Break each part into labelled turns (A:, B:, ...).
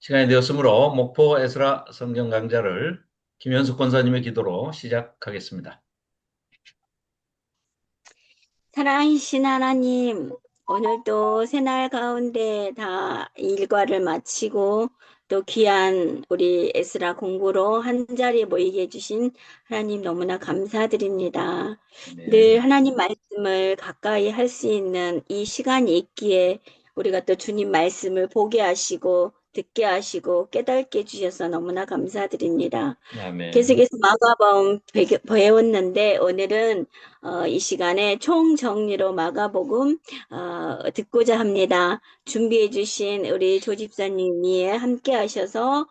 A: 시간이 되었으므로 목포 에스라 성경 강좌를 김현숙 권사님의 기도로 시작하겠습니다.
B: 사랑이신 하나님, 오늘도 새날 가운데 다 일과를 마치고 또 귀한 우리 에스라 공부로 한 자리에 모이게 해주신 하나님 너무나 감사드립니다. 늘
A: 아멘.
B: 하나님 말씀을 가까이 할 수 있는 이 시간이 있기에 우리가 또 주님 말씀을 보게 하시고 듣게 하시고 깨닫게 해주셔서 너무나 감사드립니다.
A: 아멘.
B: 계속해서 마가복음 배웠는데 오늘은 이 시간에 총정리로 마가복음 듣고자 합니다. 준비해 주신 우리 조집사님이 함께 하셔서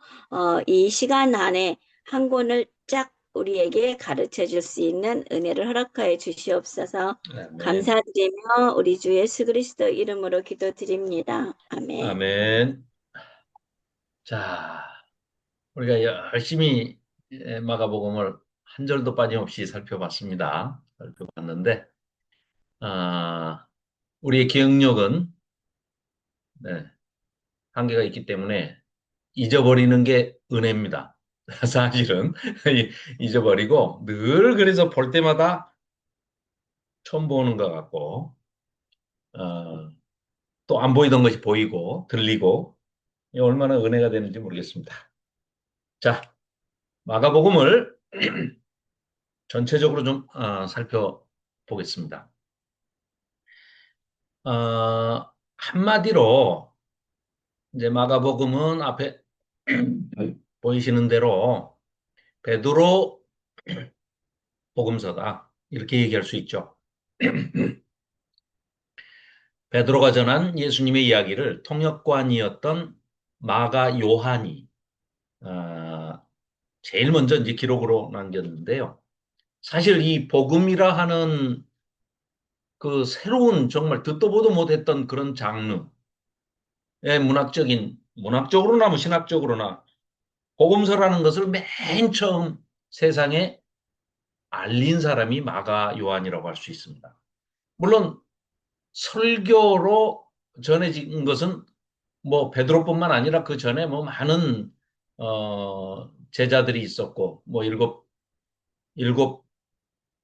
B: 이 시간 안에 한 권을 쫙 우리에게 가르쳐 줄 수 있는 은혜를 허락하여 주시옵소서.
A: 아멘.
B: 감사드리며 우리 주 예수 그리스도 이름으로 기도드립니다. 아멘.
A: 아멘. 자, 우리가 열심히 마가복음을 한 절도 빠짐없이 살펴봤습니다. 살펴봤는데, 아, 우리의 기억력은 네, 한계가 있기 때문에 잊어버리는 게 은혜입니다. 사실은 잊어버리고 늘 그래서 볼 때마다 처음 보는 것 같고, 어, 또 안 보이던 것이 보이고 들리고 이게 얼마나 은혜가 되는지 모르겠습니다. 자, 마가복음을 전체적으로 좀 살펴보겠습니다. 한마디로 이제 마가복음은 앞에 보이시는 대로 베드로 복음서다 이렇게 얘기할 수 있죠. 베드로가 전한 예수님의 이야기를 통역관이었던 마가 요한이 어, 제일 먼저 이제 기록으로 남겼는데요. 사실 이 복음이라 하는 그 새로운 정말 듣도 보도 못했던 그런 장르의 문학적으로나 뭐 신학적으로나 복음서라는 것을 맨 처음 세상에 알린 사람이 마가 요한이라고 할 수 있습니다. 물론 설교로 전해진 것은 뭐 베드로뿐만 아니라 그 전에 뭐 많은 제자들이 있었고 뭐 일곱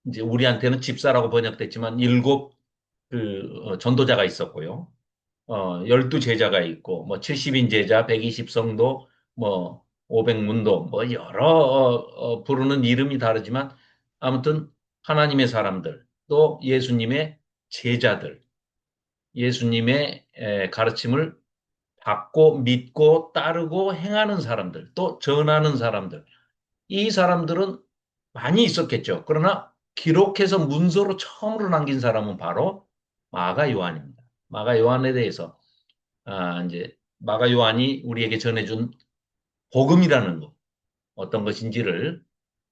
A: 이제 우리한테는 집사라고 번역됐지만 일곱 전도자가 있었고요. 12 제자가 있고, 뭐 70인 제자, 120 성도, 뭐 500 문도, 뭐 여러 부르는 이름이 다르지만 아무튼 하나님의 사람들, 또 예수님의 제자들, 예수님의 가르침을 받고 믿고 따르고 행하는 사람들, 또 전하는 사람들, 이 사람들은 많이 있었겠죠. 그러나 기록해서 문서로 처음으로 남긴 사람은 바로 마가 요한입니다. 마가 요한에 대해서 이제 마가 요한이 우리에게 전해준 복음이라는 것, 어떤 것인지를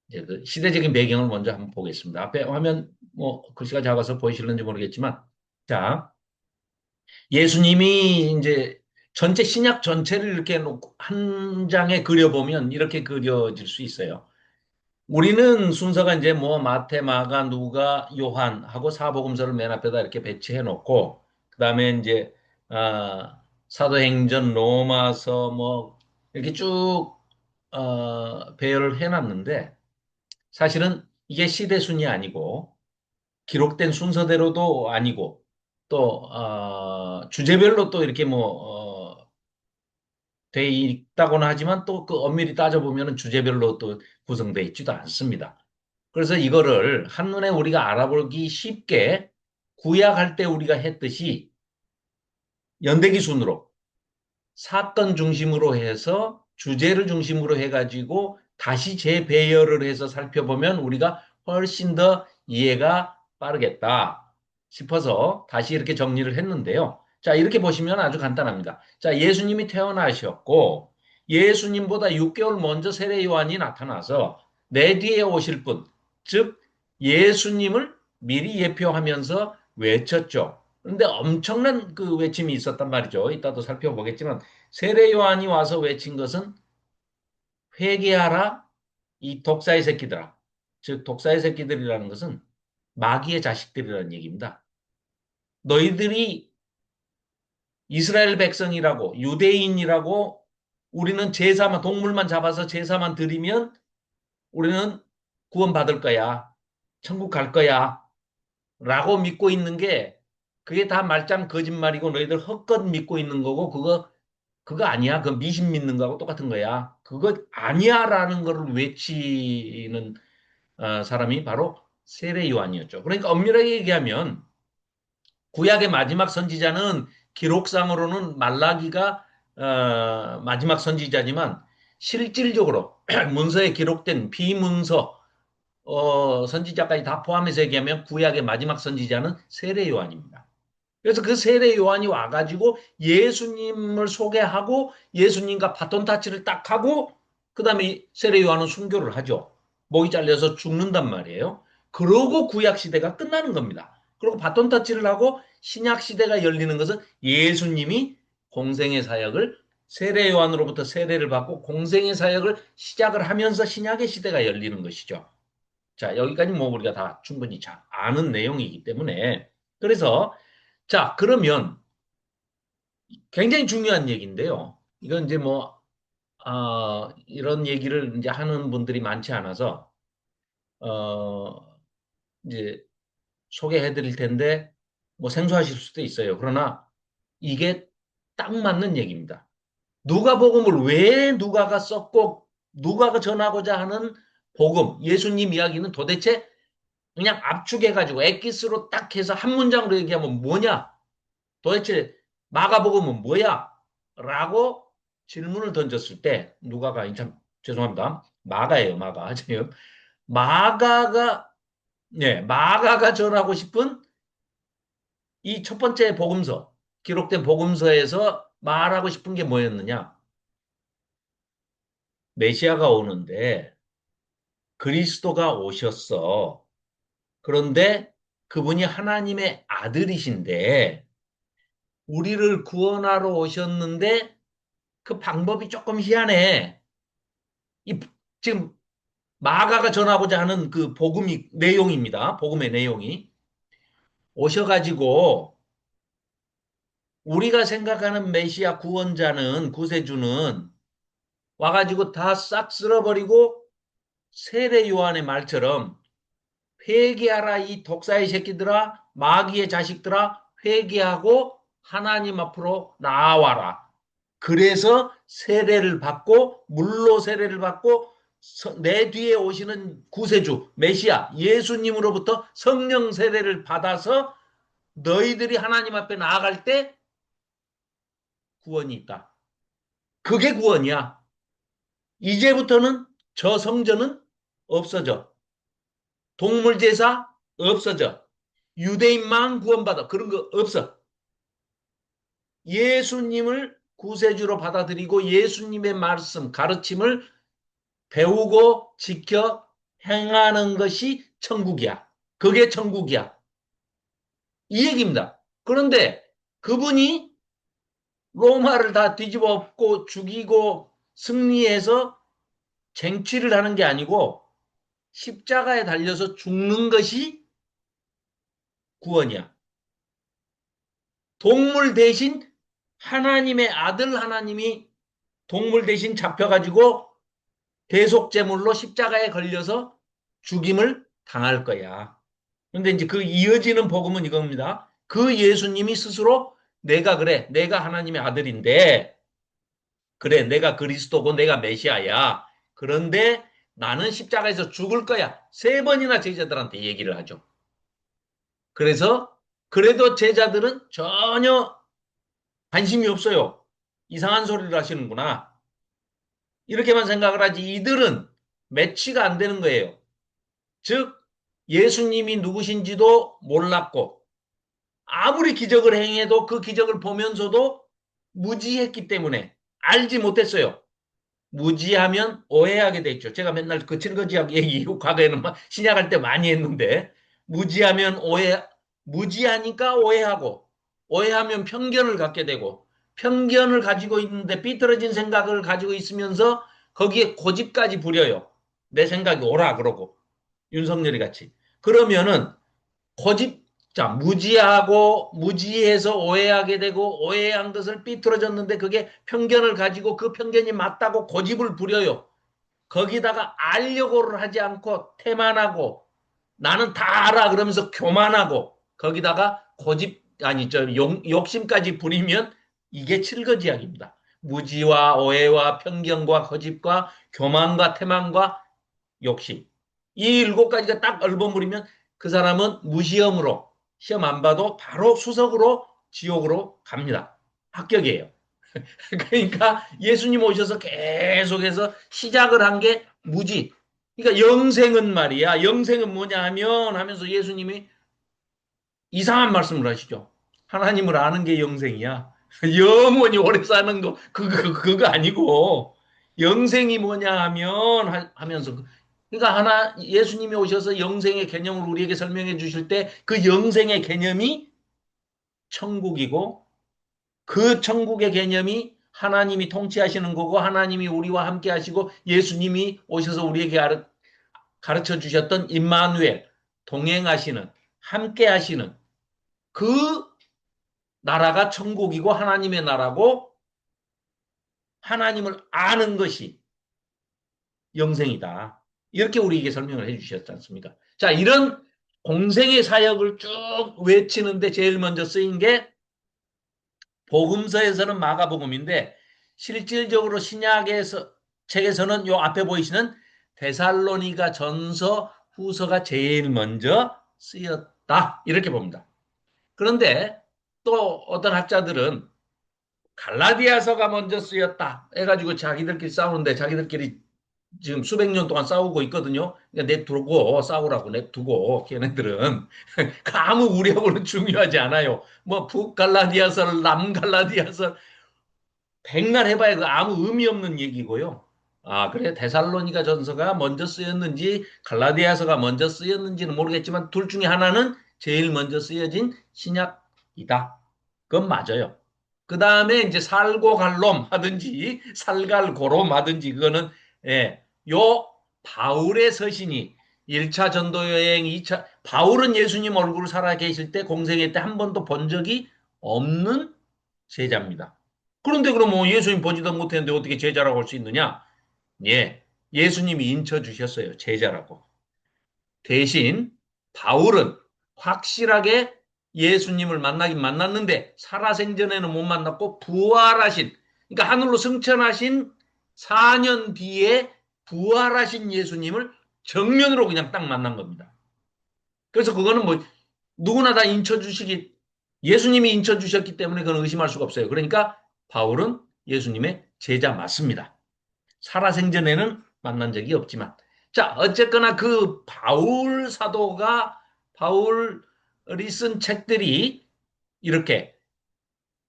A: 이제 그 시대적인 배경을 먼저 한번 보겠습니다. 앞에 화면 뭐 글씨가 작아서 보이실는지 모르겠지만, 자, 예수님이 이제 전체 신약 전체를 이렇게 놓고 한 장에 그려보면 이렇게 그려질 수 있어요. 우리는 순서가 이제 뭐 마태, 마가, 누가, 요한 하고 사복음서를 맨 앞에다 이렇게 배치해 놓고 그다음에 이제 사도행전, 로마서 뭐 이렇게 쭉 배열을 해 놨는데 사실은 이게 시대 순이 아니고 기록된 순서대로도 아니고 또 주제별로 또 이렇게 뭐 돼 있다고는 하지만 또 그 엄밀히 따져보면 주제별로 또 구성되어 있지도 않습니다. 그래서 이거를 한눈에 우리가 알아보기 쉽게 구약할 때 우리가 했듯이 연대기 순으로 사건 중심으로 해서 주제를 중심으로 해가지고 다시 재배열을 해서 살펴보면 우리가 훨씬 더 이해가 빠르겠다 싶어서 다시 이렇게 정리를 했는데요. 자, 이렇게 보시면 아주 간단합니다. 자, 예수님이 태어나셨고 예수님보다 6개월 먼저 세례 요한이 나타나서 내 뒤에 오실 분, 즉 예수님을 미리 예표하면서 외쳤죠. 그런데 엄청난 그 외침이 있었단 말이죠. 이따도 살펴보겠지만 세례 요한이 와서 외친 것은 회개하라 이 독사의 새끼들아. 즉 독사의 새끼들이라는 것은 마귀의 자식들이라는 얘기입니다. 너희들이 이스라엘 백성이라고 유대인이라고 우리는 제사만, 동물만 잡아서 제사만 드리면 우리는 구원받을 거야. 천국 갈 거야. 라고 믿고 있는 게 그게 다 말짱 거짓말이고 너희들 헛것 믿고 있는 거고 그거 아니야. 그 미신 믿는 거하고 똑같은 거야. 그거 아니야라는 거를 외치는 사람이 바로 세례 요한이었죠. 그러니까 엄밀하게 얘기하면 구약의 마지막 선지자는 기록상으로는 말라기가 마지막 선지자지만 실질적으로 문서에 기록된 비문서 선지자까지 다 포함해서 얘기하면 구약의 마지막 선지자는 세례 요한입니다. 그래서 그 세례 요한이 와가지고 예수님을 소개하고 예수님과 바톤 타치를 딱 하고 그다음에 세례 요한은 순교를 하죠. 목이 잘려서 죽는단 말이에요. 그러고 구약 시대가 끝나는 겁니다. 그리고 바톤 타치를 하고 신약 시대가 열리는 것은 예수님이 공생의 사역을 세례 요한으로부터 세례를 받고 공생의 사역을 시작을 하면서 신약의 시대가 열리는 것이죠. 자, 여기까지 뭐 우리가 다 충분히 잘 아는 내용이기 때문에 그래서 자, 그러면 굉장히 중요한 얘기인데요. 이건 이제 뭐, 이런 얘기를 이제 하는 분들이 많지 않아서, 이제 소개해 드릴 텐데, 뭐 생소하실 수도 있어요. 그러나 이게 딱 맞는 얘기입니다. 누가복음을 왜 누가가 썼고, 누가가 전하고자 하는 복음, 예수님 이야기는 도대체 그냥 압축해가지고 엑기스로 딱 해서 한 문장으로 얘기하면 뭐냐? 도대체 마가복음은 뭐야? 라고 질문을 던졌을 때 누가가 참 죄송합니다. 마가예요, 마가. 지금 마가가 마가가 전하고 싶은 이 첫 번째 복음서 기록된 복음서에서 말하고 싶은 게 뭐였느냐? 메시아가 오는데 그리스도가 오셨어. 그런데 그분이 하나님의 아들이신데 우리를 구원하러 오셨는데 그 방법이 조금 희한해. 이 지금 마가가 전하고자 하는 그 복음이 내용입니다. 복음의 내용이 오셔가지고 우리가 생각하는 메시아 구원자는 구세주는 와가지고 다 싹 쓸어버리고 세례 요한의 말처럼 회개하라 이 독사의 새끼들아 마귀의 자식들아 회개하고 하나님 앞으로 나와라. 그래서 세례를 받고 물로 세례를 받고 내 뒤에 오시는 구세주 메시아 예수님으로부터 성령 세례를 받아서 너희들이 하나님 앞에 나아갈 때 구원이 있다. 그게 구원이야. 이제부터는 저 성전은 없어져. 동물 제사 없어져. 유대인만 구원받아. 그런 거 없어. 예수님을 구세주로 받아들이고 예수님의 말씀, 가르침을 배우고 지켜 행하는 것이 천국이야. 그게 천국이야. 이 얘기입니다. 그런데 그분이 로마를 다 뒤집어 엎고 죽이고 승리해서 쟁취를 하는 게 아니고 십자가에 달려서 죽는 것이 구원이야. 동물 대신 하나님의 아들 하나님이 동물 대신 잡혀가지고 대속제물로 십자가에 걸려서 죽임을 당할 거야. 그런데 이제 그 이어지는 복음은 이겁니다. 그 예수님이 스스로 내가 그래, 내가 하나님의 아들인데, 그래, 내가 그리스도고 내가 메시아야. 그런데 나는 십자가에서 죽을 거야. 세 번이나 제자들한테 얘기를 하죠. 그래서 그래도 제자들은 전혀 관심이 없어요. 이상한 소리를 하시는구나. 이렇게만 생각을 하지 이들은 매치가 안 되는 거예요. 즉 예수님이 누구신지도 몰랐고 아무리 기적을 행해도 그 기적을 보면서도 무지했기 때문에 알지 못했어요. 무지하면 오해하게 돼 있죠. 제가 맨날 그 칠거지약 얘기 과거에는 막 신약할 때 많이 했는데 무지하면 무지하니까 오해하고 오해하면 편견을 갖게 되고 편견을 가지고 있는데 삐뚤어진 생각을 가지고 있으면서 거기에 고집까지 부려요. 내 생각이 옳아 그러고 윤석열이 같이. 그러면은 고집 자, 무지하고 무지해서 오해하게 되고 오해한 것을 삐뚤어졌는데 그게 편견을 가지고 그 편견이 맞다고 고집을 부려요. 거기다가 알려고를 하지 않고 태만하고 나는 다 알아 그러면서 교만하고 거기다가 고집 아니 저 욕심까지 부리면 이게 칠거지약입니다. 무지와 오해와 편견과 거짓과 교만과 태만과 욕심. 이 일곱 가지가 딱 얼버무리면 그 사람은 무시험으로 시험 안 봐도 바로 수석으로 지옥으로 갑니다. 합격이에요. 그러니까 예수님 오셔서 계속해서 시작을 한 게 무지. 그러니까 영생은 말이야. 영생은 뭐냐 하면 하면서 예수님이 이상한 말씀을 하시죠. 하나님을 아는 게 영생이야. 영원히 오래 사는 거 그거 아니고 영생이 뭐냐 하면 하면서 그러니까 하나 예수님이 오셔서 영생의 개념을 우리에게 설명해 주실 때 그 영생의 개념이 천국이고 그 천국의 개념이 하나님이 통치하시는 거고 하나님이 우리와 함께 하시고 예수님이 오셔서 우리에게 가르쳐 주셨던 임마누엘 동행하시는 함께 하시는 그 나라가 천국이고 하나님의 나라고 하나님을 아는 것이 영생이다. 이렇게 우리에게 설명을 해 주셨지 않습니까? 자, 이런 공생의 사역을 쭉 외치는데 제일 먼저 쓰인 게 복음서에서는 마가복음인데 실질적으로 신약에서 책에서는 요 앞에 보이시는 데살로니가 전서 후서가 제일 먼저 쓰였다. 이렇게 봅니다. 그런데 또 어떤 학자들은 갈라디아서가 먼저 쓰였다 해가지고 자기들끼리 싸우는데 자기들끼리 지금 수백 년 동안 싸우고 있거든요. 그러니까 냅두고 싸우라고 냅두고 걔네들은 아무 우리하고는 중요하지 않아요. 뭐 북갈라디아서, 남갈라디아서 백날 해봐야 그 아무 의미 없는 얘기고요. 아, 그래. 데살로니가 전서가 먼저 쓰였는지 갈라디아서가 먼저 쓰였는지는 모르겠지만 둘 중에 하나는 제일 먼저 쓰여진 신약이다. 그건 맞아요. 그 다음에 이제 살고갈롬 하든지 살갈고롬 하든지 그거는 예, 요 바울의 서신이 1차 전도 여행, 2차 바울은 예수님 얼굴 살아 계실 때 공생애 때 한 번도 본 적이 없는 제자입니다. 그런데 그럼 뭐 예수님 보지도 못했는데 어떻게 제자라고 할 수 있느냐? 예, 예수님이 인쳐 주셨어요. 제자라고. 대신 바울은 확실하게 예수님을 만나긴 만났는데 살아생전에는 못 만났고 부활하신 그러니까 하늘로 승천하신 4년 뒤에 부활하신 예수님을 정면으로 그냥 딱 만난 겁니다. 그래서 그거는 뭐 누구나 다 인쳐 주시기 예수님이 인쳐 주셨기 때문에 그건 의심할 수가 없어요. 그러니까 바울은 예수님의 제자 맞습니다. 살아생전에는 만난 적이 없지만. 자, 어쨌거나 그 바울 사도가 바울이 쓴 책들이 이렇게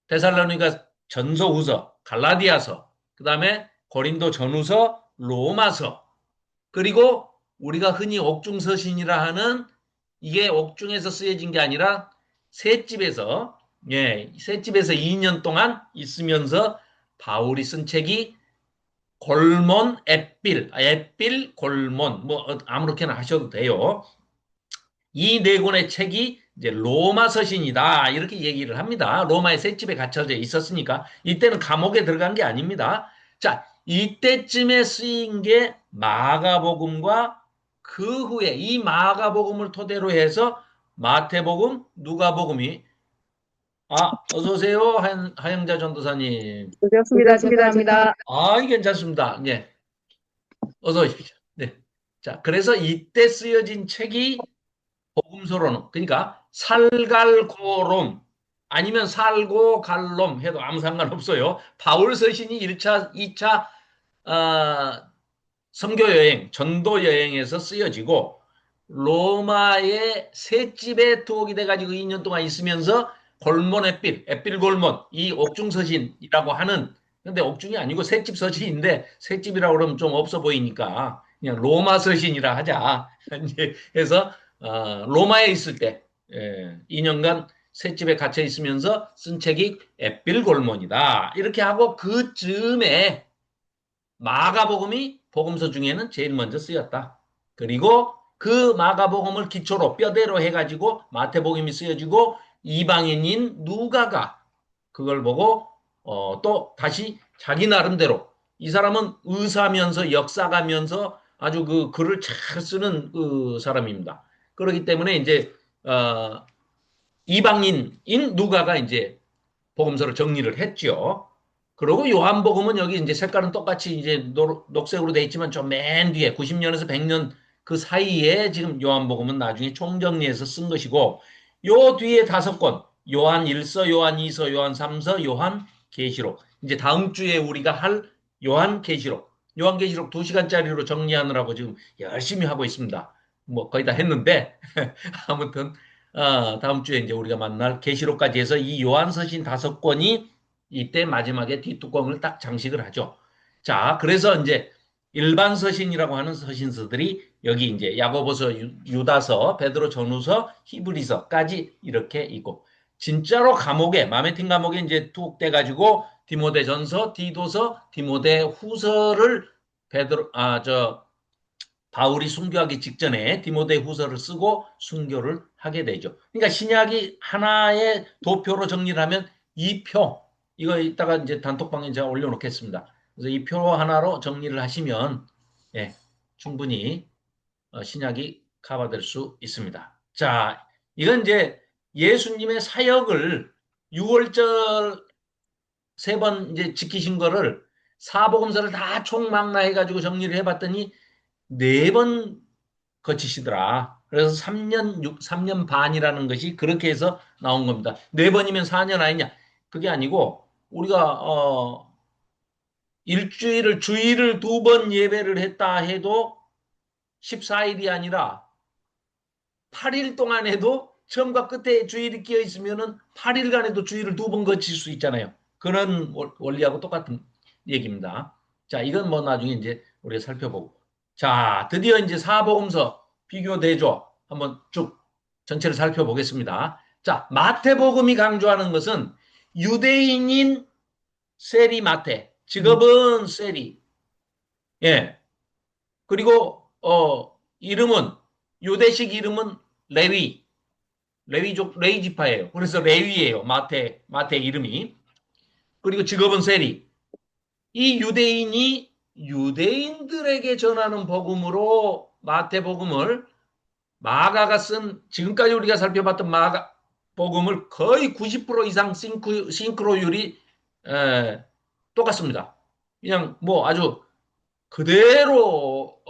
A: 데살로니가 전서후서, 갈라디아서, 그다음에 고린도 전후서, 로마서, 그리고 우리가 흔히 옥중서신이라 하는 이게 옥중에서 쓰여진 게 아니라 셋집에서 셋집에서 2년 동안 있으면서 바울이 쓴 책이 골몬, 앳빌, 골몬, 뭐, 아무렇게나 하셔도 돼요. 이 네 권의 책이 이제 로마 서신이다. 이렇게 얘기를 합니다. 로마의 셋집에 갇혀져 있었으니까. 이때는 감옥에 들어간 게 아닙니다. 자, 이때쯤에 쓰인 게 마가복음과 그 후에 이 마가복음을 토대로 해서 마태복음, 누가복음이 어서 오세요. 하영자 전도사님.
C: 반갑습니다. 죄송합니다.
A: 괜찮습니다. 예. 어서 오십시오. 네. 자, 그래서 이때 쓰여진 책이 복음서로는, 그러니까 살갈고롬 아니면 살고갈롬 해도 아무 상관없어요. 바울 서신이 1차, 2차 선교 여행, 전도 여행에서 쓰여지고 로마의 셋집에 투옥이 돼가지고 2년 동안 있으면서 골몬 앳빌 골몬 이 옥중 서신이라고 하는 근데 옥중이 아니고 셋집 서신인데 셋집이라고 그러면 좀 없어 보이니까 그냥 로마 서신이라 하자. 이제 해서 로마에 있을 때 2년간 셋집에 갇혀 있으면서 쓴 책이 앳빌 골몬이다. 이렇게 하고 그 즈음에 마가복음이 복음서 중에는 제일 먼저 쓰였다. 그리고 그 마가복음을 기초로 뼈대로 해가지고 마태복음이 쓰여지고 이방인인 누가가 그걸 보고 또 다시 자기 나름대로 이 사람은 의사면서 역사가면서 아주 그 글을 잘 쓰는 그 사람입니다. 그렇기 때문에 이제 이방인인 누가가 이제 복음서를 정리를 했죠. 그리고 요한복음은 여기 이제 색깔은 똑같이 이제 녹색으로 돼 있지만 좀 맨 뒤에 90년에서 100년 그 사이에 지금 요한복음은 나중에 총정리해서 쓴 것이고 요 뒤에 5권 요한 1서, 요한 2서, 요한 3서, 요한 계시록 이제 다음 주에 우리가 할 요한 계시록 요한 계시록 2시간짜리로 정리하느라고 지금 열심히 하고 있습니다. 뭐 거의 다 했는데 아무튼 다음 주에 이제 우리가 만날 계시록까지 해서 이 요한서신 5권이 이때 마지막에 뒷뚜껑을 딱 장식을 하죠. 자, 그래서 이제 일반 서신이라고 하는 서신서들이 여기 이제 야고보서, 유다서, 베드로 전후서, 히브리서까지 이렇게 있고 진짜로 감옥에 마메틴 감옥에 이제 툭 떼가지고 디모데전서, 디도서, 디모데 후서를 베드로 바울이 순교하기 직전에 디모데 후서를 쓰고 순교를 하게 되죠. 그러니까 신약이 하나의 도표로 정리를 하면 이 표, 이거 이따가 이제 단톡방에 제가 올려놓겠습니다. 그래서 이 표 하나로 정리를 하시면 예, 충분히 신약이 커버될 수 있습니다. 자, 이건 이제 예수님의 사역을 6월절 3번 이제 지키신 거를 사복음서를 다 총망라해가지고 정리를 해봤더니 4번 거치시더라. 그래서 3년 반이라는 것이 그렇게 해서 나온 겁니다. 4번이면 4년 아니냐? 그게 아니고 우리가 일주일을 주일을 2번 예배를 했다 해도 14일이 아니라 8일 동안 해도 처음과 끝에 주일이 끼어 있으면은 8일간에도 주일을 2번 거칠 수 있잖아요. 그런 원리하고 똑같은 얘기입니다. 자, 이건 뭐 나중에 이제 우리가 살펴보고. 자, 드디어 이제 사복음서 비교 대조 한번 쭉 전체를 살펴보겠습니다. 자, 마태복음이 강조하는 것은 유대인인 세리 마태, 직업은 세리. 예. 그리고 이름은 유대식 이름은 레위. 레위족 레위 지파예요. 그래서 레위예요. 마태 이름이. 그리고 직업은 세리. 이 유대인이 유대인들에게 전하는 복음으로 마태복음을 마가가 쓴 지금까지 우리가 살펴봤던 마가 복음을 거의 90% 이상 싱크로율이 똑같습니다. 그냥 뭐 아주 그대로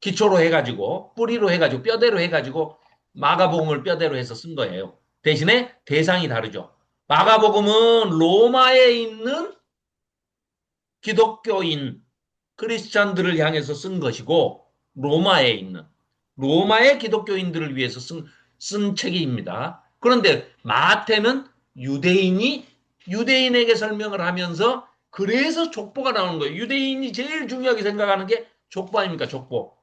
A: 기초로 해가지고 뿌리로 해가지고 뼈대로 해가지고 마가복음을 뼈대로 해서 쓴 거예요. 대신에 대상이 다르죠. 마가복음은 로마에 있는 기독교인 크리스찬들을 향해서 쓴 것이고 로마에 있는 로마의 기독교인들을 위해서 쓴 책입니다. 그런데 마태는 유대인이 유대인에게 설명을 하면서 그래서 족보가 나오는 거예요. 유대인이 제일 중요하게 생각하는 게 족보 아닙니까? 족보.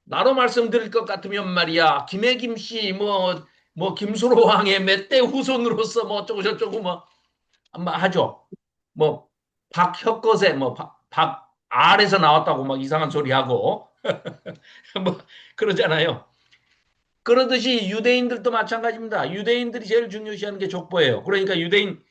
A: 나로 말씀드릴 것 같으면 말이야. 김해김 씨, 뭐 김수로 왕의 몇 대 후손으로서 뭐 어쩌고 저쩌고 뭐 하죠. 뭐 박혁거세 박 R에서 나왔다고 막 이상한 소리 하고 뭐 그러잖아요. 그러듯이 유대인들도 마찬가지입니다. 유대인들이 제일 중요시하는 게 족보예요. 그러니까 유대인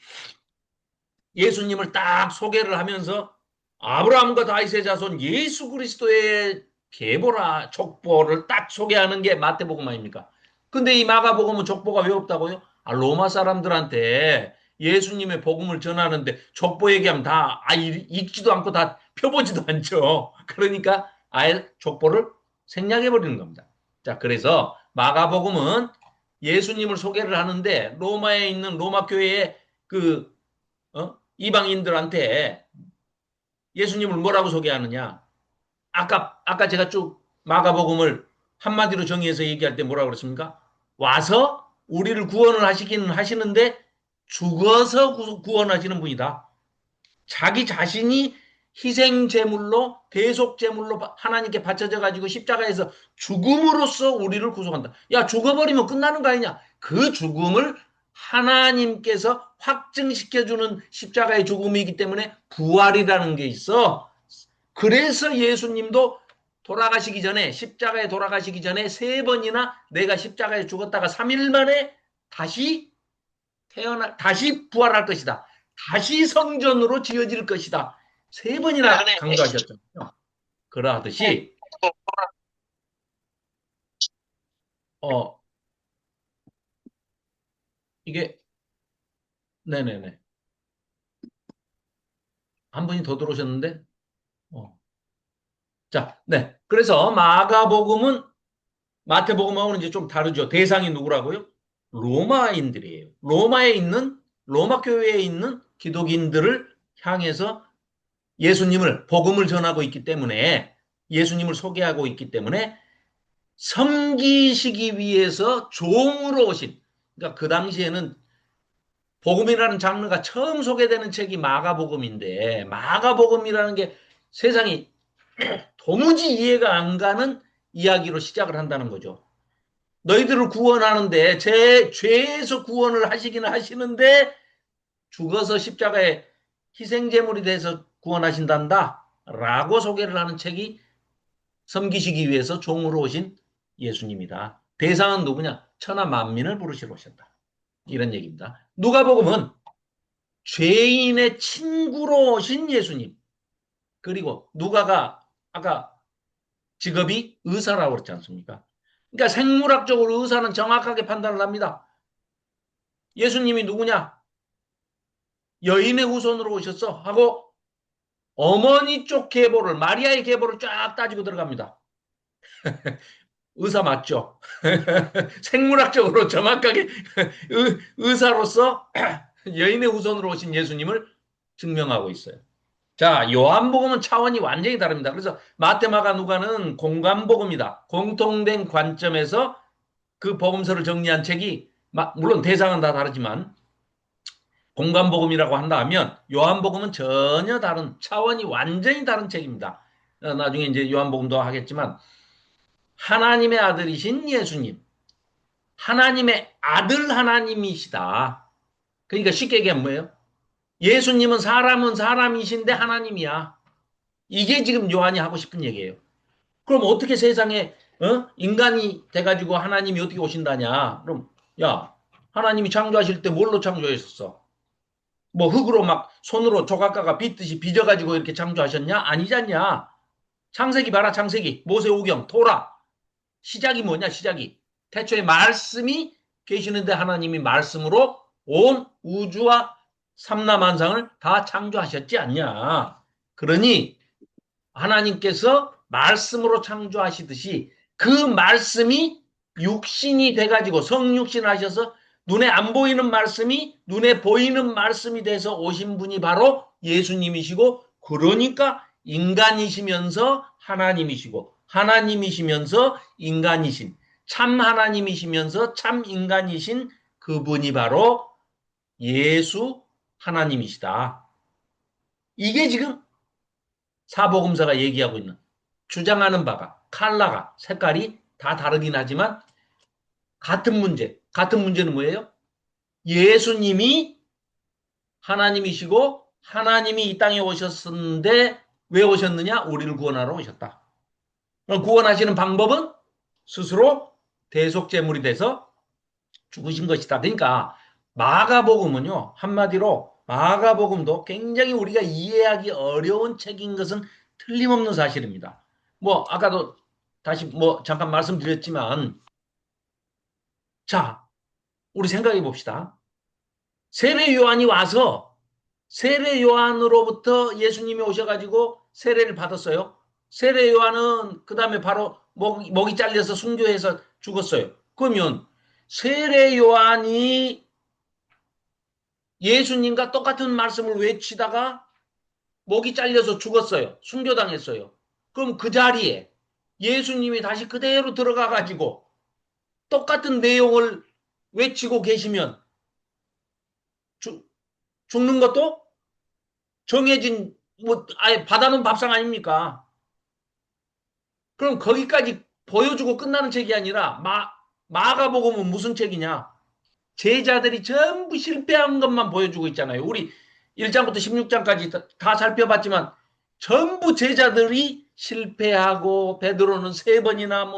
A: 예수님을 딱 소개를 하면서 아브라함과 다윗의 자손 예수 그리스도의 계보라 족보를 딱 소개하는 게 마태복음 아닙니까? 근데 이 마가복음은 족보가 왜 없다고요? 로마 사람들한테 예수님의 복음을 전하는데 족보 얘기하면 다 읽지도 않고 다 펴보지도 않죠. 그러니까 아예 족보를 생략해 버리는 겁니다. 자, 그래서 마가복음은 예수님을 소개를 하는데 로마에 있는 로마 교회의 그 이방인들한테 예수님을 뭐라고 소개하느냐? 아까 제가 쭉 마가복음을 한마디로 정의해서 얘기할 때 뭐라고 그랬습니까? 와서 우리를 구원을 하시기는 하시는데 죽어서 구원하시는 분이다. 자기 자신이 희생 제물로 대속 제물로 하나님께 바쳐져 가지고 십자가에서 죽음으로써 우리를 구속한다. 야, 죽어버리면 끝나는 거 아니냐? 그 죽음을 하나님께서 확증시켜주는 십자가의 죽음이기 때문에 부활이라는 게 있어. 그래서 예수님도 돌아가시기 전에, 십자가에 돌아가시기 전에 세 번이나 내가 십자가에 죽었다가 3일 만에 다시 다시 부활할 것이다. 다시 성전으로 지어질 것이다. 세 번이나 강조하셨죠. 그러하듯이, 어, 이게, 네네네. 한 분이 더 들어오셨는데, 어. 자, 네. 그래서 마가복음은 마태복음하고는 이제 좀 다르죠. 대상이 누구라고요? 로마인들이에요. 로마 교회에 있는 기독인들을 향해서 예수님을, 복음을 전하고 있기 때문에, 예수님을 소개하고 있기 때문에 섬기시기 위해서 종으로 오신, 그러니까 그 당시에는 복음이라는 장르가 처음 소개되는 책이 마가복음인데, 마가복음이라는 게 세상이 도무지 이해가 안 가는 이야기로 시작을 한다는 거죠. 너희들을 구원하는데 제 죄에서 구원을 하시기는 하시는데 죽어서 십자가에 희생제물이 돼서 구원하신단다 라고 소개를 하는 책이 섬기시기 위해서 종으로 오신 예수님이다. 대상은 누구냐? 천하 만민을 부르시러 오셨다. 이런 얘기입니다. 누가복음은 죄인의 친구로 오신 예수님. 그리고 누가가 아까 직업이 의사라고 그랬지 않습니까? 그러니까 생물학적으로 의사는 정확하게 판단을 합니다. 예수님이 누구냐? 여인의 후손으로 오셨어? 하고 어머니 쪽 계보를, 마리아의 계보를 쫙 따지고 들어갑니다. 의사 맞죠? 생물학적으로 정확하게 의사로서 여인의 후손으로 오신 예수님을 증명하고 있어요. 자, 요한복음은 차원이 완전히 다릅니다. 그래서 마태, 마가, 누가는 공관복음이다. 공통된 관점에서 그 복음서를 정리한 책이 물론 대상은 다 다르지만 공관복음이라고 한다 하면 요한복음은 전혀 다른 차원이 완전히 다른 책입니다. 나중에 이제 요한복음도 하겠지만 하나님의 아들이신 예수님, 하나님의 아들 하나님이시다. 그러니까 쉽게 얘기하면 뭐예요? 예수님은 사람은 사람이신데 하나님이야. 이게 지금 요한이 하고 싶은 얘기예요. 그럼 어떻게 세상에 인간이 돼가지고 하나님이 어떻게 오신다냐? 그럼 야 하나님이 창조하실 때 뭘로 창조했었어? 뭐 흙으로 막 손으로 조각가가 빚듯이 빚어가지고 이렇게 창조하셨냐? 아니잖냐? 창세기 봐라 창세기 모세오경 토라 시작이 뭐냐 시작이 태초에 말씀이 계시는데 하나님이 말씀으로 온 우주와 삼라만상을 다 창조하셨지 않냐? 그러니 하나님께서 말씀으로 창조하시듯이 그 말씀이 육신이 돼가지고 성육신 하셔서 눈에 안 보이는 말씀이 눈에 보이는 말씀이 돼서 오신 분이 바로 예수님이시고 그러니까 인간이시면서 하나님이시고 하나님이시면서 인간이신 참 하나님이시면서 참 인간이신 그분이 바로 예수 하나님이시다. 이게 지금 사복음서가 얘기하고 있는 주장하는 바가 칼라가 색깔이 다 다르긴 하지만 같은 문제. 같은 문제는 뭐예요? 예수님이 하나님이시고 하나님이 이 땅에 오셨는데 왜 오셨느냐? 우리를 구원하러 오셨다. 구원하시는 방법은 스스로 대속제물이 돼서 죽으신 것이다. 그러니까 마가복음은요. 한마디로 마가복음도 굉장히 우리가 이해하기 어려운 책인 것은 틀림없는 사실입니다. 뭐 아까도 다시 뭐 잠깐 말씀드렸지만 자, 우리 생각해 봅시다. 세례 요한이 와서 세례 요한으로부터 예수님이 오셔가지고 세례를 받았어요. 세례 요한은 그 다음에 바로 목이 잘려서 순교해서 죽었어요. 그러면 세례 요한이 예수님과 똑같은 말씀을 외치다가 목이 잘려서 죽었어요. 순교당했어요. 그럼 그 자리에 예수님이 다시 그대로 들어가가지고 똑같은 내용을 외치고 계시면 죽는 것도 정해진 뭐 아예 받아놓은 밥상 아닙니까? 그럼 거기까지 보여주고 끝나는 책이 아니라 마가복음은 무슨 책이냐? 제자들이 전부 실패한 것만 보여주고 있잖아요. 우리 1장부터 16장까지 다 살펴봤지만 전부 제자들이 실패하고 베드로는 세 번이나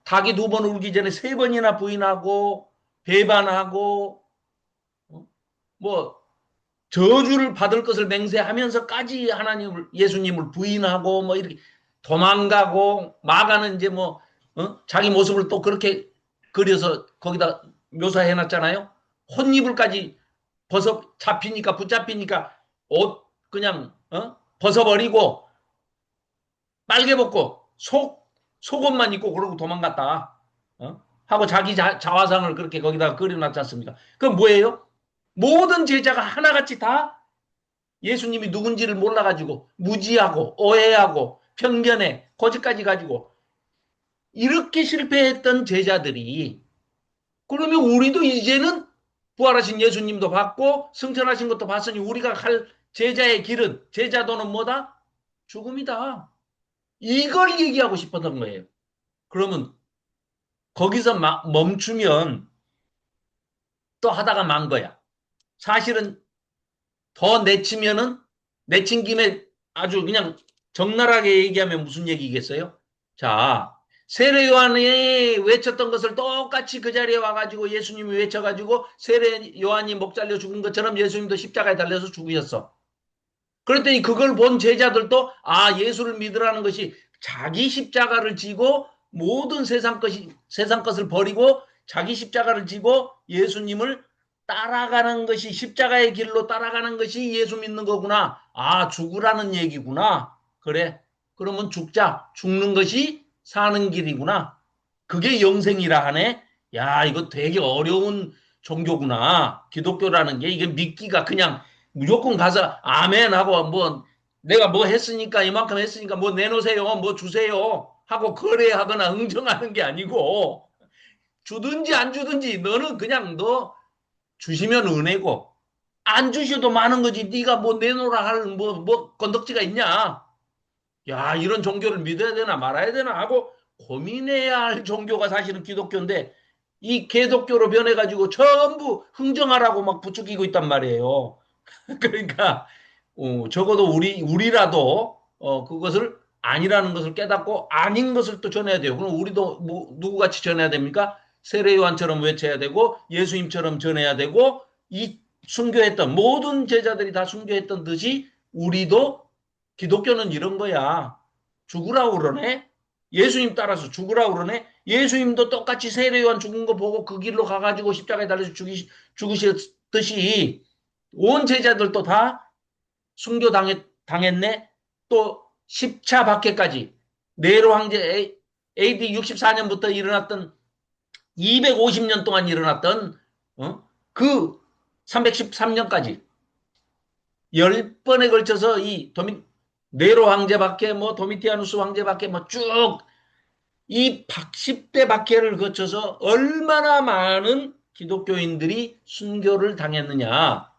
A: 닭이 두 번 울기 전에 세 번이나 부인하고 배반하고 어? 뭐 저주를 받을 것을 맹세하면서까지 하나님을 예수님을 부인하고 뭐 이렇게 도망가고 마가는 이제 자기 모습을 또 그렇게 그려서 거기다 묘사해 놨잖아요. 혼이불까지 벗어 잡히니까 붙잡히니까 옷 그냥 벗어버리고 빨개 벗고 속옷만 입고 그러고 도망갔다. 하고 자기 자화상을 그렇게 거기다 그려놨지 않습니까? 그건 뭐예요? 모든 제자가 하나같이 다 예수님이 누군지를 몰라가지고 무지하고 오해하고 편견에 거짓까지 가지고 이렇게 실패했던 제자들이 그러면 우리도 이제는 부활하신 예수님도 봤고 승천하신 것도 봤으니 우리가 갈 제자의 길은 제자도는 뭐다? 죽음이다. 이걸 얘기하고 싶었던 거예요. 그러면 거기서 멈추면 또 하다가 만 거야. 사실은 더 내치면은 내친 김에 아주 그냥 적나라하게 얘기하면 무슨 얘기겠어요? 자, 세례 요한이 외쳤던 것을 똑같이 그 자리에 와가지고 예수님이 외쳐가지고 세례 요한이 목 잘려 죽은 것처럼 예수님도 십자가에 달려서 죽으셨어. 그랬더니 그걸 본 제자들도 예수를 믿으라는 것이 자기 십자가를 지고 모든 세상 것을 버리고 자기 십자가를 지고 예수님을 따라가는 것이 십자가의 길로 따라가는 것이 예수 믿는 거구나. 죽으라는 얘기구나. 그래. 그러면 죽자. 죽는 것이 사는 길이구나. 그게 영생이라 하네. 야, 이거 되게 어려운 종교구나. 기독교라는 게 이게 믿기가 그냥 무조건 가서 아멘 하고 내가 뭐 했으니까 이만큼 했으니까 뭐 내놓으세요. 뭐 주세요. 하고 거래하거나 응정하는 게 아니고 주든지 안 주든지 너는 그냥 너 주시면 은혜고 안 주셔도 많은 거지. 네가 뭐 내놓으라 할 건덕지가 있냐. 야, 이런 종교를 믿어야 되나 말아야 되나 하고 고민해야 할 종교가 사실은 기독교인데 이 개독교로 변해가지고 전부 흥정하라고 막 부추기고 있단 말이에요. 그러니까 적어도 우리라도 그것을 아니라는 것을 깨닫고 아닌 것을 또 전해야 돼요. 그럼 우리도 누구같이 전해야 됩니까? 세례 요한처럼 외쳐야 되고 예수님처럼 전해야 되고 이 순교했던 모든 제자들이 다 순교했던 듯이 우리도 기독교는 이런 거야. 죽으라고 그러네. 예수님 따라서 죽으라고 그러네. 예수님도 똑같이 세례 요한 죽은 거 보고 그 길로 가가지고 십자가에 달려서 죽으셨듯이 온 제자들도 다 순교 당했네. 또 10차 박해까지 네로 황제 AD 64년부터 일어났던 250년 동안 일어났던 그 313년까지 10번에 걸쳐서 이 네로 황제밖에 도미티아누스 황제밖에 쭉 이 10대 박해를 거쳐서 얼마나 많은 기독교인들이 순교를 당했느냐.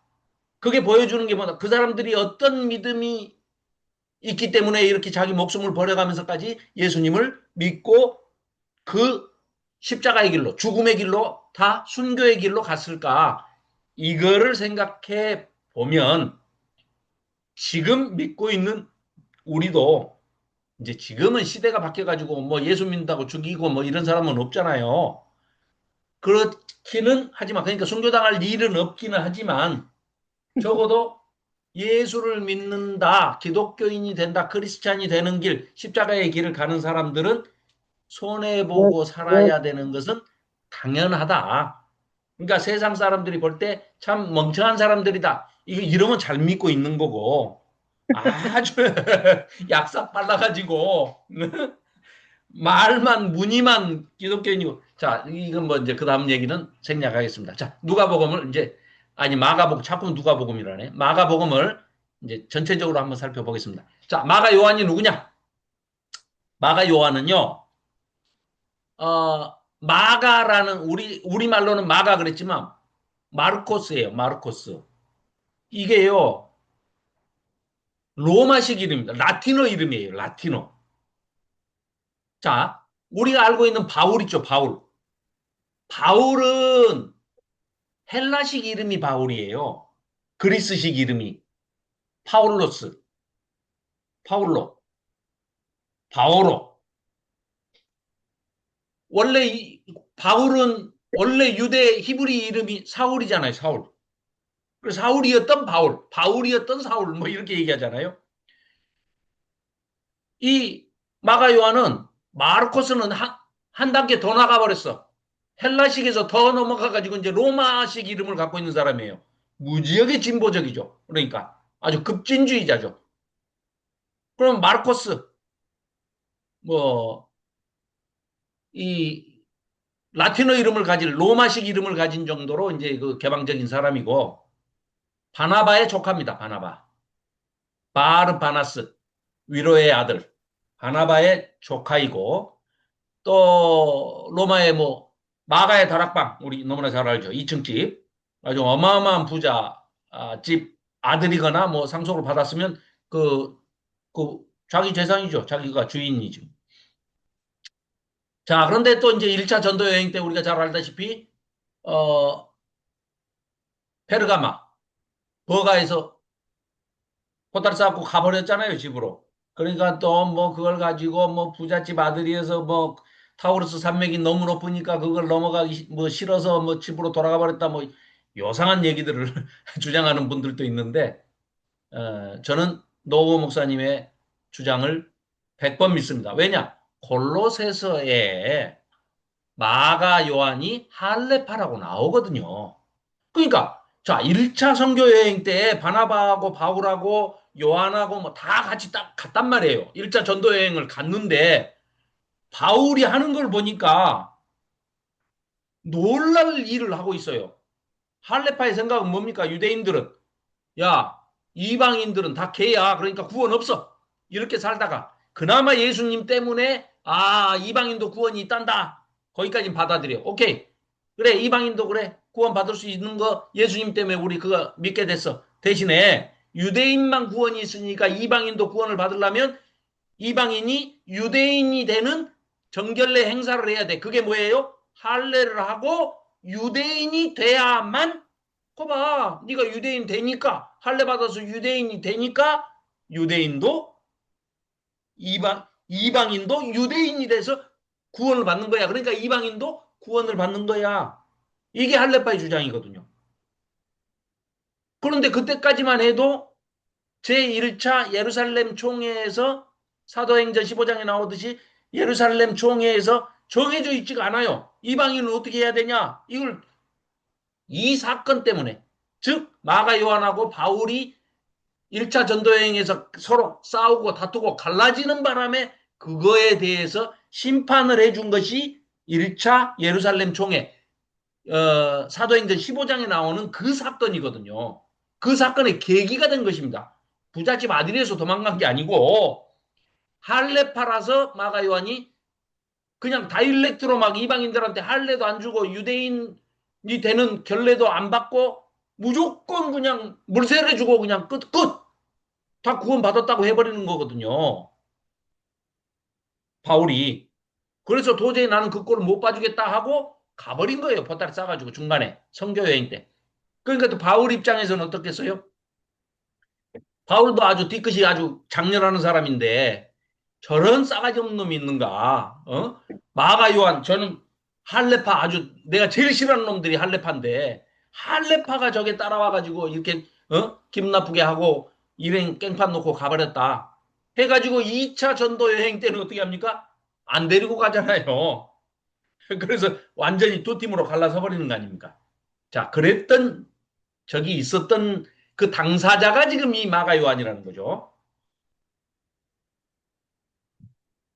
A: 그게 보여주는 게 뭐다. 그 사람들이 어떤 믿음이 있기 때문에 이렇게 자기 목숨을 버려가면서까지 예수님을 믿고 그 십자가의 길로, 죽음의 길로 다 순교의 길로 갔을까. 이거를 생각해 보면 지금 믿고 있는 우리도 이제 지금은 시대가 바뀌어가지고 예수 믿는다고 죽이고 이런 사람은 없잖아요. 그렇기는 하지만 그러니까 순교당할 일은 없기는 하지만 적어도 예수를 믿는다, 기독교인이 된다, 크리스찬이 되는 길, 십자가의 길을 가는 사람들은 손해보고 살아야 되는 것은 당연하다. 그러니까 세상 사람들이 볼 때 참 멍청한 사람들이다. 이러면 잘 믿고 있는 거고 아주 약삭 빨라가지고 말만 무늬만 기독교인이고 자 이건 이제 그 다음 얘기는 생략하겠습니다. 자 누가복음을 이제 아니 마가복음 자꾸 누가복음이라네. 마가복음을 이제 전체적으로 한번 살펴보겠습니다. 자 마가 요한이 누구냐? 마가 요한은요. 마가라는 우리말로는 마가 그랬지만 마르코스예요. 마르코스. 이게요. 로마식 이름입니다. 라틴어 이름이에요. 라틴어. 자, 우리가 알고 있는 바울 있죠. 바울. 바울은 헬라식 이름이 바울이에요. 그리스식 이름이 파울로스. 파울로. 바오로. 원래 바울은 원래 유대 히브리 이름이 사울이잖아요, 사울. 그래서 사울이었던 바울, 바울이었던 사울, 뭐 이렇게 얘기하잖아요. 이 마가 요한은 마르코스는 한 단계 더 나가버렸어. 헬라식에서 더 넘어가가지고 이제 로마식 이름을 갖고 있는 사람이에요. 무지하게 진보적이죠. 그러니까 아주 급진주의자죠. 그럼 마르코스, 뭐, 이 라틴어 이름을 가진 로마식 이름을 가진 정도로 이제 그 개방적인 사람이고, 바나바의 조카입니다. 바나바. 바르 바나스, 위로의 아들. 바나바의 조카이고, 또 로마의 뭐 마가의 다락방 우리 너무나 잘 알죠. 2층 집. 아주 어마어마한 부자 집 아들이거나 뭐 상속을 받았으면 그, 그 자기 재산이죠. 자기가 주인이죠. 자, 그런데 또 이제 1차 전도 여행 때 우리가 잘 알다시피 어 페르가마 버가에서 포탈 쌓고 가버렸잖아요, 집으로. 그러니까 또 뭐 그걸 가지고 뭐 부잣집 아들이어서 뭐 타우루스 산맥이 너무 높으니까 그걸 넘어가기 뭐 싫어서 뭐 집으로 돌아가 버렸다 뭐 요상한 얘기들을 주장하는 분들도 있는데 저는 노고 목사님의 주장을 100번 믿습니다. 왜냐? 골로새서에 마가 요한이 할레파라고 나오거든요. 그러니까 자 1차 선교 여행 때 바나바하고 바울하고 요한하고 뭐 다 같이 딱 갔단 말이에요. 1차 전도 여행을 갔는데 바울이 하는 걸 보니까 놀랄 일을 하고 있어요. 할레파의 생각은 뭡니까? 유대인들은 야 이방인들은 다 개야. 그러니까 구원 없어. 이렇게 살다가 그나마 예수님 때문에 이방인도 구원이 있단다. 거기까지 받아들여. 오케이. 그래 이방인도 그래 구원 받을 수 있는 거 예수님 때문에 우리 그거 믿게 됐어. 대신에 유대인만 구원이 있으니까 이방인도 구원을 받으려면 이방인이 유대인이 되는 정결례 행사를 해야 돼. 그게 뭐예요? 할례를 하고 유대인이 돼야만 거봐. 네가 유대인 되니까 할례 받아서 유대인이 되니까 유대인도 이방인도 유대인이 돼서 구원을 받는 거야. 그러니까 이방인도 구원을 받는 거야. 이게 할례파의 주장이거든요. 그런데 그때까지만 해도 제1차 예루살렘 총회에서 사도행전 15장에 나오듯이 예루살렘 총회에서 정해져 있지가 않아요. 이방인은 어떻게 해야 되냐? 이걸 이 사건 때문에 즉 마가 요한하고 바울이 1차 전도여행에서 서로 싸우고 다투고 갈라지는 바람에 그거에 대해서 심판을 해준 것이 1차 예루살렘 총회 사도행전 15장에 나오는 그 사건이거든요. 그 사건의 계기가 된 것입니다. 부잣집 아들에서 도망간 게 아니고 할례파라서 마가 요한이 그냥 다일렉트로 막 이방인들한테 할례도 안 주고 유대인이 되는 결례도 안 받고 무조건 그냥 물세례 주고 그냥 끝. 다 구원받았다고 해버리는 거거든요. 바울이. 그래서 도저히 나는 그 꼴을 못 봐주겠다 하고 가버린 거예요. 보따리 싸가지고 중간에 선교여행 때. 그러니까 또 바울 입장에서는 어떻겠어요? 바울도 아주 뒤끝이 아주 장렬하는 사람인데 저런 싸가지 없는 놈이 있는가? 어? 마가 요한 저는 할레파 아주 내가 제일 싫어하는 놈들이 할레파인데 할레파가 저게 따라와가지고 이렇게 기분 나쁘게 하고 일행 깽판 놓고 가버렸다. 해가지고 2차 전도 여행 때는 어떻게 합니까? 안 데리고 가잖아요. 그래서 완전히 두 팀으로 갈라서 버리는 거 아닙니까? 자, 그랬던 적이 있었던 그 당사자가 지금 이 마가 요한이라는 거죠.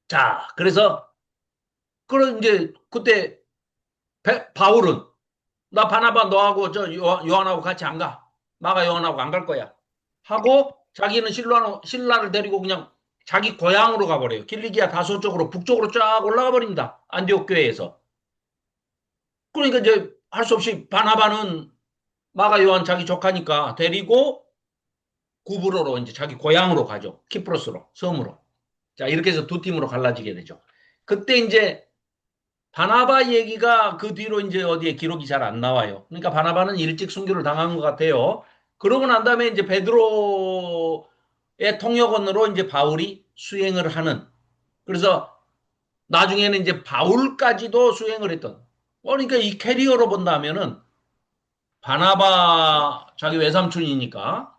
A: 자, 그래서 그런 이제 그때 바울은 나 바나바 너하고 저 요한하고 같이 안 가. 마가 요한하고 안 갈 거야. 하고 자기는 신라를 데리고 그냥 자기 고향으로 가버려요. 길리기아 다소 쪽으로 북쪽으로 쫙 올라가 버립니다. 안디옥 교회에서. 그러니까 이제 할 수 없이 바나바는 마가 요한 자기 조카니까 데리고 구브로로 이제 자기 고향으로 가죠. 키프로스로 섬으로. 자 이렇게 해서 두 팀으로 갈라지게 되죠. 그때 이제 바나바 얘기가 그 뒤로 이제 어디에 기록이 잘 안 나와요. 그러니까 바나바는 일찍 순교를 당한 것 같아요. 그러고 난 다음에 이제 베드로의 통역원으로 이제 바울이 수행을 하는. 그래서 나중에는 이제 바울까지도 수행을 했던. 그러니까 이 캐리어로 본다면은 바나바 자기 외삼촌이니까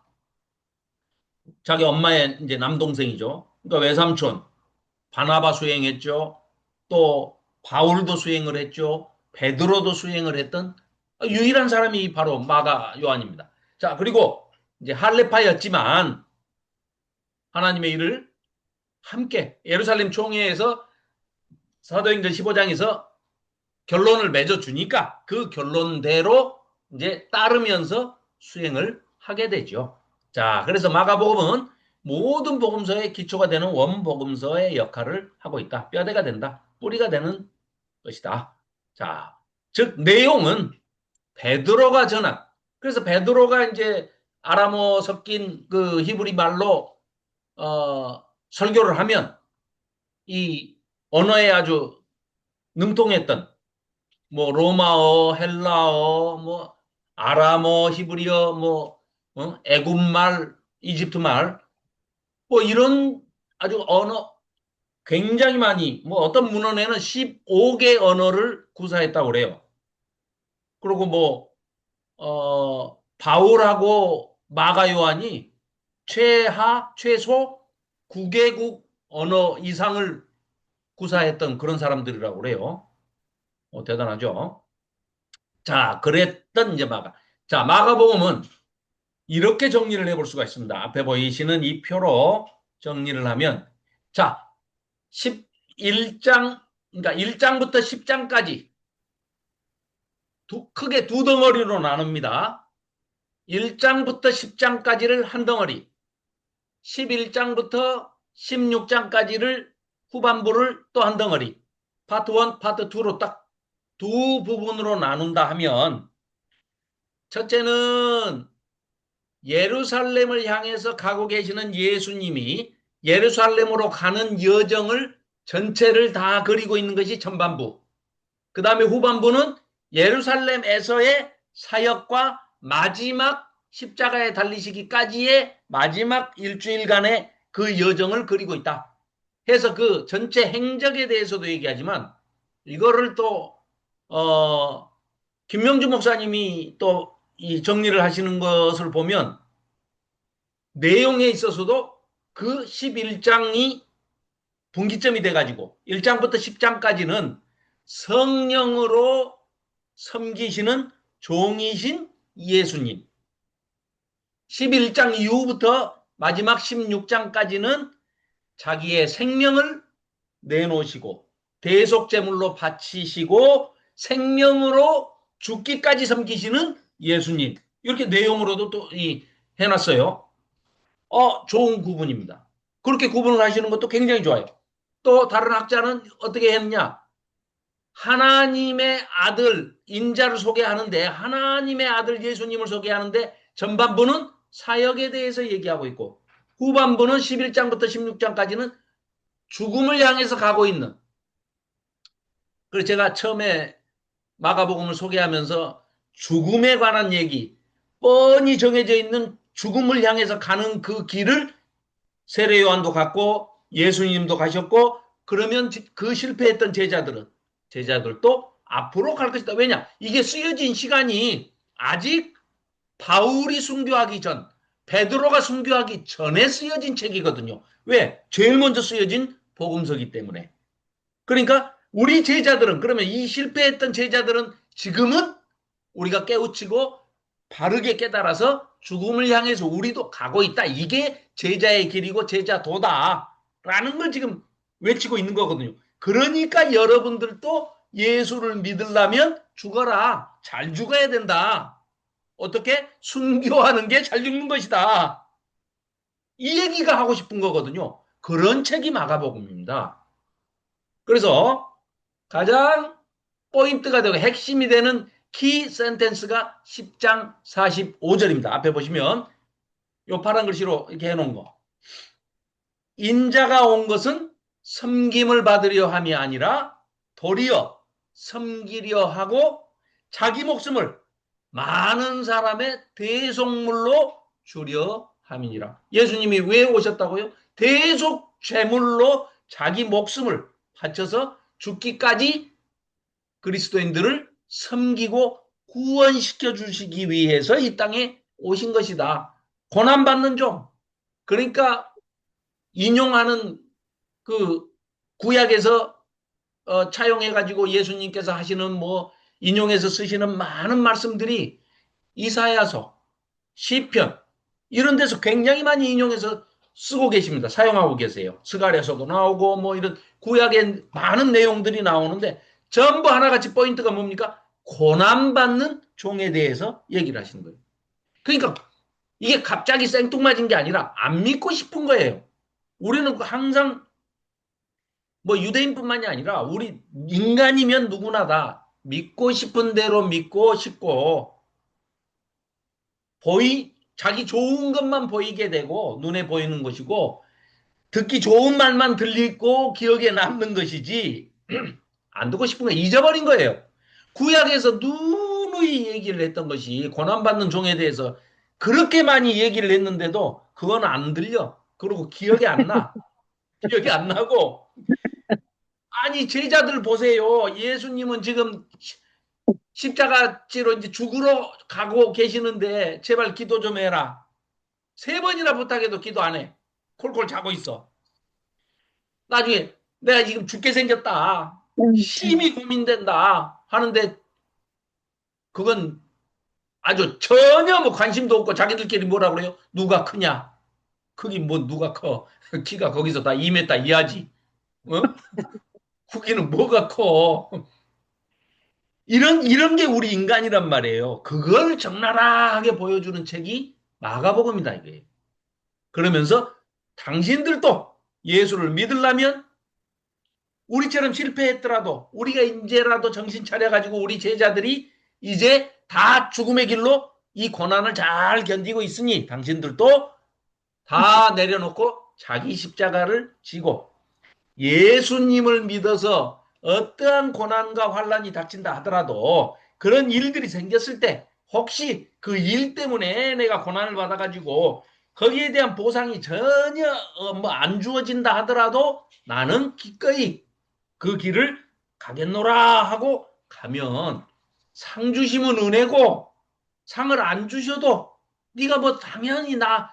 A: 자기 엄마의 이제 남동생이죠. 그러니까 외삼촌 바나바 수행했죠. 또 바울도 수행을 했죠. 베드로도 수행을 했던 유일한 사람이 바로 마가 요한입니다. 자, 그리고 이제 할례파였지만 하나님의 일을 함께 예루살렘 총회에서 사도행전 15장에서 결론을 맺어주니까 그 결론대로 이제 따르면서 수행을 하게 되죠. 자, 그래서 마가복음은 모든 복음서의 기초가 되는 원복음서의 역할을 하고 있다. 뼈대가 된다. 뿌리가 되는 것이다. 자, 즉 내용은 베드로가 전한. 그래서 베드로가 이제 아람어 섞인 그 히브리 말로 설교를 하면 이 언어에 아주 능통했던 뭐 로마어, 헬라어, 뭐 아람어, 히브리어, 뭐 애굽말, 이집트말 뭐 이런 아주 언어 굉장히 많이 뭐 어떤 문헌에는 15개 언어를 구사했다고 그래요. 그리고 뭐 바울하고 마가 요한이 최소 9개국 언어 이상을 구사했던 그런 사람들이라고 그래요. 대단하죠. 자, 그랬던 이제 마가. 자, 마가복음은 이렇게 정리를 해볼 수가 있습니다. 앞에 보이시는 이 표로 정리를 하면, 자, 11장, 그러니까 1장부터 10장까지 크게 두 덩어리로 나눕니다. 1장부터 10장까지를 한 덩어리, 11장부터 16장까지를 후반부를 또 한 덩어리, 파트 1, 파트 2로 딱 두 부분으로 나눈다 하면, 첫째는 예루살렘을 향해서 가고 계시는 예수님이 예루살렘으로 가는 여정을 전체를 다 그리고 있는 것이 전반부. 그 다음에 후반부는 예루살렘에서의 사역과 마지막 십자가에 달리시기까지의 마지막 일주일간의 그 여정을 그리고 있다. 해서 그 전체 행적에 대해서도 얘기하지만 이거를 또 김명주 목사님이 또 이 정리를 하시는 것을 보면 내용에 있어서도 그 11장이 분기점이 돼가지고 1장부터 10장까지는 성령으로 섬기시는 종이신 예수님. 11장 이후부터 마지막 16장까지는 자기의 생명을 내놓으시고 대속제물로 바치시고 생명으로 죽기까지 섬기시는 예수님. 이렇게 내용으로도 또 해놨어요. 좋은 구분입니다. 그렇게 구분을 하시는 것도 굉장히 좋아요. 또 다른 학자는 어떻게 했느냐? 하나님의 아들 인자를 소개하는데 하나님의 아들 예수님을 소개하는데 전반부는 사역에 대해서 얘기하고 있고 후반부는 11장부터 16장까지는 죽음을 향해서 가고 있는. 그래서 제가 처음에 마가복음을 소개하면서 죽음에 관한 얘기, 뻔히 정해져 있는 죽음을 향해서 가는 그 길을 세례 요한도 갔고 예수님도 가셨고 그러면 그 실패했던 제자들도 앞으로 갈 것이다. 왜냐? 이게 쓰여진 시간이 아직 바울이 순교하기 전, 베드로가 순교하기 전에 쓰여진 책이거든요. 왜? 제일 먼저 쓰여진 복음서기 때문에. 그러니까 우리 제자들은 그러면 이 실패했던 제자들은 지금은 우리가 깨우치고 바르게 깨달아서 죽음을 향해서 우리도 가고 있다. 이게 제자의 길이고 제자도다라는 걸 지금 외치고 있는 거거든요. 그러니까 여러분들도 예수를 믿으려면 죽어라. 잘 죽어야 된다. 어떻게? 순교하는 게 잘 죽는 것이다. 이 얘기가 하고 싶은 거거든요. 그런 책이 마가복음입니다. 그래서 가장 포인트가 되고 핵심이 되는 키 센텐스가 10장 45절입니다. 앞에 보시면 요 파란 글씨로 이렇게 해놓은 거. 인자가 온 것은 섬김을 받으려 함이 아니라 도리어 섬기려 하고 자기 목숨을 많은 사람의 대속물로 주려 함이니라. 예수님이 왜 오셨다고요? 대속 제물로 자기 목숨을 바쳐서 죽기까지 그리스도인들을 섬기고 구원시켜 주시기 위해서 이 땅에 오신 것이다. 고난받는 종. 그러니까 인용하는 그 구약에서 차용해가지고 예수님께서 하시는 뭐 인용해서 쓰시는 많은 말씀들이 이사야서, 시편 이런 데서 굉장히 많이 인용해서 쓰고 계십니다. 사용하고 계세요. 스가랴서도 나오고 뭐 이런 구약의 많은 내용들이 나오는데 전부 하나같이 포인트가 뭡니까? 고난받는 종에 대해서 얘기를 하시는 거예요. 그러니까 이게 갑자기 생뚱맞은 게 아니라 안 믿고 싶은 거예요. 우리는 항상 뭐 유대인뿐만이 아니라 우리 인간이면 누구나 다 믿고 싶은 대로 믿고 싶고 자기 좋은 것만 보이게 되고 눈에 보이는 것이고 듣기 좋은 말만 들리고 기억에 남는 것이지 안 듣고 싶은 거 잊어버린 거예요. 구약에서 누누이 얘기를 했던 것이 고난받는 종에 대해서 그렇게 많이 얘기를 했는데도 그건 안 들려. 그리고 기억이 안 나. 기억이 안 나고 아니 제자들 보세요. 예수님은 지금 십자가지로 이제 죽으러 가고 계시는데 제발 기도 좀 해라. 세 번이나 부탁해도 기도 안 해. 콜콜 자고 있어. 나중에 내가 지금 죽게 생겼다. 심히 고민된다. 하는데 그건 아주 전혀 뭐 관심도 없고 자기들끼리 뭐라 그래요? 누가 크냐? 크긴 뭐 누가 커? 키가 거기서 다 2m 이하지. 어? 크기는 뭐가 커? 이런 게 우리 인간이란 말이에요. 그걸 적나라하게 보여주는 책이 마가복음이다 이거예요. 그러면서 당신들도 예수를 믿으려면 우리처럼 실패했더라도 우리가 이제라도 정신 차려가지고 우리 제자들이 이제 다 죽음의 길로 이 고난을 잘 견디고 있으니 당신들도 다 내려놓고 자기 십자가를 지고 예수님을 믿어서 어떠한 고난과 환란이 닥친다 하더라도 그런 일들이 생겼을 때 혹시 그 일 때문에 내가 고난을 받아가지고 거기에 대한 보상이 전혀 뭐 안 주어진다 하더라도 나는 기꺼이 그 길을 가겠노라 하고 가면 상 주시면 은혜고 상을 안 주셔도 네가 뭐 당연히 나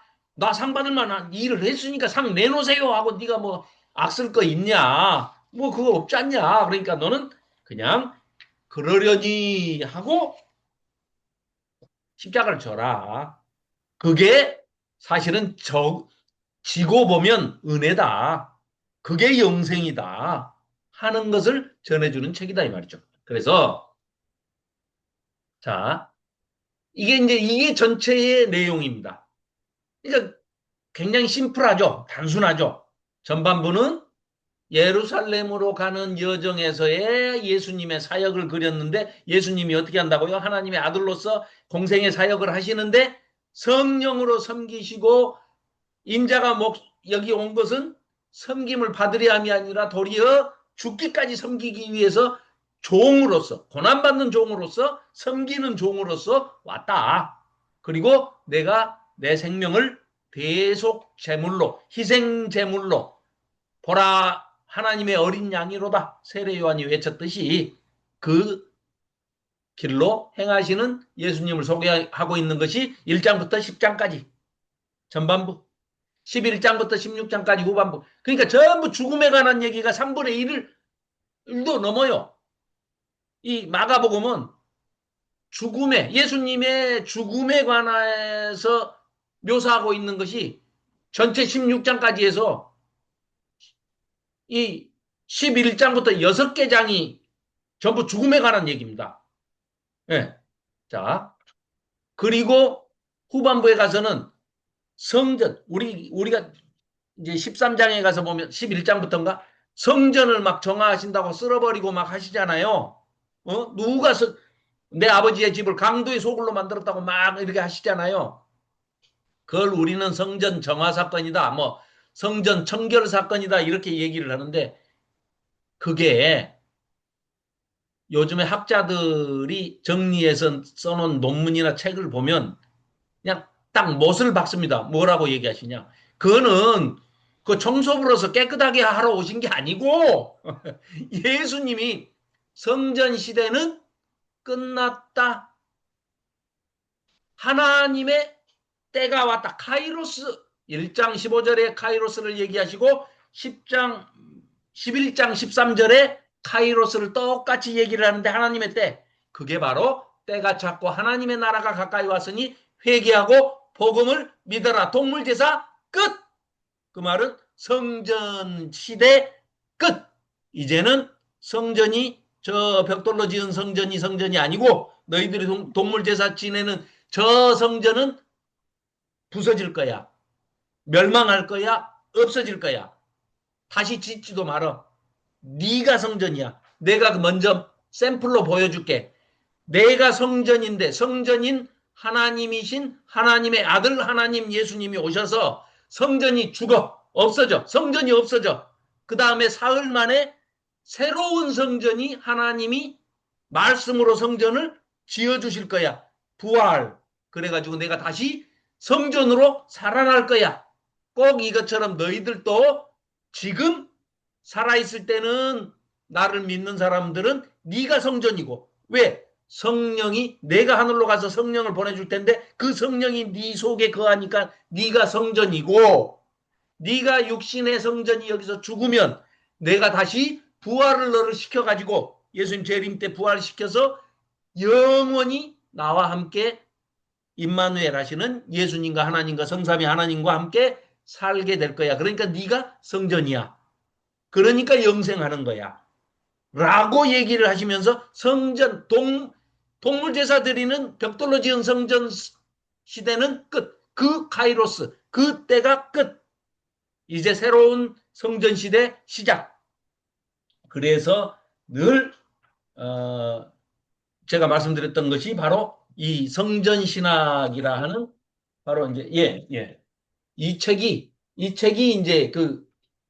A: 상 받을 만한 일을 했으니까 상 내놓으세요 하고 네가 뭐 악쓸 거 있냐 뭐 그거 없지 않냐 그러니까 너는 그냥 그러려니 하고 십자가를 져라 그게 사실은 지고 보면 은혜다 그게 영생이다 하는 것을 전해주는 책이다 이 말이죠. 그래서 자 이게 이제 이게 전체의 내용입니다. 그러니까 굉장히 심플하죠. 단순하죠. 전반부는 예루살렘으로 가는 여정에서의 예수님의 사역을 그렸는데 예수님이 어떻게 한다고요? 하나님의 아들로서 공생의 사역을 하시는데 성령으로 섬기시고 인자가 여기 온 것은 섬김을 받으려 함이 아니라 도리어 죽기까지 섬기기 위해서 종으로서 고난받는 종으로서 섬기는 종으로서 왔다. 그리고 내가 내 생명을 대속 제물로 희생 제물로 보라 하나님의 어린 양이로다 세례 요한이 외쳤듯이 그 길로 행하시는 예수님을 소개하고 있는 것이 1장부터 10장까지 전반부 11장부터 16장까지 후반부 그러니까 전부 죽음에 관한 얘기가 3분의 1도 넘어요. 이 마가복음은 예수님의 죽음에 관해서 묘사하고 있는 것이 전체 16장까지 해서 이 11장부터 6개 장이 전부 죽음에 관한 얘기입니다. 예. 자, 그리고 후반부에 가서는 성전, 우리가 이제 13장에 가서 보면 11장부터인가 성전을 막 정화하신다고 쓸어버리고 막 하시잖아요. 누가 내 아버지의 집을 강도의 소굴로 만들었다고 막 이렇게 하시잖아요. 그걸 우리는 성전 정화 사건이다. 뭐 성전 청결 사건이다. 이렇게 얘기를 하는데 그게 요즘에 학자들이 정리해서 써놓은 논문이나 책을 보면 그냥 딱 못을 박습니다. 뭐라고 얘기하시냐. 그거는 그 청소부로서 깨끗하게 하러 오신 게 아니고 예수님이 성전 시대는 끝났다. 하나님의 때가 왔다. 카이로스 1장 15절에 카이로스를 얘기하시고 10장 11장 13절에 카이로스를 똑같이 얘기를 하는데 하나님의 때 그게 바로 때가 찼고 하나님의 나라가 가까이 왔으니 회개하고 복음을 믿어라. 동물제사 끝. 그 말은 성전 시대 끝. 이제는 성전이 저 벽돌로 지은 성전이 아니고 너희들이 동물제사 지내는 저 성전은 부서질 거야. 멸망할 거야. 없어질 거야. 다시 짓지도 말어. 네가 성전이야. 내가 먼저 샘플로 보여줄게. 내가 성전인데 성전인 하나님이신 하나님의 아들 하나님 예수님이 오셔서 성전이 죽어. 없어져. 성전이 없어져. 그 다음에 사흘 만에 새로운 성전이 하나님이 말씀으로 성전을 지어주실 거야. 부활. 그래가지고 내가 다시 성전으로 살아날 거야. 꼭 이것처럼 너희들도 지금 살아있을 때는 나를 믿는 사람들은 네가 성전이고 왜? 성령이 내가 하늘로 가서 성령을 보내줄 텐데 그 성령이 네 속에 거하니까 네가 성전이고 네가 육신의 성전이 여기서 죽으면 내가 다시 부활을 너를 시켜가지고 예수님 재림 때 부활시켜서 영원히 나와 함께 임마누엘 하시는 예수님과 하나님과 성삼위 하나님과 함께 살게 될 거야. 그러니까 네가 성전이야. 그러니까 영생하는 거야. 라고 얘기를 하시면서 성전, 동물 제사 드리는 벽돌로 지은 성전 시대는 끝. 그 카이로스, 그 때가 끝. 이제 새로운 성전 시대 시작. 그래서 늘 제가 말씀드렸던 것이 바로 이 성전 신학이라 하는 바로 이제 이 책이 이제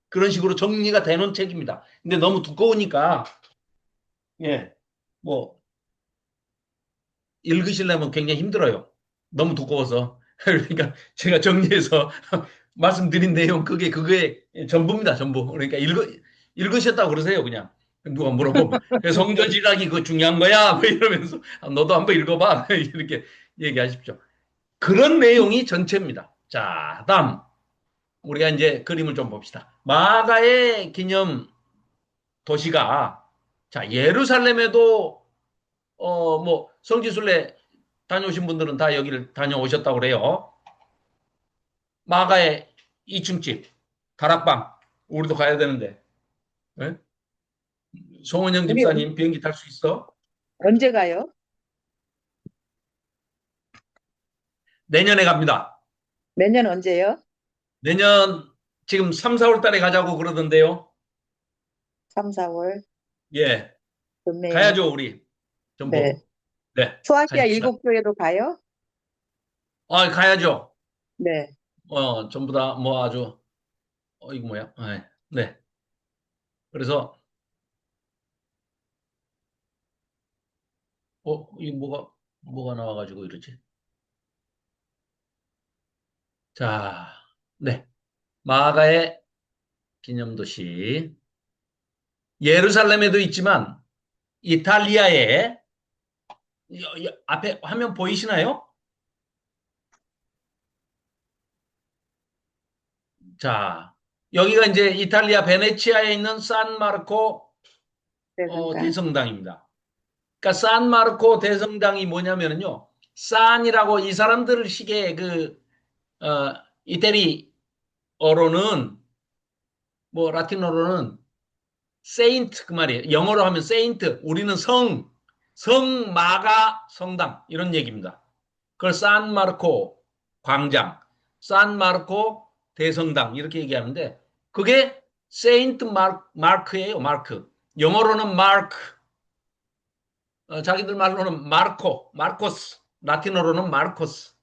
A: 그런 식으로 정리가 되는 책입니다. 근데 너무 두꺼우니까 뭐 읽으시려면 굉장히 힘들어요. 너무 두꺼워서. 그러니까 제가 정리해서 말씀드린 내용 그게 전부입니다. 전부. 그러니까 읽으셨다고 그러세요. 그냥 누가 물어보면 성전 신학이 그 중요한 거야. 뭐 이러면서 너도 한번 읽어봐. 이렇게 얘기하십시오. 그런 내용이 전체입니다. 자, 다음 우리가 이제 그림을 좀 봅시다. 마가의 기념 도시가 자 예루살렘에도 뭐 성지순례 다녀오신 분들은 다 여기를 다녀오셨다고 그래요. 마가의 2층집 다락방 우리도 가야 되는데 네? 송은영
C: 우리
A: 집사님 비행기 탈 수 있어?
C: 언제 가요?
A: 내년에 갑니다.
C: 매년 언제요?
A: 내년 지금 3, 4월 달에 가자고 그러던데요.
C: 3, 4월.
A: 예,
C: 좋네요.
A: 가야죠 우리
C: 네.
A: 전부. 네,
C: 소아시아
A: 가십시다.
C: 일곱 교회로 가요?
A: 가야죠.
C: 네.
A: 전부 다 뭐 아주 이거 뭐야? 네. 그래서 이 뭐가 나와가지고 이러지? 자, 네. 마가의 기념도시. 예루살렘에도 있지만 이탈리아에 앞에 화면 보이시나요? 자, 여기가 이제 이탈리아 베네치아에 있는 산마르코
C: 대성당.
A: 대성당입니다. 그러니까 산마르코 대성당이 뭐냐면요. 산이라고 이 사람들 식의 이태리어로는 뭐 라틴어로는 세인트 그 말이에요. 영어로 하면 세인트. 우리는 성마가 성당 이런 얘기입니다. 그걸 산마르코 광장, 산마르코 대성당 이렇게 얘기하는데 그게 세인트 마르크예요. 마르크. 영어로는 마르크. 자기들 말로는 마르코스. 라틴어로는 마르코스.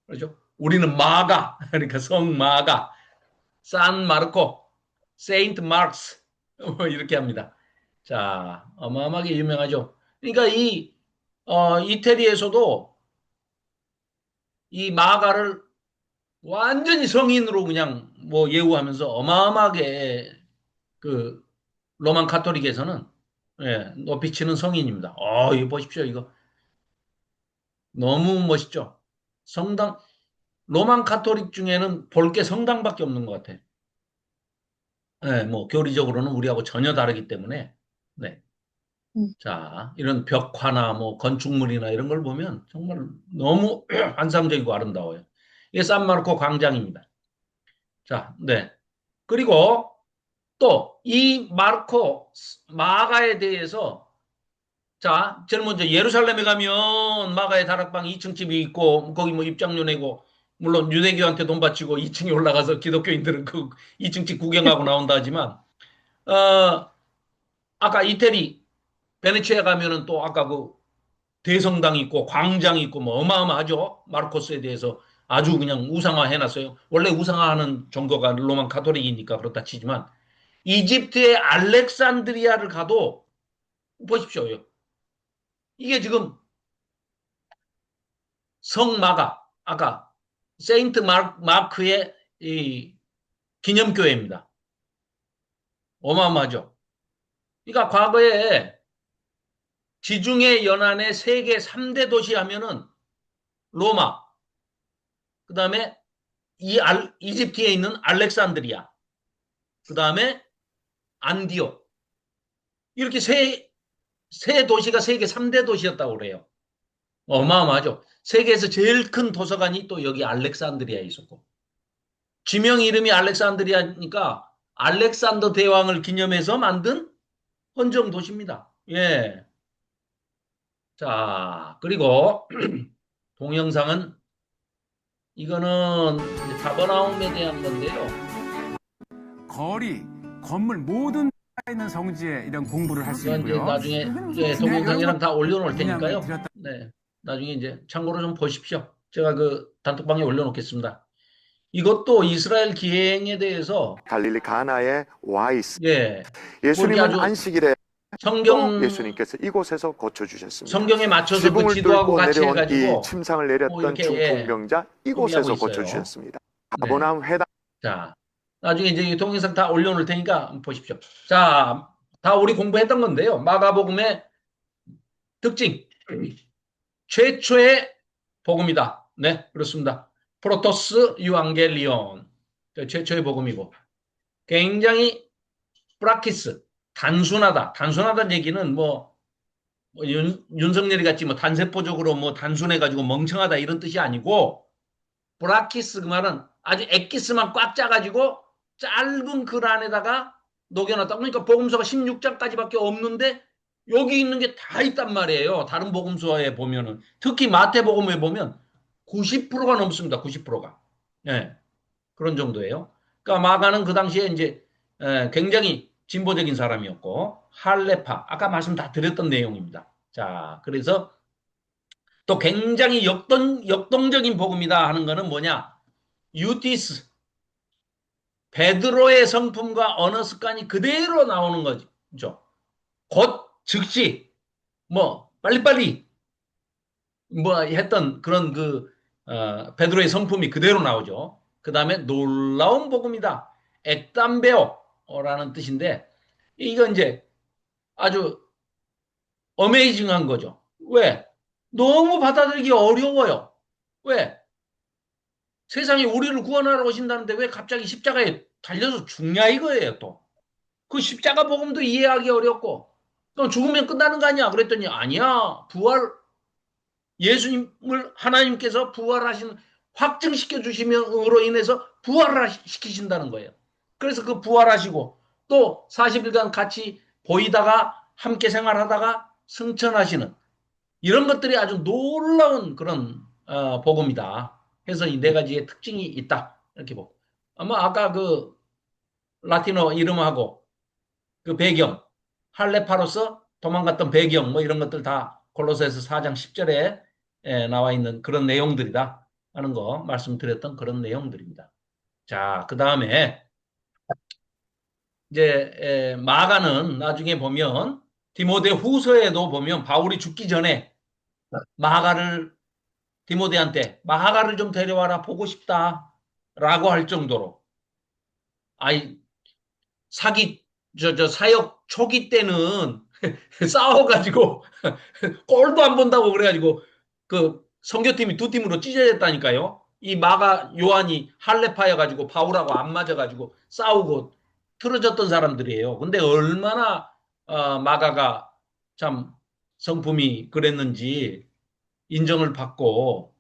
A: 그렇죠? 우리는 마가 그러니까 성마가 산마르코, 세인트 마르크스 이렇게 합니다. 자, 어마어마하게 유명하죠. 그러니까 이태리에서도 이 마가를 완전히 성인으로 그냥 뭐 예우하면서 어마어마하게 그 로만 카톨릭에서는 예, 높이 치는 성인입니다. 이거 보십시오. 이거 너무 멋있죠. 성당 로만 카톨릭 중에는 볼 게 성당밖에 없는 것 같아요. 예, 뭐 교리적으로는 우리하고 전혀 다르기 때문에 네.
C: 음.
A: 자, 이런 벽화나 뭐 건축물이나 이런 걸 보면 정말 너무 환상적이고 아름다워요. 이게 산마르코 광장입니다. 자, 네. 그리고 또 이 마르코 마가에 대해서 자, 제일 먼저 예루살렘에 가면 마가의 다락방 2층 집이 있고 거기 뭐 입장료 내고 물론 유대교한테 돈 바치고 2층에 올라가서 기독교인들은 그 2층 집 구경하고 나온다 하지만 어, 아까 이태리 베네치아 가면은 또 아까 그 대성당이 있고 광장이 있고 뭐 어마어마하죠. 마르코스에 대해서 아주 그냥 우상화 해놨어요. 원래 우상화하는 종교가 로만 카톨릭이니까 그렇다 치지만 이집트의 알렉산드리아를 가도 보십시오. 이게 지금 성마가 아까 세인트 마크의 이 기념교회입니다. 어마어마하죠. 그러니까 과거에 지중해 연안의 세계 3대 도시 하면은 로마, 그 다음에 이집트에 있는 알렉산드리아, 그 다음에 안디옥. 이렇게 세 도시가 세계 3대 도시였다고 그래요. 어마어마하죠. 세계에서 제일 큰 도서관이 또 여기 알렉산드리아에 있었고. 지명 이름이 알렉산드리아니까 알렉산더 대왕을 기념해서 만든 헌정 도시입니다. 예. 자, 그리고 동영상은 이거는 가버나움에 대한 건데요.
D: 거리, 건물 모든 있는 성지에 이런 공부를 할 수
A: 이건 이제
D: 있고요.
A: 나중에 예, 동영상이랑 다 올려놓을 테니까요. 네, 나중에 이제 참고로 좀 보십시오. 제가 그 단톡방에 올려놓겠습니다. 이것도 이스라엘 기행에 대해서
E: 갈릴리 가나에 와 있습니다.
A: 예,
E: 예수님은
A: 아주
E: 안식일에
A: 성경
E: 예수님께서 이곳에서 고쳐주셨습니다.
A: 성경에 맞춰서 그
E: 지붕을
A: 지도하고
E: 뚫고
A: 같이
E: 내려온
A: 해가지고
E: 이 침상을
A: 뭐
E: 내렸던
A: 이렇게,
E: 중풍병자 이곳에서
A: 있어요.
E: 고쳐주셨습니다.
A: 네.
E: 가버나움 회당.
A: 자, 나중에 이제 이 동영상 다 올려놓을 테니까 한번 보십시오. 자, 다 우리 공부했던 건데요. 마가복음의 특징. 최초의 복음이다. 네, 그렇습니다. 프로토스 유앙겔리온. 최초의 복음이고. 굉장히 프라키스. 단순하다. 단순하다는 얘기는 뭐 윤석열이 같이 뭐 단세포적으로 뭐 단순해가지고 멍청하다 이런 뜻이 아니고 브라키스 그 말은 아주 엑기스만 꽉 짜가지고 짧은 글 안에다가 녹여놨다. 그러니까 복음서가 16장까지밖에 없는데 여기 있는 게 다 있단 말이에요. 다른 복음서에 보면은 특히 마태복음에 보면 90%가 넘습니다. 90%가. 예, 그런 정도예요. 그러니까 마가는 그 당시에 이제 굉장히 진보적인 사람이었고 할레파 아까 말씀 다 드렸던 내용입니다. 자, 그래서 또 굉장히 역동적인 복음이다 하는 거는 뭐냐? 유티스, 베드로의 성품과 언어 습관이 그대로 나오는 거죠. 곧, 즉시, 뭐, 빨리빨리, 뭐, 했던 그런 베드로의 성품이 그대로 나오죠. 그 다음에 놀라운 복음이다. 액담베오라는 뜻인데, 이거 이제 아주 어메이징한 거죠. 왜? 너무 받아들이기 어려워요. 왜? 세상에 우리를 구원하러 오신다는데 왜 갑자기 십자가에 달려서 죽냐 이거예요 또. 그 십자가 복음도 이해하기 어렵고 또 죽으면 끝나는 거 아니야 그랬더니 아니야. 부활 예수님을 하나님께서 부활하신 확증시켜 주심으로 인해서 부활을 시키신다는 거예요. 그래서 그 부활하시고 또 40일간 같이 보이다가 함께 생활하다가 승천하시는 이런 것들이 아주 놀라운 그런 복음이다. 해서 이 네 가지의 특징이 있다. 이렇게 보고. 아마 아까 그 라틴어 이름하고 그 배경, 할레파로서 도망갔던 배경 뭐 이런 것들 다 골로새서 4장 10절에 나와 있는 그런 내용들이다 하는 거 말씀드렸던 그런 내용들입니다. 자, 그 다음에 이제 마가는 나중에 보면 디모데 후서에도 보면 바울이 죽기 전에 마가를 디모데한테 마가를 좀 데려와라 보고 싶다라고 할 정도로 아이, 사기, 사역 초기 때는 싸워가지고 골도 안 본다고 그래가지고 그 선교팀이 두 팀으로 찢어졌다니까요. 이 마가 요한이 할례파여가지고 바울하고 안 맞아가지고 싸우고 틀어졌던 사람들이에요. 근데 얼마나 마가가 참 성품이 그랬는지 인정을 받고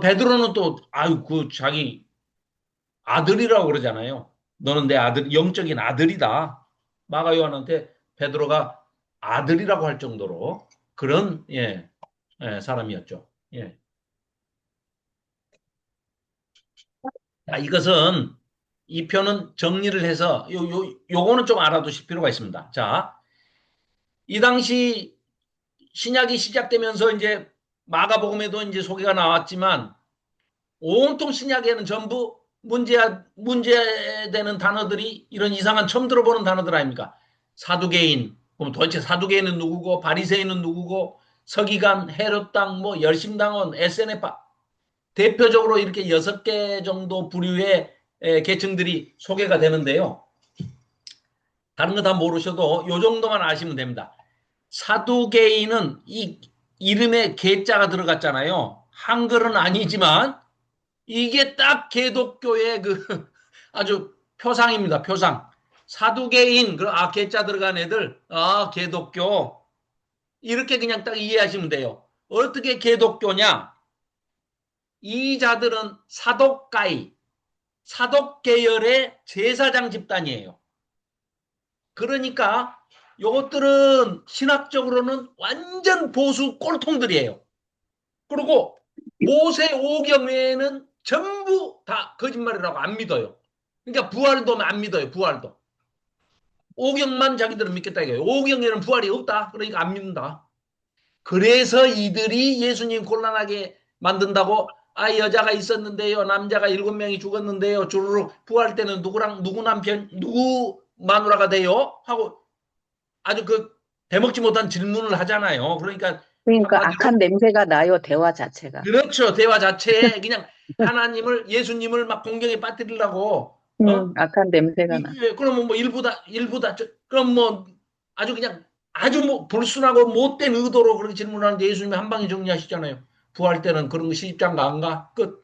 A: 베드로는 또 아유 그 자기 아들이라고 그러잖아요. 너는 내 아들 영적인 아들이다. 마가 요한한테 베드로가 아들이라고 할 정도로 그런 사람이었죠. 예. 자, 이것은 이 표는 정리를 해서 요거는 좀 알아두실 필요가 있습니다. 자, 이 당시 신약이 시작되면서 이제 마가복음에도 이제 소개가 나왔지만 온통 신약에는 전부 문제되는 단어들이 이런 이상한 처음 들어보는 단어들 아닙니까? 사두개인, 그럼 도대체 사두개인은 누구고, 바리새인은 누구고, 서기관, 헤롯당, 뭐 열심당원, SNF파 대표적으로 이렇게 6개 정도 부류의 계층들이 소개가 되는데요. 다른 거 다 모르셔도 요 정도만 아시면 됩니다. 사두개인은 이 이름에 개자가 들어갔잖아요. 한글은 아니지만 이게 딱 개독교의 그 아주 표상입니다. 표상. 사두개인, 개자 들어간 애들, 개독교. 이렇게 그냥 딱 이해하시면 돼요. 어떻게 개독교냐? 이 자들은 사독가이, 사독계열의 제사장 집단이에요. 그러니까 요것들은 신학적으로는 완전 보수 꼴통들이에요. 그리고 모세 오경에는 전부 다 거짓말이라고 안 믿어요. 그러니까 부활도 안 믿어요. 부활도. 오경만 자기들은 믿겠다 이거예요. 오경에는 부활이 없다. 그러니까 안 믿는다. 그래서 이들이 예수님 곤란하게 만든다고 여자가 있었는데요. 남자가 7명이 죽었는데요. 주르륵 부활 때는 누구 남편, 누구 마누라가 돼요? 하고 아주 그 대먹지 못한 질문을 하잖아요. 그러니까
C: 악한 냄새가 나요, 대화 자체가.
A: 그렇죠. 대화 자체에 그냥 하나님을 예수님을 막 공경에 빠뜨리려고
C: 악한 냄새가 나.
A: 그러면 뭐 일부다 그럼 뭐 아주 그냥 아주 뭐 불순하고 못된 의도로 그렇게 질문하는데 예수님이 한 방에 정리하시잖아요. 부활 때는 그런 거 시집장가 안 가? 끝.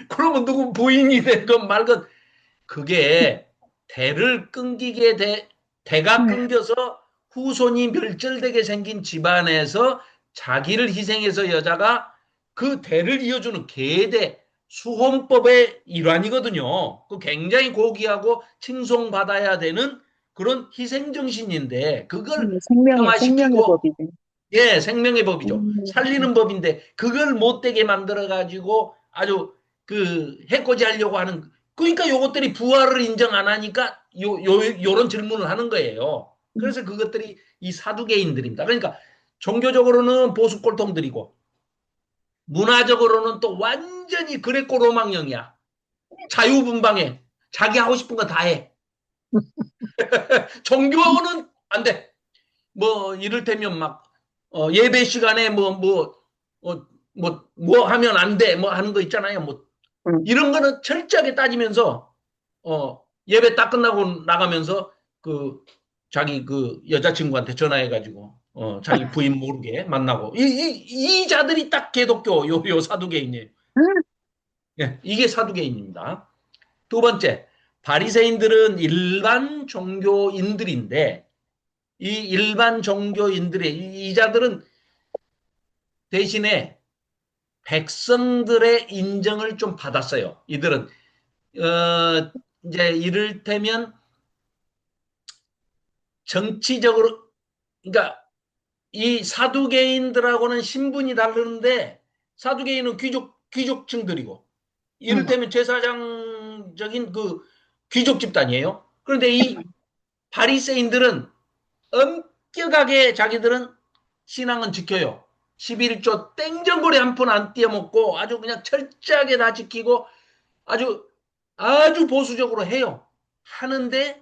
A: 그러면 누구 부인이 되건 말건 그게 대를 끊기게 대가 끊겨서 후손이 멸절되게 생긴 집안에서 자기를 희생해서 여자가 그 대를 이어주는 계대 수혼법의 일환이거든요. 그 굉장히 고귀하고 칭송받아야 되는 그런 희생정신인데 그걸
C: 생명의
A: 평화시키고
C: 법이죠.
A: 예, 생명의 법이죠. 살리는 법인데 그걸 못되게 만들어가지고 아주 그 해코지 하려고 하는 그러니까 요것들이 부활을 인정 안 하니까 요런 질문을 하는 거예요. 그래서 그것들이 이 사두개인들입니다. 그러니까 종교적으로는 보수 꼴통들이고 문화적으로는 또 완전히 그레코 로망형이야. 자유분방해. 자기 하고 싶은 거 다 해. 종교는 안 돼. 뭐 이를테면 막 예배 시간에 뭐 하면 안 돼. 뭐 하는 거 있잖아요. 뭐 이런 거는 철저하게 따지면서 예배 딱 끝나고 나가면서 그 자기 그 여자친구한테 전화해가지고 자기 부인 모르게 만나고 이 자들이 딱 개독교 요 사두개인이에요. 예, 이게 사두개인입니다. 두 번째, 바리새인들은 일반 종교인들인데 이 일반 종교인들의 이 자들은 대신에 백성들의 인정을 좀 받았어요. 이들은 이제 이를테면 정치적으로 그러니까 이 사두개인들하고는 신분이 다르는데 사두개인은 귀족층들이고 이를테면 제사장적인 그 귀족 집단이에요. 그런데 이 바리새인들은 엄격하게 자기들은 신앙은 지켜요. 11조 땡전거리 한 푼 안 띄어먹고 아주 그냥 철저하게 다 지키고 아주 보수적으로 해요. 하는데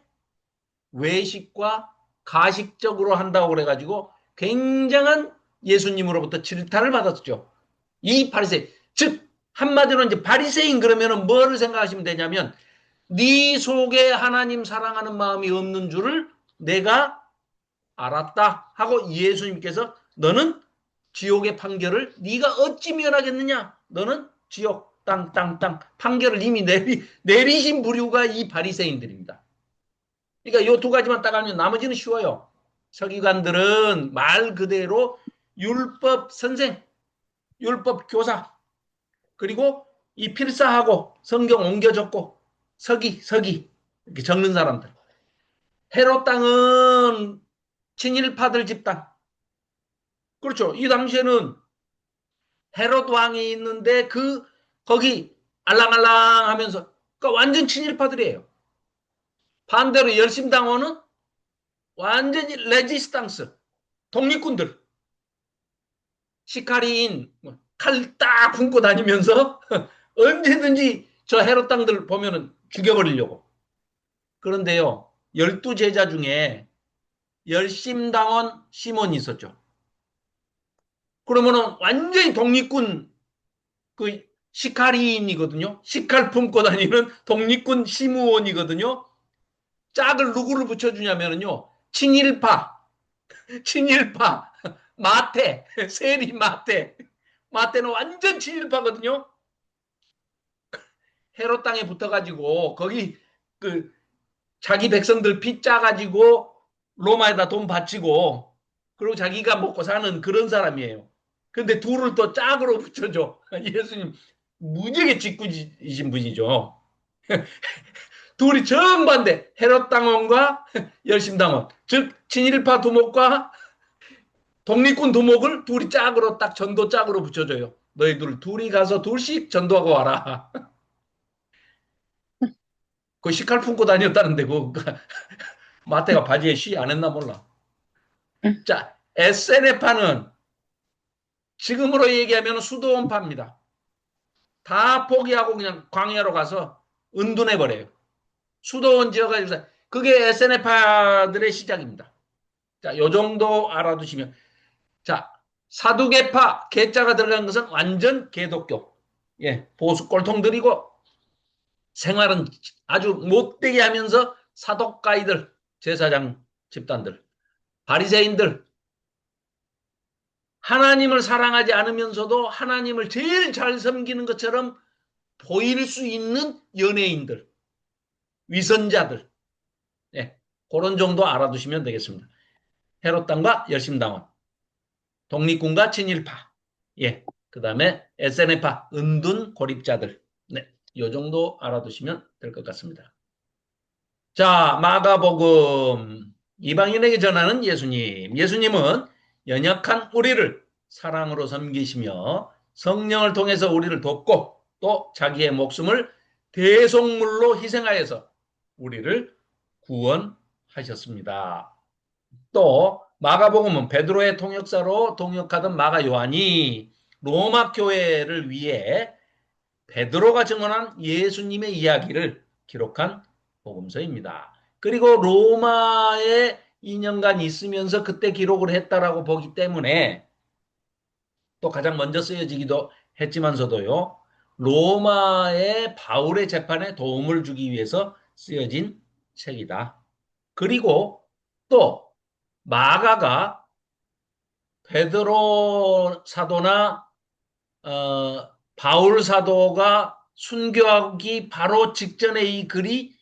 A: 외식과 가식적으로 한다고 그래가지고 굉장한 예수님으로부터 질타를 받았죠. 이 바리새인, 즉 한마디로 이제 바리새인 그러면은 뭐를 생각하시면 되냐면 네 속에 하나님 사랑하는 마음이 없는 줄을 내가 알았다 하고 예수님께서 너는 지옥의 판결을 네가 어찌 면하겠느냐? 너는 지옥 땅땅땅 판결을 이미 내리신 부류가 이 바리새인들입니다. 그러니까 이 두 가지만 딱 알면 나머지는 쉬워요. 서기관들은 말 그대로 율법 선생, 율법 교사, 그리고 이 필사하고 성경 옮겨 적고 서기 이렇게 적는 사람들. 헤롯 땅은 친일파들 집단. 그렇죠. 이 당시에는 헤롯 왕이 있는데 거기 알랑알랑 하면서 그러니까 완전 친일파들이에요. 반대로 열심당원은 완전히 레지스탕스, 독립군들. 시카리인 칼 딱 품고 다니면서 언제든지 저 헤롯 땅들 보면은 죽여버리려고. 그런데요, 12제자 중에 열심당원 시몬이 있었죠. 그러면은 완전히 독립군 그 시카리인이거든요. 시칼 품고 다니는 독립군 시무원이거든요. 짝을 누구를 붙여주냐면요. 친일파, 마태, 세리 마태. 마태는 완전 친일파거든요. 헤롯 땅에 붙어가지고 거기 그 자기 백성들 빚 짜가지고 로마에다 돈 바치고 그리고 자기가 먹고 사는 그런 사람이에요. 근데 둘을 또 짝으로 붙여줘. 예수님 무지하게 직구이신 분이죠. 둘이 정반대. 헤롯 당원과 열심당원. 즉 친일파 두목과 독립군 두목을 둘이 짝으로 딱 전도 짝으로 붙여줘요. 너희들 둘이 가서 둘씩 전도하고 와라. 그 시칼 품고 다녔다는데 그 마태가 바지에 시 안 했나 몰라. 자, SNF파는 지금으로 얘기하면 수도원파입니다. 다 포기하고 그냥 광야로 가서 은둔해버려요. 수도원 지어가지고 그게 SNF파들의 시작입니다. 자, 요 정도 알아두시면 자, 사두개파 개자가 들어간 것은 완전 개독교. 예, 보수 꼴통들이고 생활은 아주 못되게 하면서 사독가이들, 제사장 집단들, 바리새인들 하나님을 사랑하지 않으면서도 하나님을 제일 잘 섬기는 것처럼 보일 수 있는 연예인들, 위선자들. 예, 그런 정도 알아두시면 되겠습니다. 헤롯 땅과 열심당원, 독립군과 친일파, 예, 그 다음에 SNF파, 은둔 고립자들. 네, 요 정도 알아두시면 될 것 같습니다. 자, 마가복음 이방인에게 전하는 예수님. 예수님은 연약한 우리를 사랑으로 섬기시며 성령을 통해서 우리를 돕고 또 자기의 목숨을 대속물로 희생하여서 우리를 구원하셨습니다. 또 마가복음은 베드로의 통역사로 동역하던 마가 요한이 로마 교회를 위해 베드로가 증언한 예수님의 이야기를 기록한 복음서입니다. 그리고 로마에 2년간 있으면서 그때 기록을 했다라고 보기 때문에 또 가장 먼저 쓰여지기도 했지만서도요. 로마의 바울의 재판에 도움을 주기 위해서 쓰여진 책이다. 그리고 또 마가가 베드로 사도나 바울 사도가 순교하기 바로 직전에 이 글이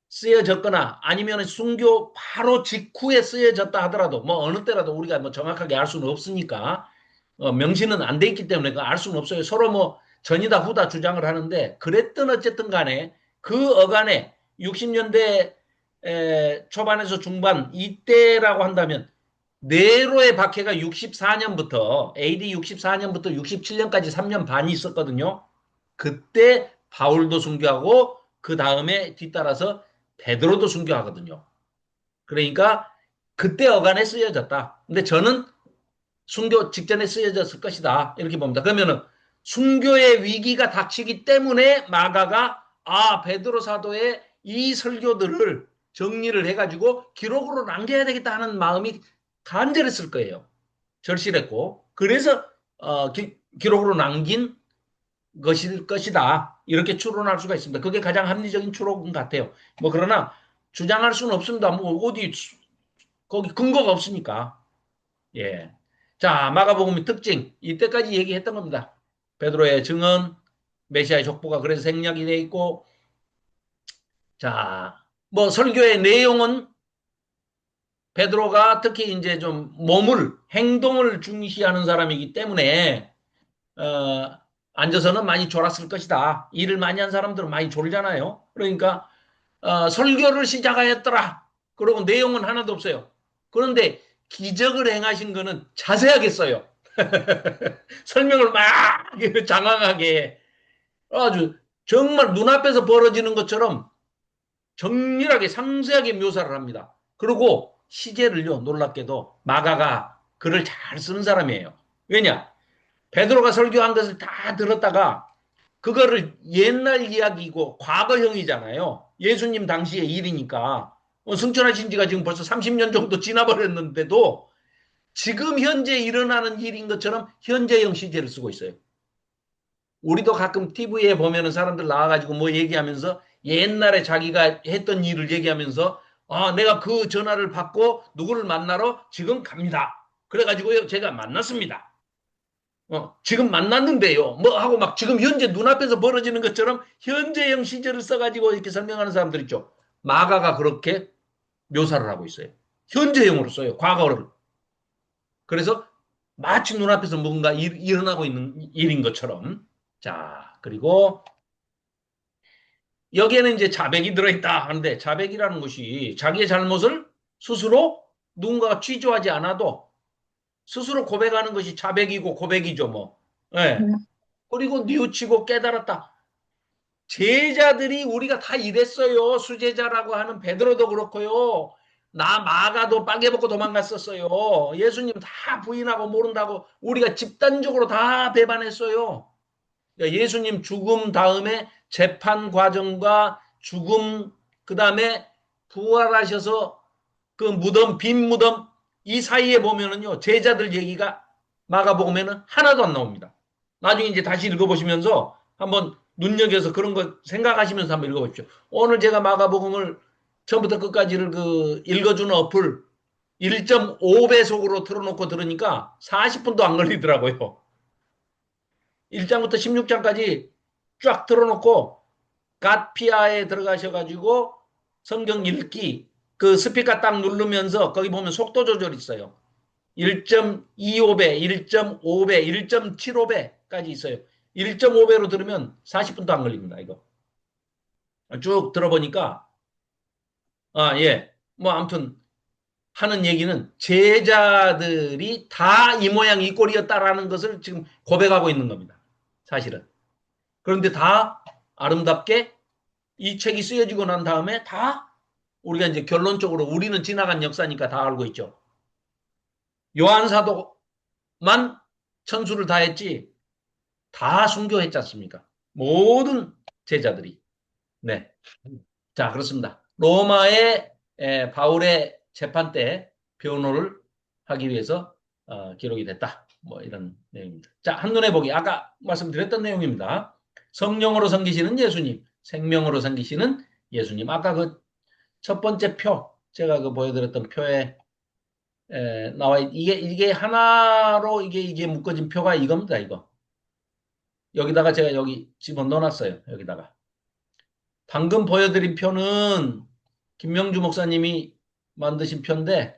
A: 쓰여졌거나 아니면 순교 바로 직후에 쓰여졌다 하더라도 뭐 어느 때라도 우리가 뭐 정확하게 알 수는 없으니까 명시는 안 돼 있기 때문에 알 수는 없어요. 서로 뭐 전이다 후다 주장을 하는데 그랬든 어쨌든 간에 그 어간에 60년대 초반에서 중반 이때라고 한다면 네로의 박해가 64년부터 AD 64년부터 67년까지 3년 반이 있었거든요. 그때 바울도 순교하고 그 다음에 뒤따라서 베드로도 순교하거든요. 그러니까 그때 어간에 쓰여졌다. 근데 저는 순교 직전에 쓰여졌을 것이다. 이렇게 봅니다. 그러면은 순교의 위기가 닥치기 때문에 마가가 베드로 사도의 이 설교들을 정리를 해가지고 기록으로 남겨야 되겠다 하는 마음이 간절했을 거예요. 절실했고 그래서 기록으로 남긴 것일 것이다. 이렇게 추론할 수가 있습니다. 그게 가장 합리적인 추론 같아요. 뭐 그러나 주장할 수는 없습니다. 뭐 어디 거기 근거가 없으니까. 예. 자, 마가복음의 특징. 이때까지 얘기했던 겁니다. 베드로의 증언, 메시아의 족보가 그래서 생략이 돼 있고, 자, 뭐 설교의 내용은 베드로가 특히 이제 좀 행동을 중시하는 사람이기 때문에 앉아서는 많이 졸았을 것이다. 일을 많이 한 사람들은 많이 졸잖아요. 그러니까 설교를 시작하였더라. 그러고 내용은 하나도 없어요. 그런데 기적을 행하신 거는 자세하게 써요. 설명을 막 장황하게 아주 정말 눈앞에서 벌어지는 것처럼 정밀하게 상세하게 묘사를 합니다. 그리고 시제를요, 놀랍게도 마가가 글을 잘 쓰는 사람이에요. 왜냐? 베드로가 설교한 것을 다 들었다가 그거를 옛날 이야기고 과거형이잖아요. 예수님 당시의 일이니까. 승천하신 지가 지금 벌써 30년 정도 지나버렸는데도 지금 현재 일어나는 일인 것처럼 현재형 시제를 쓰고 있어요. 우리도 가끔 TV에 보면은 사람들 나와가지고 뭐 얘기하면서 옛날에 자기가 했던 일을 얘기하면서 내가 그 전화를 받고 누구를 만나러 지금 갑니다. 그래가지고요, 제가 만났습니다. 지금 만났는데요. 뭐 하고 막 지금 현재 눈앞에서 벌어지는 것처럼 현재형 시제를 써가지고 이렇게 설명하는 사람들 있죠. 마가가 그렇게 묘사를 하고 있어요. 현재형으로 써요. 과거를. 그래서 마치 눈앞에서 뭔가 일어나고 있는 일인 것처럼. 자, 그리고 여기에는 이제 자백이 들어있다 하는데 자백이라는 것이 자기의 잘못을 스스로 누군가가 취조하지 않아도 스스로 고백하는 것이 자백이고 고백이죠, 뭐. 예. 그리고 뉘우치고 깨달았다. 제자들이 우리가 다 이랬어요. 수제자라고 하는 베드로도 그렇고요. 나 마가도 빨개 벗고 도망갔었어요. 예수님 다 부인하고 모른다고 우리가 집단적으로 다 배반했어요. 예수님 죽음 다음에 재판 과정과 죽음, 그 다음에 부활하셔서 그 무덤, 빈 무덤, 이 사이에 보면은요, 제자들 얘기가 마가복음에는 하나도 안 나옵니다. 나중에 이제 다시 읽어보시면서 한번 눈여겨서 그런 거 생각하시면서 한번 읽어보십시오. 오늘 제가 마가복음을 처음부터 끝까지를 읽어주는 어플 1.5배속으로 틀어놓고 들으니까 40분도 안 걸리더라고요. 1장부터 16장까지 쫙 틀어놓고 갓피아에 들어가셔가지고 성경 읽기 그 스피커 딱 누르면서 거기 보면 속도 조절 있어요. 1.25배, 1.5배, 1.75배까지 있어요. 1.5배로 들으면 40분도 안 걸립니다. 이거 쭉 들어보니까 예, 뭐 아무튼 하는 얘기는 제자들이 다 이 모양 이 꼴이었다라는 것을 지금 고백하고 있는 겁니다. 사실은. 그런데 다 아름답게 이 책이 쓰여지고 난 다음에 다 우리가 이제 결론적으로 우리는 지나간 역사니까 다 알고 있죠. 요한 사도만 천수를 다했지 다 순교했지 않습니까? 모든 제자들이. 네. 자, 그렇습니다. 로마의 바울의 재판 때 변호를 하기 위해서 기록이 됐다. 뭐 이런 내용입니다. 자, 한눈에 보기. 아까 말씀드렸던 내용입니다. 성령으로 섬기시는 예수님, 생명으로 섬기시는 예수님. 아까 그 첫 번째 표, 제가 그 보여드렸던 표에 나와 이게 하나로 이게 묶어진 표가 이겁니다. 이거. 여기다가 제가 여기 집어넣어놨어요. 여기다가. 방금 보여드린 표는 김명주 목사님이 만드신 표인데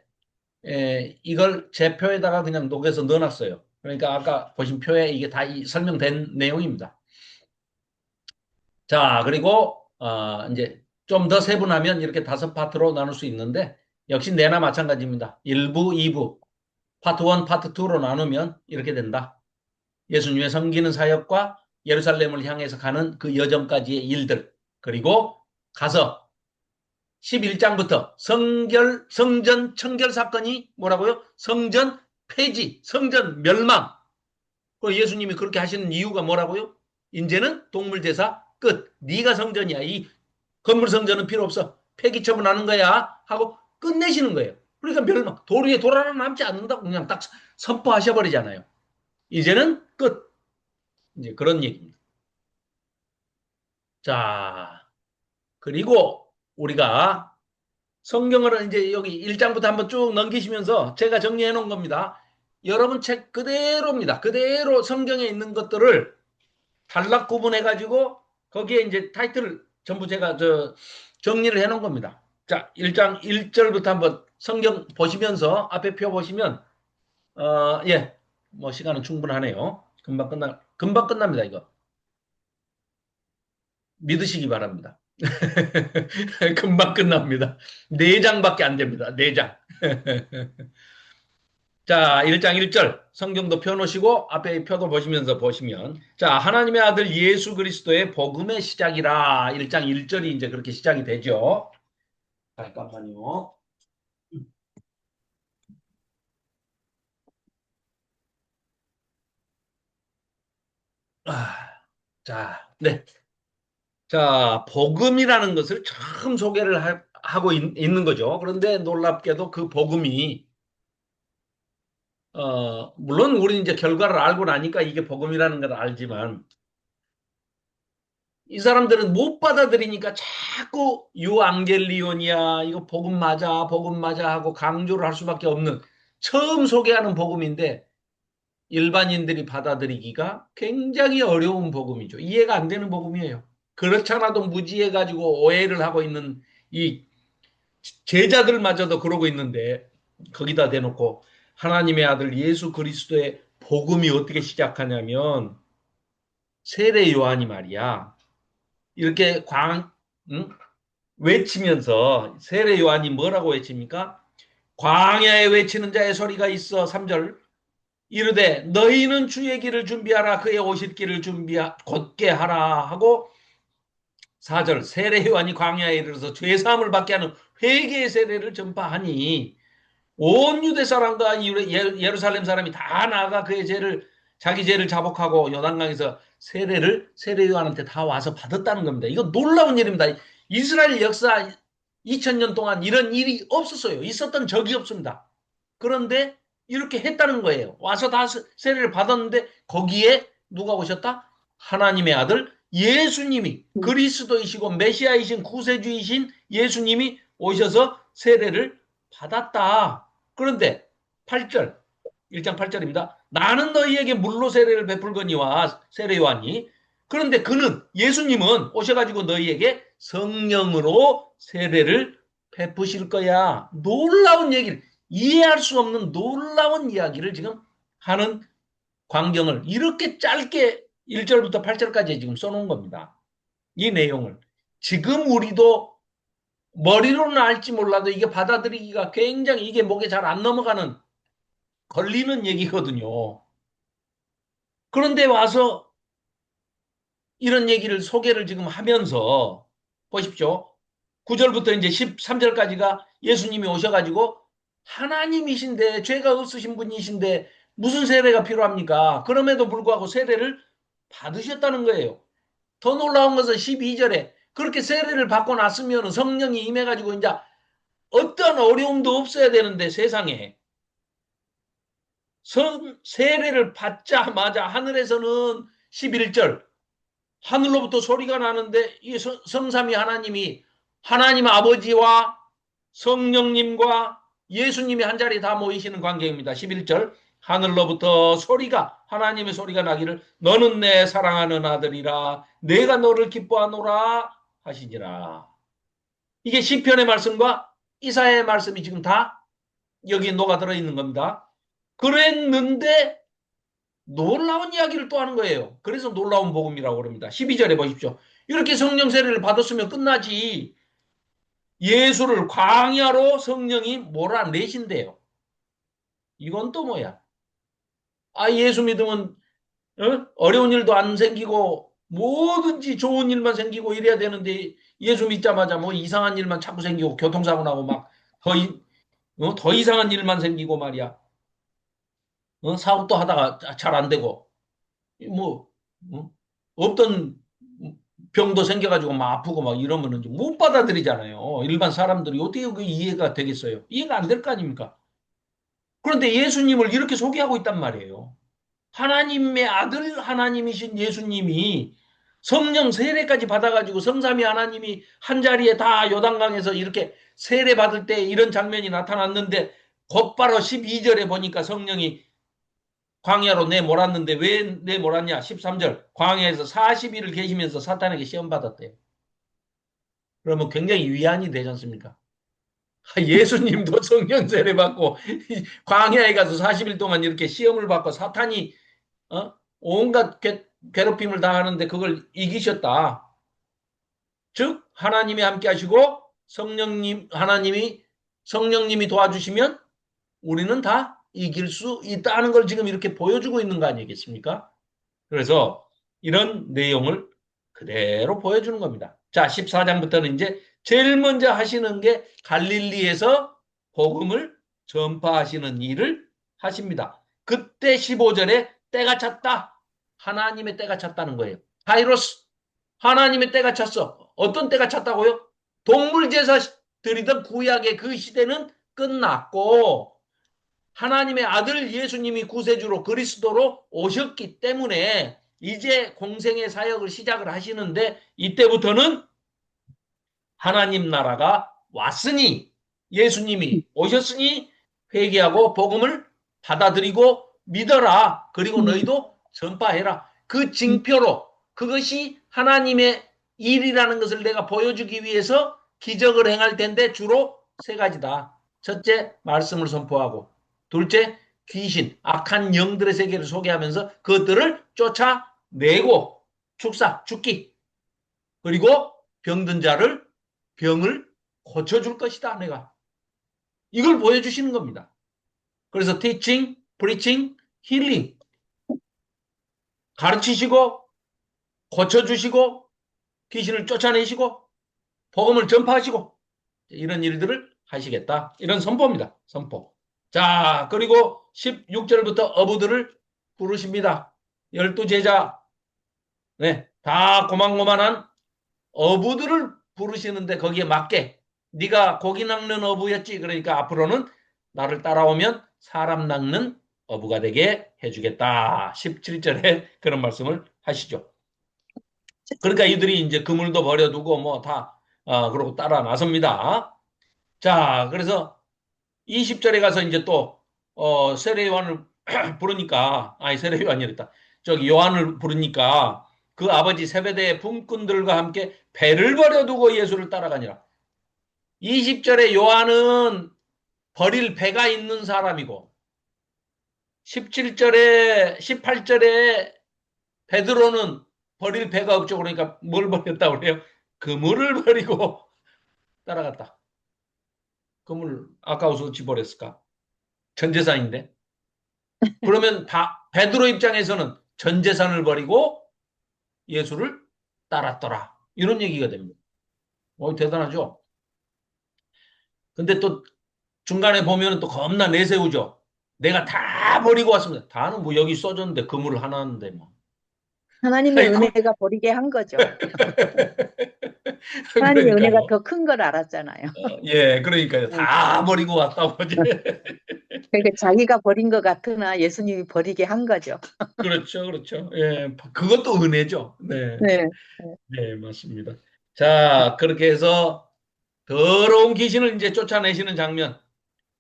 A: 이걸 제 표에다가 그냥 녹여서 넣어놨어요. 그러니까 아까 보신 표에 이게 다 설명된 내용입니다. 자, 그리고 이제 좀 더 세분하면 이렇게 5파트로 나눌 수 있는데 역시 내나 마찬가지입니다. 1부, 2부, 파트 1, 파트 2로 나누면 이렇게 된다. 예수님의 섬기는 사역과 예루살렘을 향해서 가는 그 여정까지의 일들, 그리고 가서 11장부터 성전 청결 사건이 뭐라고요? 성전 폐지, 성전 멸망. 그리고 예수님이 그렇게 하시는 이유가 뭐라고요? 이제는 동물제사 끝. 네가 성전이야. 이 건물 성전은 필요 없어. 폐기 처분하는 거야. 하고 끝내시는 거예요. 그러니까 멸망. 돌 위에 돌 하나 남지 않는다고 그냥 딱 선포하셔버리잖아요. 이제는 끝. 이제 그런 얘기입니다. 자, 그리고 우리가 성경을 이제 여기 1장부터 한번 쭉 넘기시면서 제가 정리해 놓은 겁니다. 여러분 책 그대로입니다. 그대로 성경에 있는 것들을 단락 구분해 가지고 거기에 이제 타이틀을 전부 제가 정리를 해 놓은 겁니다. 자, 1장 1절부터 한번 성경 보시면서 앞에 표 보시면 예. 뭐 시간은 충분하네요. 금방 끝납니다, 이거. 믿으시기 바랍니다. 금방 끝납니다. 4장밖에 안 됩니다. 4장. 자, 1장 1절 성경도 펴놓으시고 앞에 표도 보시면서 보시면 자, 하나님의 아들 예수 그리스도의 복음의 시작이라 1장 1절이 이제 그렇게 시작이 되죠. 잠깐만요. 자, 네. 자, 복음이라는 것을 처음 소개를 하고 있는 거죠. 그런데 놀랍게도 그 복음이 물론 우리는 이제 결과를 알고 나니까 이게 복음이라는 걸 알지만 이 사람들은 못 받아들이니까 자꾸 유앙겔리온이야, 이거 복음 맞아 하고 강조를 할 수밖에 없는 처음 소개하는 복음인데 일반인들이 받아들이기가 굉장히 어려운 복음이죠. 이해가 안 되는 복음이에요. 그렇잖아도 무지해가지고 오해를 하고 있는 이 제자들마저도 그러고 있는데 거기다 대놓고 하나님의 아들 예수 그리스도의 복음이 어떻게 시작하냐면 세례 요한이 말이야. 이렇게 응? 외치면서 세례 요한이 뭐라고 외칩니까? 광야에 외치는 자의 소리가 있어. 3절. 이르되 너희는 주의 길을 준비하라. 그의 오실 길을 곧게 하라 하고 4절. 세례 요한이 광야에 이르러서 죄 사함을 받게 하는 회개의 세례를 전파하니 온 유대 사람과 예루살렘 사람이 다 나아가 그의 자기 죄를 자복하고 요단강에서 세례 요한한테 다 와서 받았다는 겁니다. 이거 놀라운 일입니다. 이스라엘 역사 2000년 동안 이런 일이 없었어요. 있었던 적이 없습니다. 그런데 이렇게 했다는 거예요. 와서 다 세례를 받았는데 거기에 누가 오셨다? 하나님의 아들 예수님이 그리스도이시고 메시아이신 구세주이신 예수님이 오셔서 세례를 받았다. 그런데 8절, 1장 8절입니다. 나는 너희에게 물로 세례를 베풀거니와 세례 요한이 그런데 예수님은 오셔가지고 너희에게 성령으로 세례를 베푸실 거야. 놀라운 얘기를 이해할 수 없는 놀라운 이야기를 지금 하는 광경을 이렇게 짧게 1절부터 8절까지 지금 써놓은 겁니다. 이 내용을. 지금 우리도 머리로는 알지 몰라도 이게 받아들이기가 굉장히 이게 목에 잘 안 넘어가는 걸리는 얘기거든요. 그런데 와서 이런 얘기를 소개를 지금 하면서 보십시오. 9절부터 이제 13절까지가 예수님이 오셔가지고 하나님이신데 죄가 없으신 분이신데 무슨 세례가 필요합니까? 그럼에도 불구하고 세례를 받으셨다는 거예요. 더 놀라운 것은 12절에 그렇게 세례를 받고 났으면 성령이 임해가지고 이제 어떤 어려움도 없어야 되는데 세상에 세례를 받자마자 하늘에서는 11절 하늘로부터 소리가 나는데 이 성삼위 하나님이 하나님 아버지와 성령님과 예수님이 한자리에 다 모이시는 광경입니다. 11절 하늘로부터 하나님의 소리가 나기를 너는 내 사랑하는 아들이라 내가 너를 기뻐하노라 하시니라. 이게 시편의 말씀과 이사야의 말씀이 지금 다 여기에 녹아들어 있는 겁니다. 그랬는데 놀라운 이야기를 또 하는 거예요. 그래서 놀라운 복음이라고 그럽니다. 12절에 보십시오. 이렇게 성령 세례를 받았으면 끝나지. 예수를 광야로 성령이 몰아내신대요. 이건 또 뭐야? 예수 믿으면 어려운 일도 안 생기고 뭐든지 좋은 일만 생기고 이래야 되는데 예수 믿자마자 뭐 이상한 일만 자꾸 생기고 교통사고 나고 막 더 이상한 일만 생기고 말이야. 사업도 하다가 잘 안 되고 뭐 없던 병도 생겨가지고 막 아프고 막 이러면은 못 받아들이잖아요. 일반 사람들이 어떻게 그게 이해가 되겠어요? 이해가 안 될 거 아닙니까? 그런데 예수님을 이렇게 소개하고 있단 말이에요. 하나님의 아들 하나님이신 예수님이 성령 세례까지 받아가지고 성삼위 하나님이 한 자리에 다 요단강에서 이렇게 세례 받을 때 이런 장면이 나타났는데 곧바로 12절에 보니까 성령이 광야로 내몰았는데 왜 내몰았냐? 13절 광야에서 40일을 계시면서 사탄에게 시험 받았대요. 그러면 굉장히 위안이 되지 않습니까? 예수님도 성령 세례 받고 광야에 가서 40일 동안 이렇게 시험을 받고 사탄이 온갖 괴롭힘을 당하는데 그걸 이기셨다. 즉 하나님이 함께 하시고 성령님이 도와주시면 우리는 다 이길 수 있다는 걸 지금 이렇게 보여주고 있는 거 아니겠습니까? 그래서 이런 내용을 그대로 보여주는 겁니다. 자, 14장부터는 이제 제일 먼저 하시는 게 갈릴리에서 복음을 전파하시는 일을 하십니다. 그때 15절에 때가 찼다. 하나님의 때가 찼다는 거예요. 카이로스. 하나님의 때가 찼어. 어떤 때가 찼다고요? 동물 제사 드리던 구약의 그 시대는 끝났고 하나님의 아들 예수님이 구세주로 그리스도로 오셨기 때문에 이제 공생의 사역을 시작을 하시는데 이때부터는 하나님 나라가 왔으니 예수님이 오셨으니 회개하고 복음을 받아들이고 믿어라. 그리고 너희도 전파해라. 그 징표로 그것이 하나님의 일이라는 것을 내가 보여주기 위해서 기적을 행할 텐데 주로 세 가지다. 첫째, 말씀을 선포하고 둘째, 귀신, 악한 영들의 세계를 소개하면서 그것들을 쫓아내고 죽기. 그리고 병든 자를 병을 고쳐줄 것이다. 내가. 이걸 보여주시는 겁니다. 그래서 teaching, preaching, healing. 가르치시고 고쳐주시고 귀신을 쫓아내시고 복음을 전파하시고 이런 일들을 하시겠다. 이런 선포입니다. 선포. 자, 그리고 16절부터 어부들을 부르십니다. 12제자, 네, 다 고만고만한 어부들을 부르시는데 거기에 맞게 네가 고기 낚는 어부였지. 그러니까 앞으로는 나를 따라오면 사람 낚는 어부가 되게 해주겠다. 17절에 그런 말씀을 하시죠. 그러니까 이들이 이제 그물도 버려두고 뭐 다 그러고 따라 나섭니다. 자, 그래서 20절에 가서 이제 또 세례 요한을 부르니까 세례 요한이랬다. 저기 요한을 부르니까 그 아버지 세베대의 품꾼들과 함께 배를 버려두고 예수를 따라가니라. 20절에 요한은 버릴 배가 있는 사람이고 18절에 베드로는 버릴 배가 없죠. 그러니까 뭘 버렸다고 그래요? 그물을 버리고 따라갔다. 그물 아까워서 어찌 버렸을까? 전 재산인데. 그러면 베드로 입장에서는 전 재산을 버리고 예수를 따랐더라. 이런 얘기가 됩니다. 대단하죠? 근데 또 중간에 보면 또 겁나 내세우죠. 내가 다 버리고 왔습니다. 다는 뭐 여기 써졌는데 그물을 하나 하는데 뭐.
C: 하나님의 은혜가 버리게 한 거죠. 하나님의 은혜가 더 큰 걸 알았잖아요.
A: 예, 그러니까요. 다 버리고 왔다고.
C: 그러니까 자기가 버린 것 같으나 예수님이 버리게 한 거죠.
A: 그렇죠, 그렇죠. 예, 그것도 은혜죠. 네,
C: 네.
A: 네, 맞습니다. 자, 그렇게 해서 더러운 귀신을 이제 쫓아내시는 장면.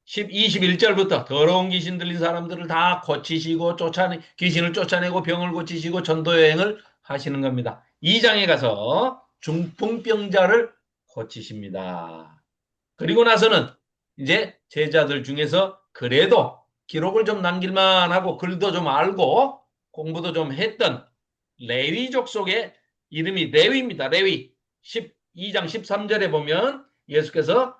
A: 21절부터 더러운 귀신 들린 사람들을 다 고치시고 귀신을 쫓아내고 병을 고치시고 전도 여행을 하시는 겁니다. 2장에 가서 중풍병자를 고치십니다. 그리고 나서는 이제 제자들 중에서 그래도 기록을 좀 남길만 하고 글도 좀 알고 공부도 좀 했던 레위족 속의 이름이 레위입니다. 레위. 12장 13절에 보면 예수께서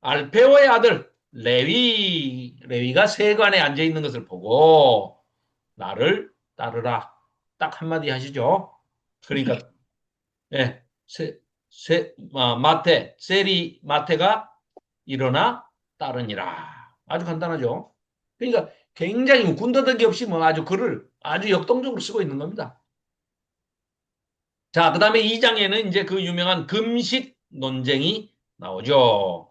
A: 알페오의 아들 레위가 세관에 앉아 있는 것을 보고 나를 따르라. 딱 한마디 하시죠. 그러니까 예, 마태가 일어나 따르니라. 아주 간단하죠. 그러니까 굉장히 군더더기 없이 뭐 아주 글을 아주 역동적으로 쓰고 있는 겁니다. 자, 그 다음에 2장에는 이제 그 유명한 금식 논쟁이 나오죠.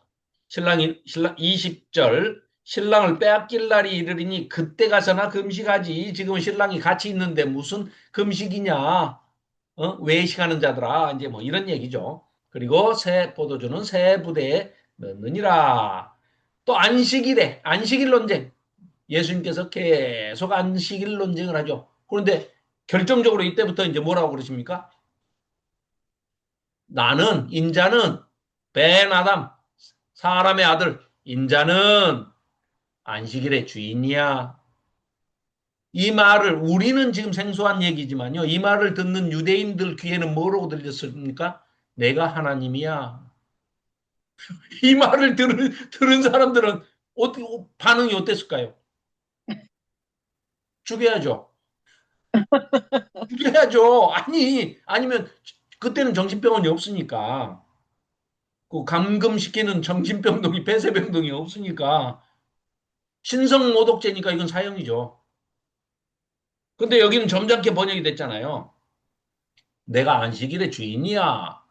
A: 신랑 20절 신랑을 빼앗길 날이 이르리니 그때 가서나 금식하지. 지금 신랑이 같이 있는데 무슨 금식이냐. 외식하는 자들아, 이제 뭐 이런 얘기죠. 그리고 새 포도주는 새 부대에 넣느니라. 또 안식일 논쟁. 예수님께서 계속 안식일 논쟁을 하죠. 그런데 결정적으로 이때부터 이제 뭐라고 그러십니까? 인자는 벤 아담, 사람의 아들, 인자는 안식일의 주인이야. 이 말을 우리는 지금 생소한 얘기지만요. 이 말을 듣는 유대인들 귀에는 뭐라고 들렸습니까? 내가 하나님이야. 이 말을 들은 사람들은 어떻게 반응이 어땠을까요? 죽여야죠. 죽여야죠. 아니면 그때는 정신병원이 없으니까 그 감금시키는 정신병동이 폐쇄병동이 없으니까 신성모독죄니까 이건 사형이죠. 근데 여기는 점잖게 번역이 됐잖아요. 내가 안식일의 주인이야.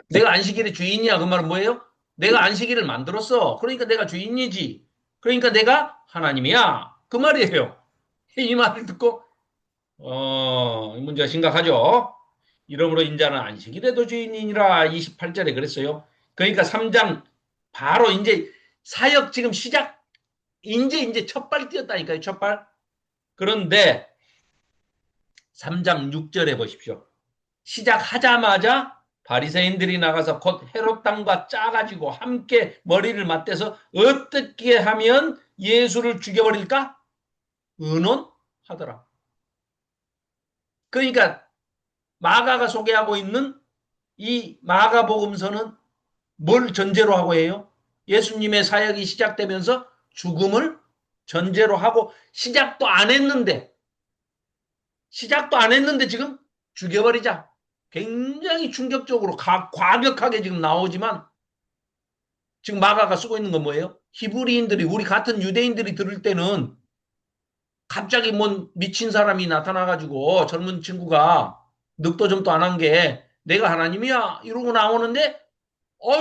A: 내가 안식일의 주인이야. 그 말은 뭐예요? 내가 안식일을 만들었어. 그러니까 내가 주인이지. 그러니까 내가 하나님이야. 그 말이에요. 이 말을 듣고 이 문제가 심각하죠. 이러므로 인자는 안식일에도 주인이니라 28절에 그랬어요. 그러니까 3장 바로 이제 사역 지금 시작 이제 첫발 뛰었다니까요. 첫발. 그런데 3장 6절에 보십시오. 시작하자마자 바리새인들이 나가서 곧 헤롯 당과 짜가지고 함께 머리를 맞대서 어떻게 하면 예수를 죽여버릴까? 의논하더라. 그러니까 마가가 소개하고 있는 이 마가복음서는 뭘 전제로 하고 해요? 예수님의 사역이 시작되면서 죽음을 전제로 하고 시작도 안 했는데 지금 죽여버리자. 굉장히 충격적으로 과격하게 지금 나오지만 지금 마가가 쓰고 있는 건 뭐예요? 히브리인들이 우리 같은 유대인들이 들을 때는 갑자기 뭔 미친 사람이 나타나가지고 젊은 친구가 늑도 좀도 안 한 게 내가 하나님이야 이러고 나오는데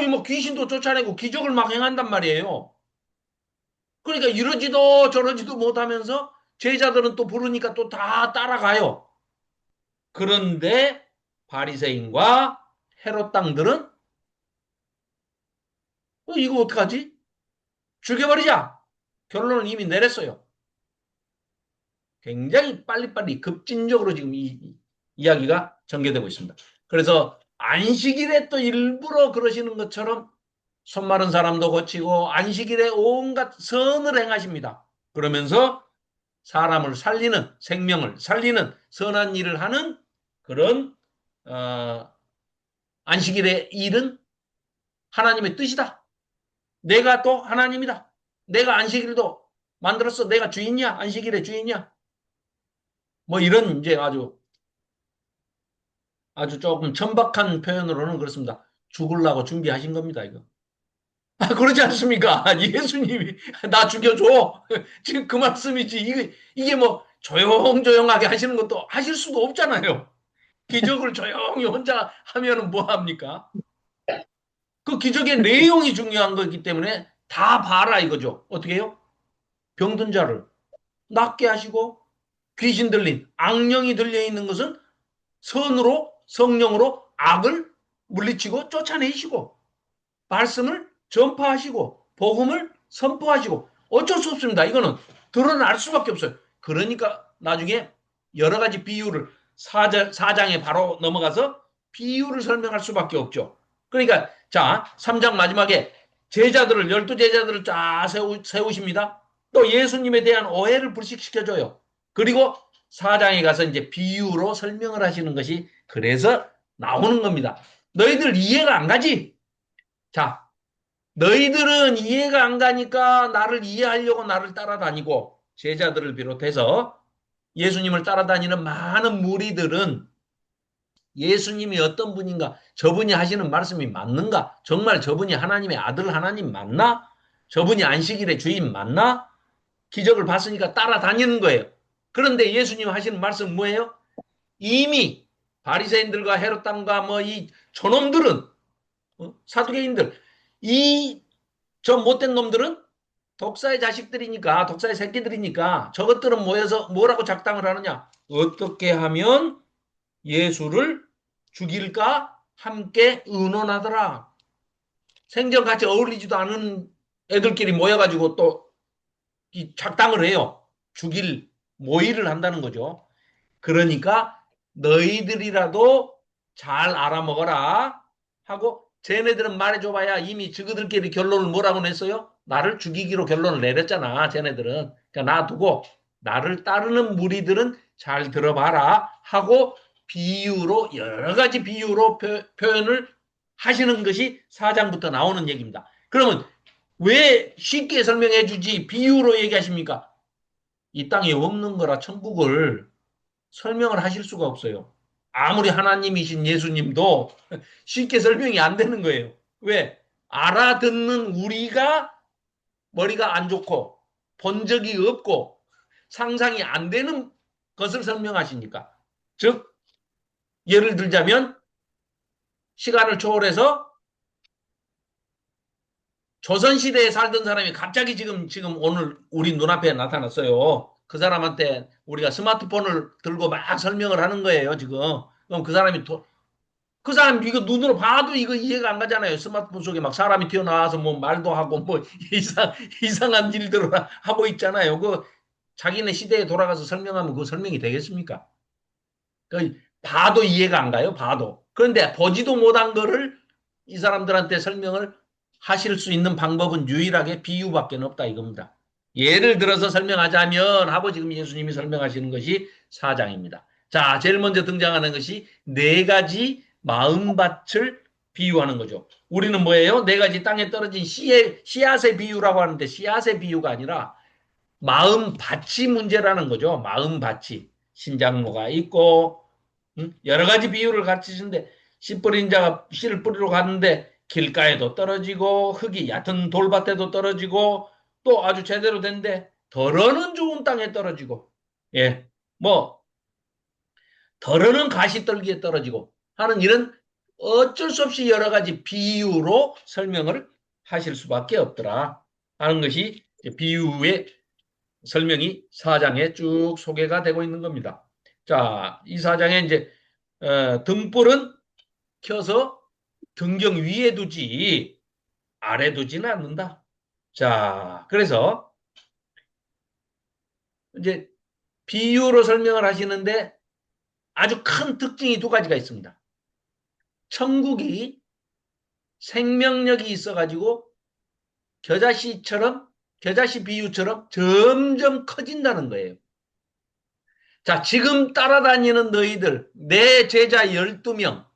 A: 뭐 귀신도 쫓아내고 기적을 막 행한단 말이에요. 그러니까 이러지도 저러지도 못하면서 제자들은 또 부르니까 또 다 따라가요. 그런데 바리새인과 헤롯 당들은 이거 어떡하지? 죽여버리자. 결론을 이미 내렸어요. 굉장히 빨리빨리 급진적으로 지금 이 이야기가 전개되고 있습니다. 그래서 안식일에 또 일부러 그러시는 것처럼 손 마른 사람도 고치고 안식일에 온갖 선을 행하십니다. 그러면서 사람을 살리는 생명을 살리는 선한 일을 하는 그런 안식일의 일은 하나님의 뜻이다. 내가 또 하나님이다. 내가 안식일도 만들었어. 내가 주인이야. 안식일의 주인이야. 뭐 이런 이제 아주 조금 천박한 표현으로는 그렇습니다. 죽으려고 준비하신 겁니다, 이거. 그러지 않습니까? 예수님이 나 죽여줘. 지금 그 말씀이지. 이게 뭐 조용조용하게 하시는 것도 하실 수도 없잖아요. 기적을 조용히 혼자 하면은 뭐 합니까? 그 기적의 내용이 중요한 거기 때문에 다 봐라 이거죠. 어떻게 해요? 병든 자를 낫게 하시고 귀신 들린 악령이 들려있는 것은 선으로 성령으로 악을 물리치고 쫓아내시고 말씀을 전파하시고 복음을 선포하시고 어쩔 수 없습니다. 이거는 드러날 수밖에 없어요. 그러니까 나중에 여러 가지 비유를 4장에 바로 넘어가서 비유를 설명할 수밖에 없죠. 그러니까 자 3장 마지막에 제자들을 12제자들을 쫙 세우십니다. 또 예수님에 대한 오해를 불식시켜줘요. 그리고 4장에 가서 이제 비유로 설명을 하시는 것이 그래서 나오는 겁니다. 너희들 이해가 안 가지? 자, 너희들은 이해가 안 가니까 나를 이해하려고 나를 따라다니고 제자들을 비롯해서 예수님을 따라다니는 많은 무리들은 예수님이 어떤 분인가? 저분이 하시는 말씀이 맞는가? 정말 저분이 하나님의 아들 하나님 맞나? 저분이 안식일의 주인 맞나? 기적을 봤으니까 따라다니는 거예요. 그런데 예수님 하시는 말씀 뭐예요? 이미 바리새인들과 헤롯 당과 뭐 이 저놈들은 사두개인들 이 저 못된 놈들은 독사의 자식들이니까 독사의 새끼들이니까 저것들은 모여서 뭐라고 작당을 하느냐? 어떻게 하면 예수를 죽일까 함께 의논하더라. 생전 같이 어울리지도 않은 애들끼리 모여가지고 또 이 작당을 해요. 죽일 모의를 한다는 거죠. 그러니까 너희들이라도 잘 알아먹어라 하고 쟤네들은 말해줘봐야 이미 저그들끼리 결론을 뭐라고 냈어요? 나를 죽이기로 결론을 내렸잖아. 쟤네들은. 그러니까 놔두고 나를 따르는 무리들은 잘 들어봐라 하고 비유로 여러 가지 비유로 표현을 하시는 것이 4장부터 나오는 얘기입니다. 그러면 왜 쉽게 설명해 주지 비유로 얘기하십니까? 이 땅에 없는 거라 천국을 설명을 하실 수가 없어요. 아무리 하나님이신 예수님도 쉽게 설명이 안 되는 거예요. 왜? 알아듣는 우리가 머리가 안 좋고 본 적이 없고 상상이 안 되는 것을 설명하시니까. 즉 예를 들자면 시간을 초월해서 조선시대에 살던 사람이 갑자기 지금 오늘 우리 눈앞에 나타났어요. 그 사람한테 우리가 스마트폰을 들고 막 설명을 하는 거예요, 지금. 그럼 그 사람이 그 사람 이거 눈으로 봐도 이거 이해가 안 가잖아요. 스마트폰 속에 막 사람이 튀어나와서 뭐 말도 하고 뭐 이상한 일들을 하고 있잖아요. 그 자기네 시대에 돌아가서 설명하면 그 설명이 되겠습니까? 그 봐도 이해가 안 가요, 봐도. 그런데 보지도 못한 거를 이 사람들한테 설명을 하실 수 있는 방법은 유일하게 비유밖에 없다 이겁니다. 예를 들어서 설명하자면 하고 지금 예수님이 설명하시는 것이 4장입니다. 자, 제일 먼저 등장하는 것이 네 가지 마음밭을 비유하는 거죠. 우리는 뭐예요? 네 가지 땅에 떨어진 씨앗의 비유라고 하는데 씨앗의 비유가 아니라 마음밭이 문제라는 거죠. 마음밭이. 신장로가 있고 여러 가지 비유를 가르치시는데 씨 뿌린 자가 씨를 뿌리러 갔는데 길가에도 떨어지고 흙이 얕은 돌밭에도 떨어지고 또 아주 제대로 된데 덜어는 좋은 땅에 떨어지고 예, 뭐 덜어는 가시떨기에 떨어지고 하는 이런 어쩔 수 없이 여러 가지 비유로 설명을 하실 수밖에 없더라 하는 것이 비유의 설명이 4장에 쭉 소개가 되고 있는 겁니다. 자, 이 4장에 이제 등불은 켜서 등경 위에 두지 아래 두지는 않는다. 자, 그래서 이제 비유로 설명을 하시는데 아주 큰 특징이 두 가지가 있습니다. 천국이 생명력이 있어가지고 겨자씨 비유처럼 점점 커진다는 거예요. 자, 지금 따라다니는 너희들, 내 제자 12명,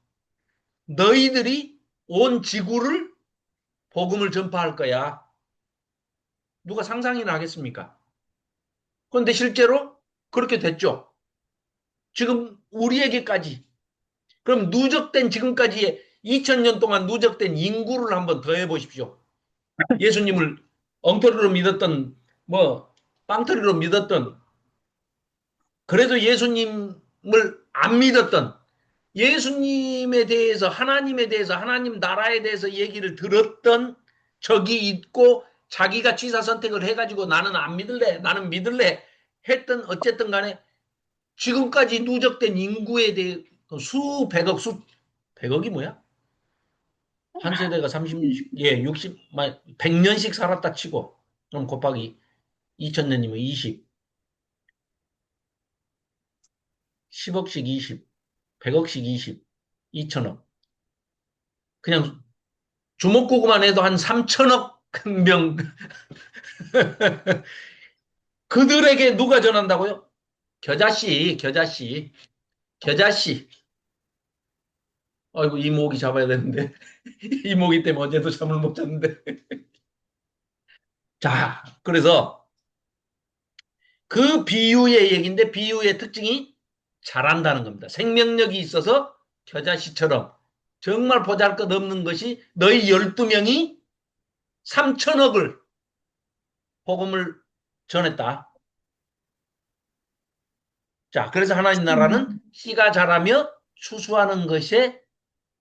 A: 너희들이 온 지구를 복음을 전파할 거야. 누가 상상이나 하겠습니까? 그런데 실제로 그렇게 됐죠. 지금 우리에게까지. 그럼 누적된 지금까지의 2000년 동안 누적된 인구를 한번 더해 보십시오. 예수님을 엉터리로 믿었던 뭐 빵터리로 믿었던 그래도 예수님을 안 믿었던 예수님에 대해서 하나님에 대해서 하나님 나라에 대해서 얘기를 들었던 적이 있고 자기가 취사 선택을 해가지고 나는 안 믿을래 나는 믿을래 했던 어쨌든 간에 지금까지 누적된 인구에 대해 수백억 백억이 뭐야? 한 세대가 30년씩 100년씩 살았다 치고 그럼 곱하기 2000년이면 10억씩 100억씩 2천억 그냥 주먹구구만 해도 한 3천억 명 그들에게 누가 전한다고요? 겨자씨. 아이고 이모기 잡아야 되는데 이모기 때문에 어제도 잠을 못 잤는데 자 그래서 그 비유의 얘기인데 비유의 특징이 잘한다는 겁니다. 생명력이 있어서 겨자씨처럼 정말 보잘것없는 것이 너희 12명이 3천억을 복음을 전했다. 자, 그래서 하나님 나라는 씨가 자라며 추수하는 것에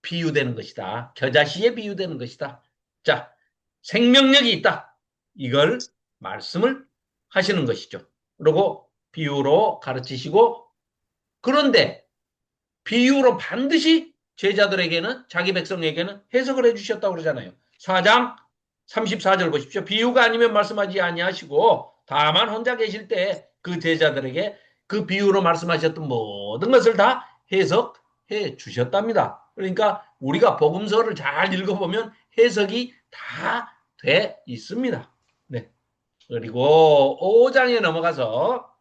A: 비유되는 것이다. 겨자씨에 비유되는 것이다. 자, 생명력이 있다. 이걸 말씀을 하시는 것이죠. 그리고 비유로 가르치시고 그런데 비유로 반드시 제자들에게는, 자기 백성에게는 해석을 해주셨다고 그러잖아요. 4장 34절 보십시오. 비유가 아니면 말씀하지 아니하시고 다만 혼자 계실 때 그 제자들에게 그 비유로 말씀하셨던 모든 것을 다 해석해 주셨답니다. 그러니까 우리가 복음서를 잘 읽어보면 해석이 다 돼 있습니다. 네. 그리고 5장에 넘어가서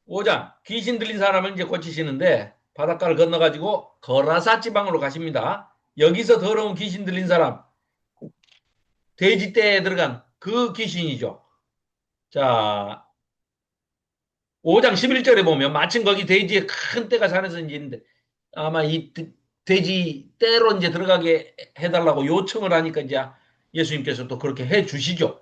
A: 5장 귀신 들린 사람을 이제 고치시는데 바닷가를 건너가지고 거라사 지방으로 가십니다. 여기서 더러운 귀신 들린 사람, 돼지떼에 들어간 그 귀신이죠. 자, 5장 11절에 보면 마침 거기 돼지의 큰 떼가 산에서 이제 있는데 아마 이 돼지 떼로 이제 들어가게 해달라고 요청을 하니까 이제 예수님께서 또 그렇게 해 주시죠.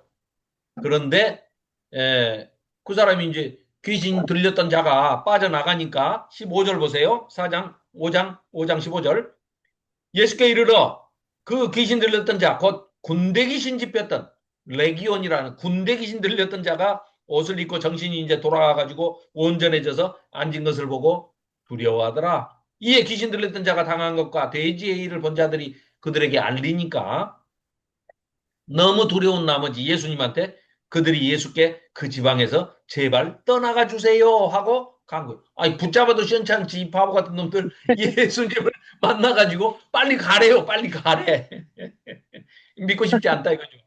A: 그런데 그 사람이 이제 귀신 들렸던 자가 빠져나가니까 15절 보세요. 5장 15절. 예수께 이르러 그 귀신 들렸던 자, 곧 군대 귀신 집혔던 레기온이라는 군대 귀신 들렸던 자가 옷을 입고 정신이 이제 돌아와가지고 온전해져서 앉은 것을 보고 두려워하더라. 이에 귀신 들렸던 자가 당한 것과 돼지의 일을 본 자들이 그들에게 알리니까 너무 두려운 나머지 예수님한테 그들이 예수께 그 지방에서 제발 떠나가 주세요 하고 간 거예요. 아니 붙잡아도 시원찮지 이 바보 같은 놈들 예수님을 만나가지고 빨리 가래요. 빨리 가래. 믿고 싶지 않다 이거죠.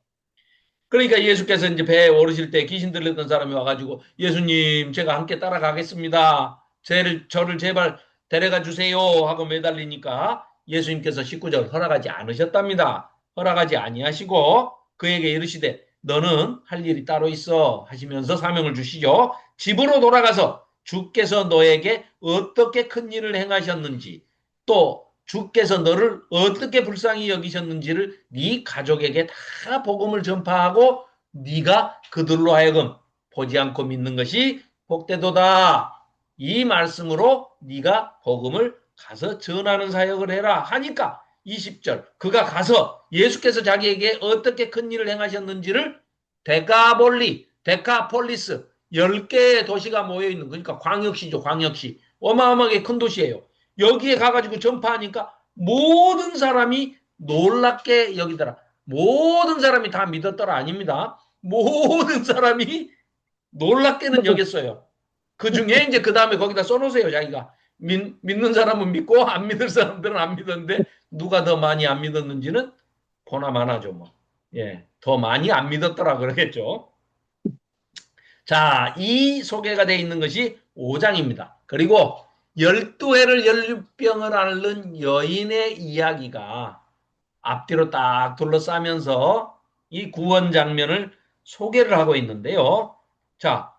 A: 그러니까 예수께서 이제 배에 오르실 때 귀신 들렸던 사람이 와가지고 예수님 제가 함께 따라가겠습니다. 저를 제발 데려가 주세요 하고 매달리니까 예수님께서 19절 허락하지 않으셨답니다. 허락하지 아니하시고 그에게 이르시되 너는 할 일이 따로 있어 하시면서 사명을 주시죠. 집으로 돌아가서 주께서 너에게 어떻게 큰 일을 행하셨는지 또 주께서 너를 어떻게 불쌍히 여기셨는지를 네 가족에게 다 복음을 전파하고 네가 그들로 하여금 보지 않고 믿는 것이 복되도다. 이 말씀으로 네가 복음을 가서 전하는 사역을 해라 하니까 20절 그가 가서 예수께서 자기에게 어떻게 큰 일을 행하셨는지를 데카폴리스 10개의 도시가 모여있는 그러니까 광역시죠. 광역시 어마어마하게 큰 도시예요. 여기에 가가지고 전파하니까 모든 사람이 놀랍게 여기더라. 모든 사람이 다 믿었더라 아닙니다. 모든 사람이 놀랍게는 여겼어요. 그 중에 이제 그 다음에 거기다 써놓으세요. 자기가 믿는 사람은 믿고 안 믿을 사람들은 안 믿었는데 누가 더 많이 안 믿었는지는 보나마나죠. 뭐. 예, 더 많이 안 믿었더라 그러겠죠. 자, 이 소개가 되어 있는 것이 5장입니다. 그리고 12해를 연류병을 앓는 여인의 이야기가 앞뒤로 딱 둘러싸면서 이 구원 장면을 소개를 하고 있는데요. 자,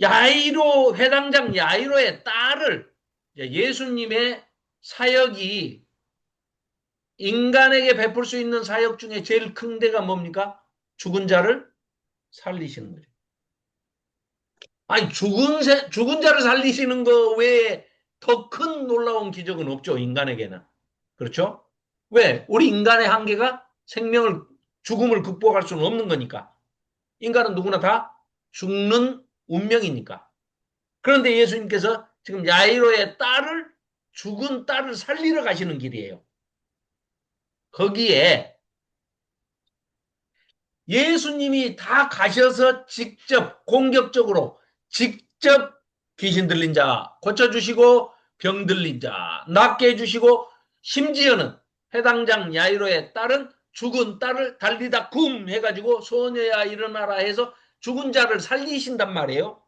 A: 회당장 야이로의 딸을 예수님의 사역이 인간에게 베풀 수 있는 사역 중에 제일 큰 데가 뭡니까? 죽은 자를 살리시는 거죠. 아니 죽은 자를 살리시는 거 외에 더 큰 놀라운 기적은 없죠. 인간에게는. 그렇죠? 왜? 우리 인간의 한계가 죽음을 극복할 수는 없는 거니까. 인간은 누구나 다 죽는 운명이니까. 그런데 예수님께서 지금 야이로의 죽은 딸을 살리러 가시는 길이에요. 거기에 예수님이 다 가셔서 공격적으로 직접 귀신 들린 자 고쳐주시고 병 들린 자 낫게 해주시고 심지어는 해당장 야이로의 딸은 죽은 딸을 달리다 굼 해가지고 소녀야 일어나라 해서 죽은 자를 살리신단 말이에요.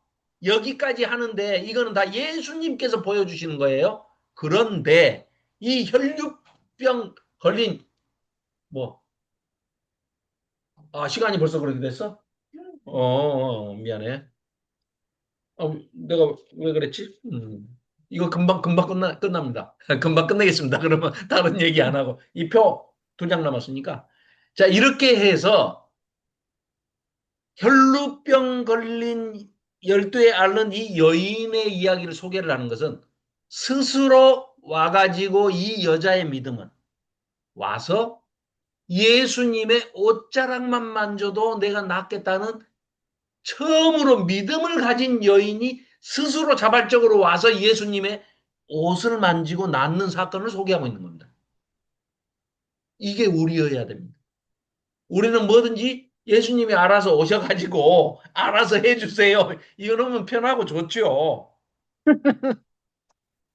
A: 여기까지 하는데 이거는 다 예수님께서 보여주시는 거예요. 그런데 이 혈류병 걸린 시간이 벌써 그렇게 됐어? 미안해. 내가 왜 그랬지? 이거 금방 끝납니다. 금방 끝내겠습니다. 그러면 다른 얘기 안 하고. 이 표 2장 남았으니까. 자, 이렇게 해서 혈루병 걸린 12에 앓는 이 여인의 이야기를 소개를 하는 것은 스스로 와가지고 이 여자의 믿음은 와서 예수님의 옷자락만 만져도 내가 낫겠다는 처음으로 믿음을 가진 여인이 스스로 자발적으로 와서 예수님의 옷을 만지고 낫는 사건을 소개하고 있는 겁니다. 이게 우리여야 됩니다. 우리는 뭐든지 예수님이 알아서 오셔가지고 알아서 해주세요. 이러면 편하고 좋죠.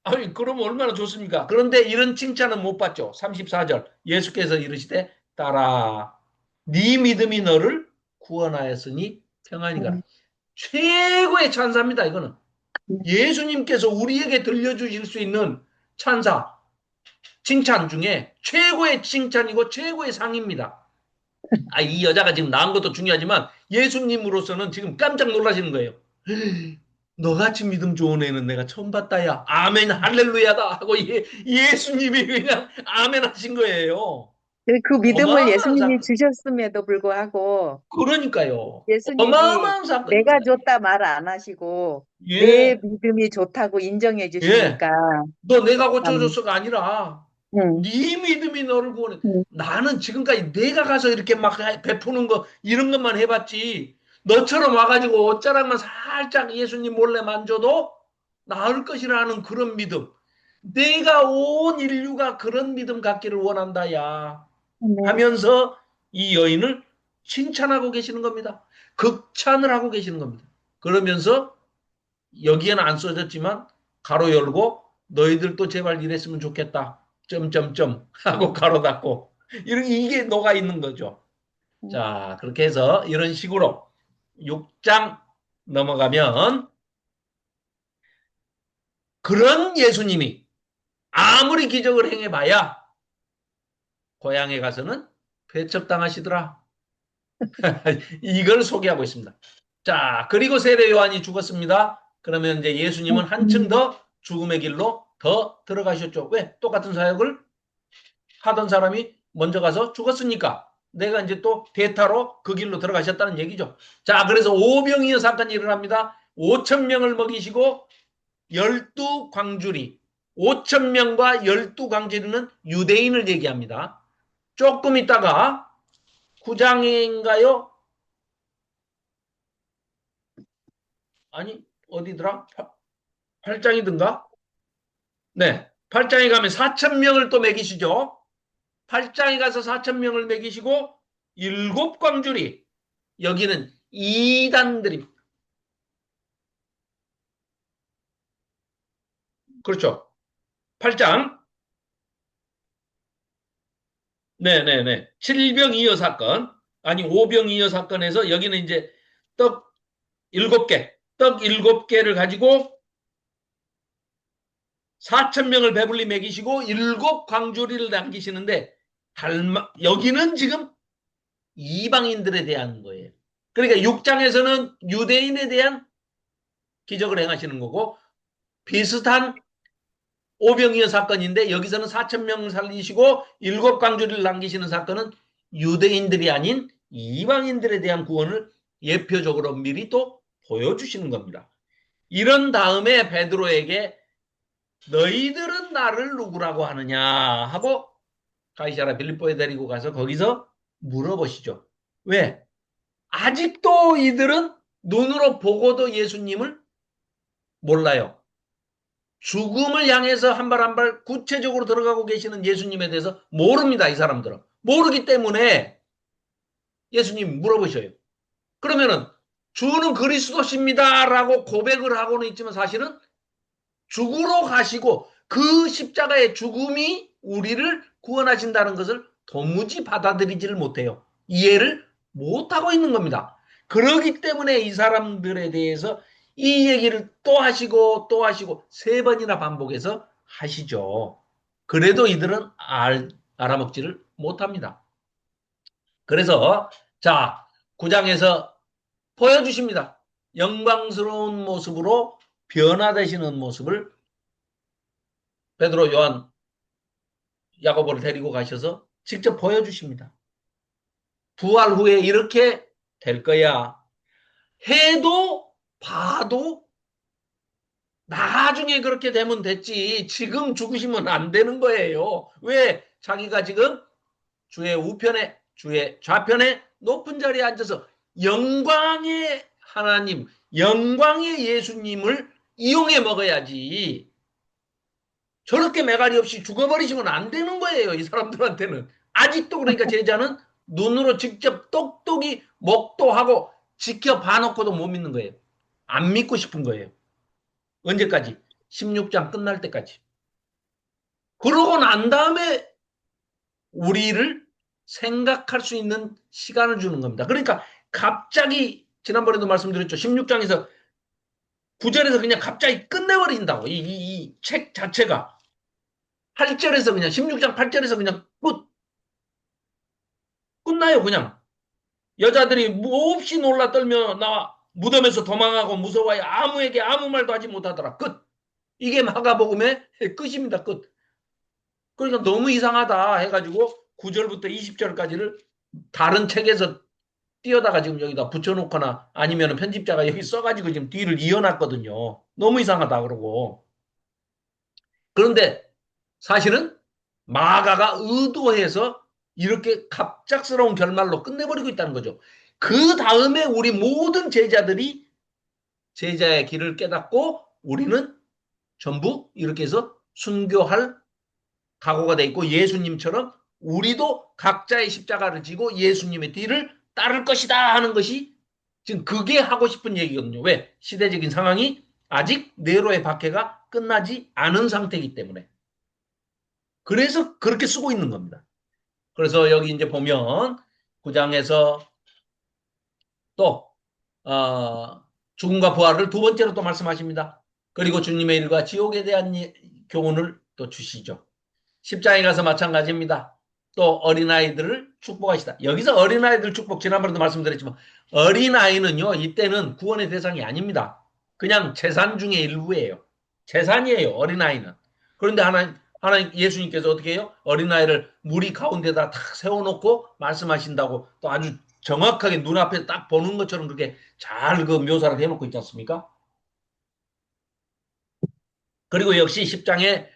A: 아니, 그러면 얼마나 좋습니까? 그런데 이런 칭찬은 못 받죠. 34절 예수께서 이르시되 따라 네 믿음이 너를 구원하였으니 평안히 가라. 최고의 찬사입니다. 이거는 예수님께서 우리에게 들려주실 수 있는 찬사, 칭찬 중에 최고의 칭찬이고 최고의 상입니다. 이 여자가 지금 낳은 것도 중요하지만 예수님으로서는 지금 깜짝 놀라시는 거예요. 너같이 믿음 좋은 애는 내가 처음 봤다, 야. 아멘, 할렐루야다. 하고 예수님이 그냥 아멘 하신 거예요.
C: 그 믿음을
A: 어마어마한
C: 예수님이
A: 사건.
C: 주셨음에도 불구하고
A: 그러니까요.
C: 예수님이
A: 어마어마한 사건입니다.
C: 내가 좋다 말 안 하시고 내
A: 예,
C: 믿음이 좋다고 인정해
A: 예.
C: 주시니까
A: 너 내가
C: 참,
A: 고쳐줬어가 아니라
C: 응,
A: 네 믿음이 너를 구원해.
C: 응,
A: 나는 지금까지 내가 가서 이렇게 막 베푸는 거 이런 것만 해봤지. 너처럼 와가지고 옷자락만 살짝 예수님 몰래 만져도 나을 것이라는 그런 믿음. 내가 온 인류가 그런 믿음 갖기를 원한다, 야.
C: 네,
A: 하면서 이 여인을 칭찬하고 계시는 겁니다. 극찬을 하고 계시는 겁니다. 그러면서 여기에는 안 써졌지만 가로 열고 너희들도 제발 이랬으면 좋겠다. 점점점 하고 가로 닫고 이게 녹아 있는 거죠.
C: 응,
A: 자, 그렇게 해서 이런 식으로 6장 넘어가면 그런 예수님이 아무리 기적을 행해봐야 고향에 가서는 배척당하시더라. 이걸 소개하고 있습니다. 자, 그리고 세례 요한이 죽었습니다. 그러면 이제 예수님은 한층 더 죽음의 길로 더 들어가셨죠. 왜? 똑같은 사역을 하던 사람이 먼저 가서 죽었으니까 내가 이제 또 대타로 그 길로 들어가셨다는 얘기죠. 자, 그래서 오병이어 사건이 일어납니다. 5천 명을 먹이시고 12광주리, 5천 명과 12광주리는 유대인을 얘기합니다. 조금 있다가 9장인가요? 아니, 어디더라? 8장이든가? 네. 8장에 가면 4천 명을 또 먹이시죠. 8장에 가서 4천 명을 먹이시고 7광주리, 여기는 이단들입니다. 그렇죠. 8장. 네네네. 7병이어 사건. 아니, 5병이어 사건에서 여기는 이제 떡 7개, 떡 7개를 가지고 4천 명을 배불리 먹이시고 7광주리를 남기시는데 여기는 지금 이방인들에 대한 거예요. 그러니까 6장에서는 유대인에 대한 기적을 행하시는 거고 비슷한 오병이어 사건인데 여기서는 4천 명을 살리시고 7광주리를 남기시는 사건은 유대인들이 아닌 이방인들에 대한 구원을 예표적으로 미리 또 보여주시는 겁니다. 이런 다음에 베드로에게 너희들은 나를 누구라고 하느냐 하고 가이사라 빌립보에 데리고 가서 거기서 물어보시죠. 왜? 아직도 이들은 눈으로 보고도 예수님을 몰라요. 죽음을 향해서 한 발 한 발 구체적으로 들어가고 계시는 예수님에 대해서 모릅니다. 이 사람들은. 모르기 때문에 예수님 물어보셔요. 그러면은 주는 그리스도십니다라고 고백을 하고는 있지만 사실은 죽으러 가시고 그 십자가의 죽음이 우리를 구원하신다는 것을 도무지 받아들이지를 못해요. 이해를 못하고 있는 겁니다. 그러기 때문에 이 사람들에 대해서 이 얘기를 또 하시고 또 하시고 3번이나 반복해서 하시죠. 그래도 이들은 알아먹지를 못합니다. 그래서 자 9장에서 보여주십니다. 영광스러운 모습으로 변화되시는 모습을 베드로, 요한, 야고보를 데리고 가셔서 직접 보여주십니다. 부활 후에 이렇게 될 거야. 해도 봐도 나중에 그렇게 되면 됐지. 지금 죽으시면 안 되는 거예요. 왜? 자기가 지금 주의 우편에, 주의 좌편에 높은 자리에 앉아서 영광의 하나님, 영광의 예수님을 이용해 먹어야지. 저렇게 매갈이 없이 죽어버리시면 안 되는 거예요. 이 사람들한테는. 아직도 그러니까 제자는 눈으로 직접 똑똑히 목도하고 지켜봐놓고도 못 믿는 거예요. 안 믿고 싶은 거예요. 언제까지? 16장 끝날 때까지. 그러고 난 다음에 우리를 생각할 수 있는 시간을 주는 겁니다. 그러니까 갑자기 지난번에도 말씀드렸죠. 16장에서 9절에서 그냥 갑자기 끝내버린다고. 이 책 자체가. 8절에서 그냥 16장 8절에서 그냥 끝나요. 그냥. 여자들이 몹시 놀라 떨며 나와 무덤에서 도망하고 무서워해 아무에게 아무 말도 하지 못하더라. 끝. 이게 마가복음의 끝입니다. 끝. 그러니까 너무 이상하다 해가지고 9절부터 20절까지를 다른 책에서 띄어다가 지금 여기다 붙여놓거나 아니면 편집자가 여기 써가지고 지금 뒤를 이어놨거든요. 너무 이상하다 그러고. 그런데 사실은 마가가 의도해서 이렇게 갑작스러운 결말로 끝내버리고 있다는 거죠. 그 다음에 우리 모든 제자들이 제자의 길을 깨닫고 우리는 전부 이렇게 해서 순교할 각오가 돼 있고 예수님처럼 우리도 각자의 십자가를 지고 예수님의 뒤를 따를 것이다 하는 것이 지금 그게 하고 싶은 얘기거든요. 왜? 시대적인 상황이 아직 네로의 박해가 끝나지 않은 상태이기 때문에. 그래서 그렇게 쓰고 있는 겁니다. 그래서 여기 이제 보면 9장에서 또 죽음과 부활을 두 번째로 또 말씀하십니다. 그리고 주님의 일과 지옥에 대한 교훈을 또 주시죠. 10장에 가서 마찬가지입니다. 또 어린아이들을 축복하시다. 여기서 어린아이들 축복 지난번에도 말씀드렸지만 어린아이는요. 이때는 구원의 대상이 아닙니다. 그냥 재산 중의 일부예요. 재산이에요. 어린아이는. 그런데 하나님 예수님께서 어떻게 해요? 어린아이를 무리 가운데다 탁 세워놓고 말씀하신다고 또 아주 정확하게 눈앞에 딱 보는 것처럼 그렇게 잘 그 묘사를 해놓고 있지 않습니까? 그리고 역시 10장에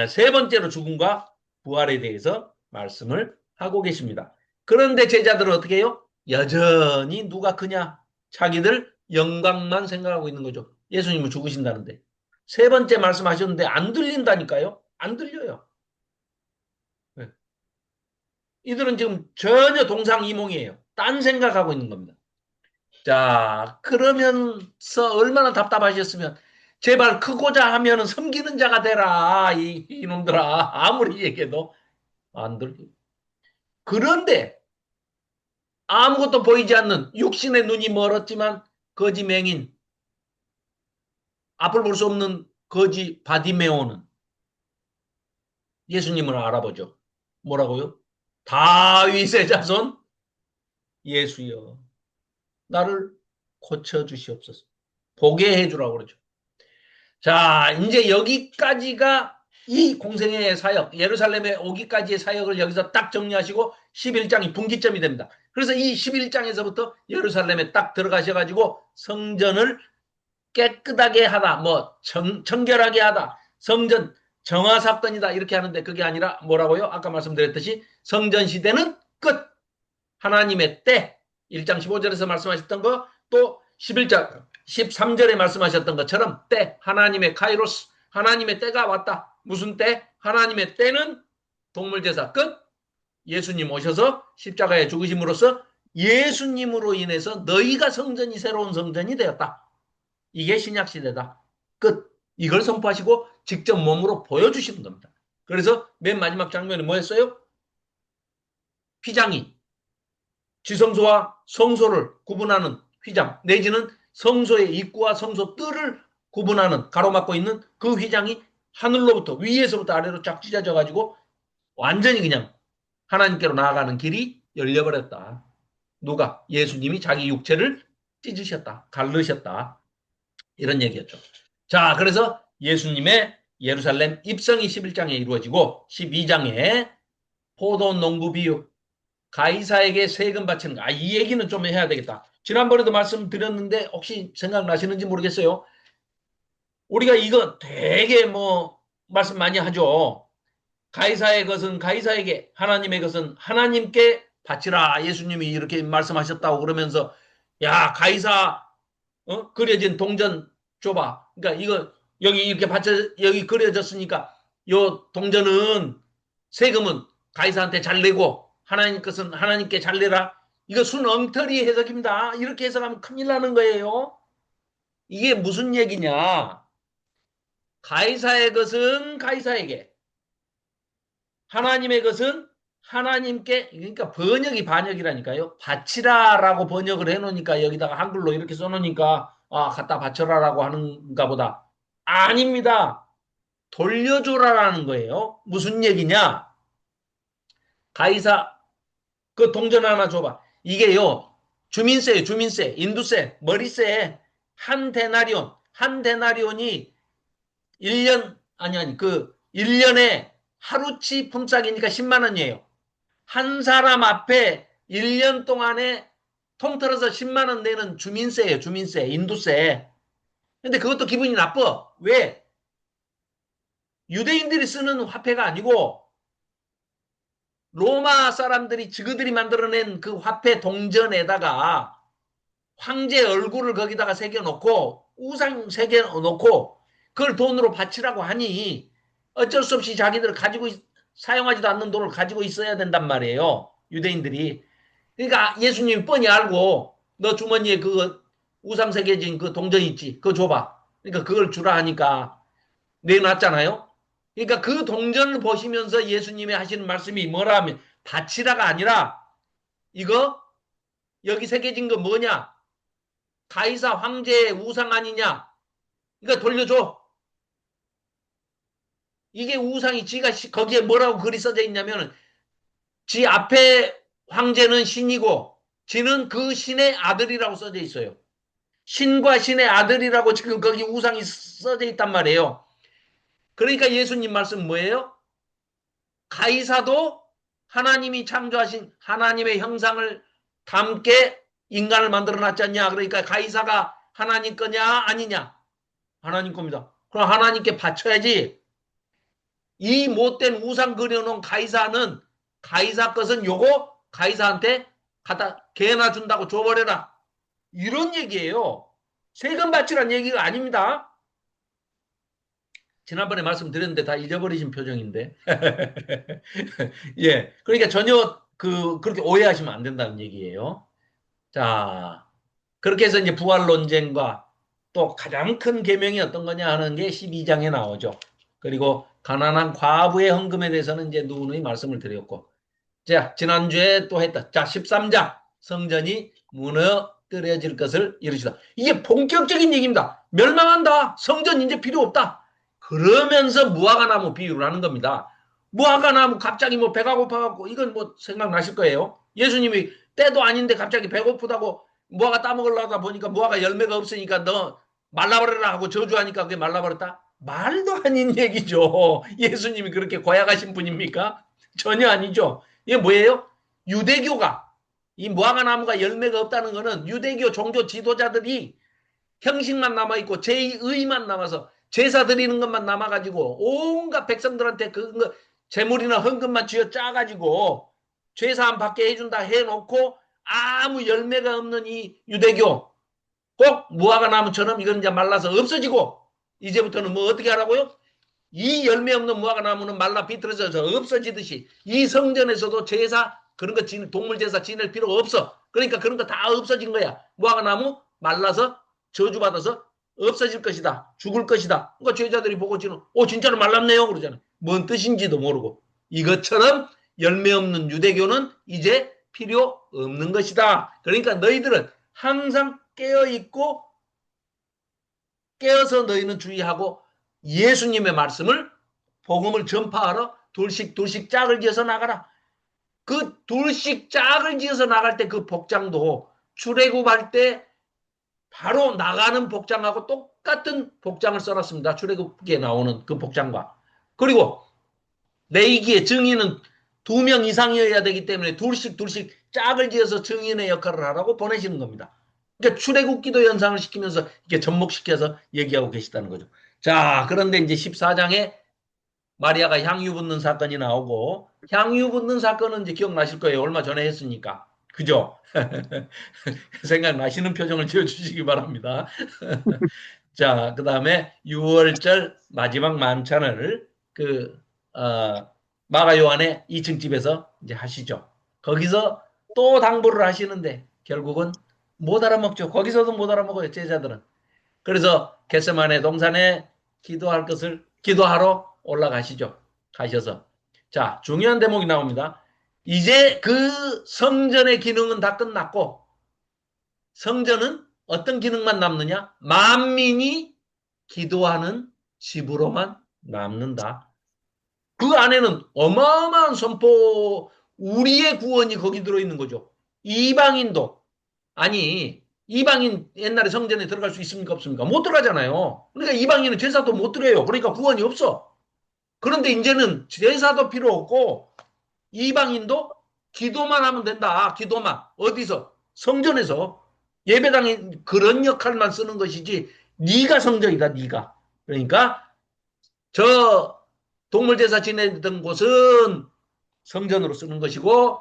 A: 세 번째로 죽음과 부활에 대해서 말씀을 하고 계십니다. 그런데 제자들은 어떻게 해요? 여전히 누가 크냐? 자기들 영광만 생각하고 있는 거죠. 예수님은 죽으신다는데. 세 번째 말씀하셨는데 안 들린다니까요. 안 들려요. 네. 이들은 지금 전혀 동상이몽이에요. 딴 생각하고 있는 겁니다. 자, 그러면서 얼마나 답답하셨으면 제발 크고자 하면은 섬기는 자가 되라. 이놈들아. 아무리 얘기해도 안 들려. 그런데 아무것도 보이지 않는 육신의 눈이 멀었지만 거지 맹인, 앞을 볼 수 없는 거지 바디메오는 예수님을 알아보죠. 뭐라고요? 다윗의 자손 예수여 나를 고쳐주시옵소서. 보게 해주라고 그러죠. 자, 이제 여기까지가 이 공생의 사역, 예루살렘에 오기까지의 사역을 여기서 딱 정리하시고 11장이 분기점이 됩니다. 그래서 이 11장에서부터 예루살렘에 딱 들어가셔가지고 성전을 깨끗하게 하다, 뭐 청결하게 하다, 성전 정화 사건이다 이렇게 하는데 그게 아니라 뭐라고요? 아까 말씀드렸듯이 성전 시대는 끝. 하나님의 때 1장 15절에서 말씀하셨던 거 또 11장 13절에 말씀하셨던 것처럼 때 하나님의 카이로스 하나님의 때가 왔다. 무슨 때? 하나님의 때는 동물제사 끝. 예수님 오셔서 십자가에 죽으심으로써 예수님으로 인해서 너희가 성전이 새로운 성전이 되었다. 이게 신약시대다. 끝. 이걸 선포하시고 직접 몸으로 보여주시는 겁니다. 그래서 맨 마지막 장면이 뭐였어요? 휘장이 지성소와 성소를 구분하는 휘장 내지는 성소의 입구와 성소 뜰을 구분하는 가로막고 있는 그 휘장이 하늘로부터 위에서부터 아래로 쫙 찢어져 가지고 완전히 그냥 하나님께로 나아가는 길이 열려버렸다. 누가? 예수님이 자기 육체를 찢으셨다. 갈르셨다. 이런 얘기였죠. 자, 그래서 예수님의 예루살렘 입성이 11장에 이루어지고 12장에 포도 농부 비유 가이사에게 세금 바치는 거. 이 얘기는 좀 해야 되겠다. 지난번에도 말씀드렸는데 혹시 생각나시는지 모르겠어요. 우리가 이거 되게 말씀 많이 하죠. 가이사의 것은 가이사에게 하나님의 것은 하나님께 바치라. 예수님이 이렇게 말씀하셨다고 그러면서 야 가이사 그려진 동전 줘봐. 그러니까 이거 여기 이렇게 받쳐 여기 그려졌으니까 요 동전은 세금은 가이사한테 잘 내고 하나님 것은 하나님께 잘 내라. 이거 순 엉터리 해석입니다. 이렇게 해석하면 큰일 나는 거예요. 이게 무슨 얘기냐? 가이사의 것은 가이사에게, 하나님의 것은 하나님께, 그러니까 번역이 반역이라니까요. 바치라라고 번역을 해놓으니까 여기다가 한글로 이렇게 써놓으니까 아 갖다 바쳐라라고 하는가 보다. 아닙니다. 돌려줘라라는 거예요. 무슨 얘기냐? 가이사 그 동전 하나 줘봐. 이게요. 주민세예요. 주민세, 인두세, 머리세 한 데나리온. 한 데나리온이 1년 아니 그 1년에 하루치 품삯이니까 10만 원이에요. 한 사람 앞에 1년 동안에 통틀어서 10만 원 내는 주민세예요. 주민세, 인두세. 근데 그것도 기분이 나빠. 왜? 유대인들이 쓰는 화폐가 아니고 로마 사람들이 지그들이 만들어낸 그 화폐 동전에다가 황제 얼굴을 거기다가 새겨놓고 우상 새겨놓고 그걸 돈으로 바치라고 하니 어쩔 수 없이 자기들 가지고 사용하지도 않는 돈을 가지고 있어야 된단 말이에요. 유대인들이. 그러니까 예수님이 뻔히 알고 너 주머니에 그 우상 새겨진 그 동전 있지? 그거 줘봐. 그러니까 그걸 주라 하니까 내놨잖아요. 그러니까 그 동전을 보시면서 예수님이 하시는 말씀이 뭐라 하면 바치라가 아니라 이거 여기 새겨진 거 뭐냐? 가이사 황제의 우상 아니냐? 이거 돌려줘. 이게 우상이 지가 거기에 뭐라고 글이 써져 있냐면 지 앞에 황제는 신이고 지는 그 신의 아들이라고 써져 있어요. 신과 신의 아들이라고 지금 거기 우상이 써져 있단 말이에요. 그러니까 예수님 말씀 뭐예요? 가이사도 하나님이 창조하신 하나님의 형상을 담게 인간을 만들어 놨지 않냐? 그러니까 가이사가 하나님 거냐 아니냐? 하나님 겁니다. 그럼 하나님께 바쳐야지. 이 못된 우상 그려놓은 가이사는 가이사 것은 요거 가이사한테 갖다 개나 준다고 줘버려라. 이런 얘기예요. 세금 바치란 얘기가 아닙니다. 지난번에 말씀드렸는데 다 잊어버리신 표정인데. 예. 그러니까 전혀 그렇게 오해하시면 안 된다는 얘기예요. 자, 그렇게 해서 이제 부활 논쟁과 또 가장 큰 계명이 어떤 거냐 하는 게 12장에 나오죠. 그리고 가난한 과부의 헌금에 대해서는 이제 누누이 말씀을 드렸고. 자, 지난주에 또 했다. 자, 13장. 성전이 무너뜨려질 것을 이루시다. 이게 본격적인 얘기입니다. 멸망한다. 성전 이제 필요 없다. 그러면서 무화과나무 비유를 하는 겁니다. 무화과나무 갑자기 뭐 배가 고파갖고 이건 뭐 생각나실 거예요. 예수님이 때도 아닌데 갑자기 배고프다고 무화과 따먹으려다 보니까 무화과 열매가 없으니까 너 말라버려라 하고 저주하니까 그게 말라버렸다? 말도 아닌 얘기죠. 예수님이 그렇게 고약하신 분입니까? 전혀 아니죠. 이게 뭐예요? 유대교가 이 무화과나무가 열매가 없다는 거는 유대교 종교 지도자들이 형식만 남아있고 제의만 남아서 제사 드리는 것만 남아가지고 온갖 백성들한테 그 재물이나 헌금만 쥐어 짜가지고 죄사함 받게 해준다 해놓고 아무 열매가 없는 이 유대교 꼭 무화과나무처럼 이건 이제 말라서 없어지고 이제부터는 뭐 어떻게 하라고요? 이 열매 없는 무화과나무는 말라 비틀어져서 없어지듯이 이 성전에서도 제사 그런 거 동물 제사 지낼 필요가 없어. 그러니까 그런 거 다 없어진 거야. 무화과나무 말라서 저주받아서 없어질 것이다. 죽을 것이다. 그러니까 죄자들이 보고 지는 진짜로 말랐네요 그러잖아. 뭔 뜻인지도 모르고. 이것처럼 열매 없는 유대교는 이제 필요 없는 것이다. 그러니까 너희들은 항상 깨어있고 깨어서 너희는 주의하고 예수님의 말씀을 복음을 전파하러 둘씩 짝을 지어서 나가라. 그 둘씩 짝을 지어서 나갈 때 그 복장도 출애굽할 때 바로 나가는 복장하고 똑같은 복장을 써놨습니다. 출애굽기에 나오는 그 복장과. 그리고 레위기의 증인은 2명 이상이어야 되기 때문에 둘씩 짝을 지어서 증인의 역할을 하라고 보내시는 겁니다. 그러니까 출애굽기도 연상을 시키면서 이렇게 접목시켜서 얘기하고 계시다는 거죠. 자, 그런데 이제 14장에 마리아가 향유 붓는 사건이 나오고 향유 붓는 사건은 이제 기억나실 거예요. 얼마 전에 했으니까. 그죠? 생각나시는 표정을 지어주시기 바랍니다. 자, 그 다음에 6월절 마지막 만찬을 마가 요한의 2층 집에서 이제 하시죠. 거기서 또 당부를 하시는데 결국은 못 알아먹죠. 거기서도 못 알아먹어요, 제자들은. 그래서 겟세마네 동산에 기도하러 올라가시죠. 가셔서. 자, 중요한 대목이 나옵니다. 이제 그 성전의 기능은 다 끝났고, 성전은 어떤 기능만 남느냐? 만민이 기도하는 집으로만 남는다. 그 안에는 어마어마한 선포, 우리의 구원이 거기 들어있는 거죠. 이방인도, 아니, 이방인 옛날에 성전에 들어갈 수 있습니까? 없습니까? 못 들어가잖아요. 그러니까 이방인은 제사도 못 드려요. 그러니까 구원이 없어. 그런데 이제는 제사도 필요 없고, 이방인도 기도만 하면 된다. 기도만. 어디서? 성전에서. 예배당이 그런 역할만 쓰는 것이지, 네가 성전이다, 네가. 그러니까 저 동물제사 지내던 곳은 성전으로 쓰는 것이고,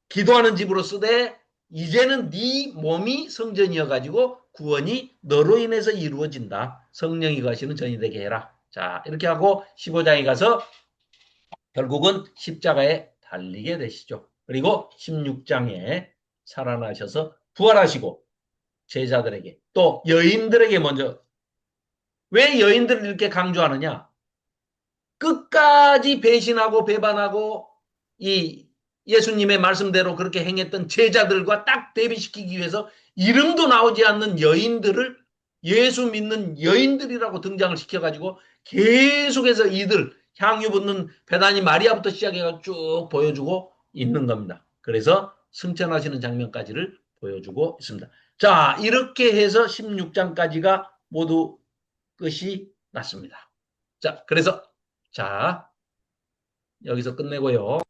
A: 기도하는 집으로 쓰되 이제는 네 몸이 성전이어 가지고 구원이 너로 인해서 이루어진다. 성령이 거하시는 전이 되게 해라. 자, 이렇게 하고 15장에 가서 결국은 십자가에 달리게 되시죠. 그리고 16장에 살아나셔서 부활하시고 제자들에게 또 여인들에게 먼저, 왜 여인들을 이렇게 강조하느냐? 끝까지 배신하고 배반하고 이 예수님의 말씀대로 그렇게 행했던 제자들과 딱 대비시키기 위해서 이름도 나오지 않는 여인들을 예수 믿는 여인들이라고 등장을 시켜가지고 계속해서 이들 향유 붓는 베다니 마리아부터 시작해서 쭉 보여주고 있는 겁니다. 그래서 승천하시는 장면까지를 보여주고 있습니다. 자, 이렇게 해서 16장까지가 모두 끝이 났습니다. 자, 그래서 자, 여기서 끝내고요.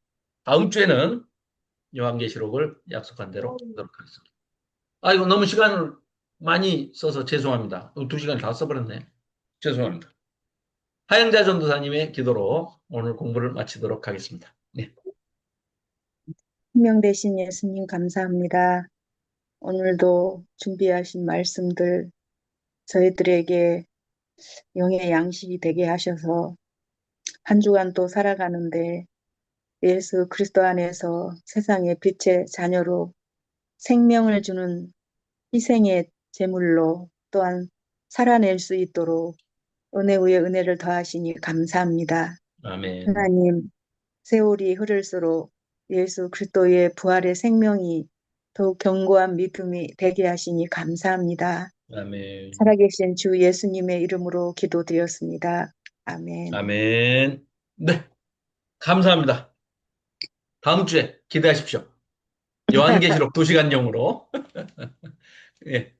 A: 다음 주에는 요한계시록을 약속한 대로 하도록 하겠습니다. 이거 너무 시간을 많이 써서 죄송합니다. 2시간 다 써버렸네. 죄송합니다. 하영자 전도사님의 기도로 오늘 공부를 마치도록 하겠습니다. 네.
C: 생명 되신 예수님 감사합니다. 오늘도 준비하신 말씀들 저희들에게 영의 양식이 되게 하셔서 한 주간 또 살아가는데 예수 그리스도 안에서 세상의 빛의 자녀로 생명을 주는 희생의 제물로 또한 살아낼 수 있도록 은혜 위에 은혜를 더하시니 감사합니다.
A: 아멘.
C: 하나님, 세월이 흐를수록 예수 그리스도의 부활의 생명이 더욱 견고한 믿음이 되게 하시니 감사합니다.
A: 아멘.
C: 살아계신 주 예수님의 이름으로 기도드렸습니다. 아멘.
A: 아멘. 네. 감사합니다. 다음 주에 기대하십시오. 요한계시록 2시간용으로. 예.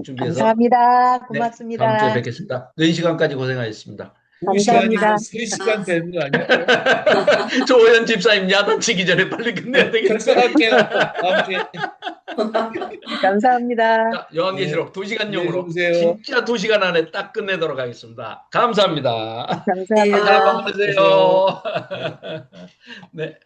A: 준비해서
C: 감사합니다.
A: 네,
C: 고맙습니다.
A: 다음 주에 뵙겠습니다. 4시간까지 고생하셨습니다.
C: 감사합니다.
F: 3시간 되는 거 아니야?
A: 조호연 집사님 야단치기 전에 빨리 끝내야 되겠어요.
F: 결석할게요. 다음 주에.
C: 감사합니다.
A: 자, 요한계시록 2시간용으로
F: 네,
A: 진짜 2시간 안에 딱 끝내도록 하겠습니다. 감사합니다.
C: 감사합니다.
A: 안녕히 가세요. 네.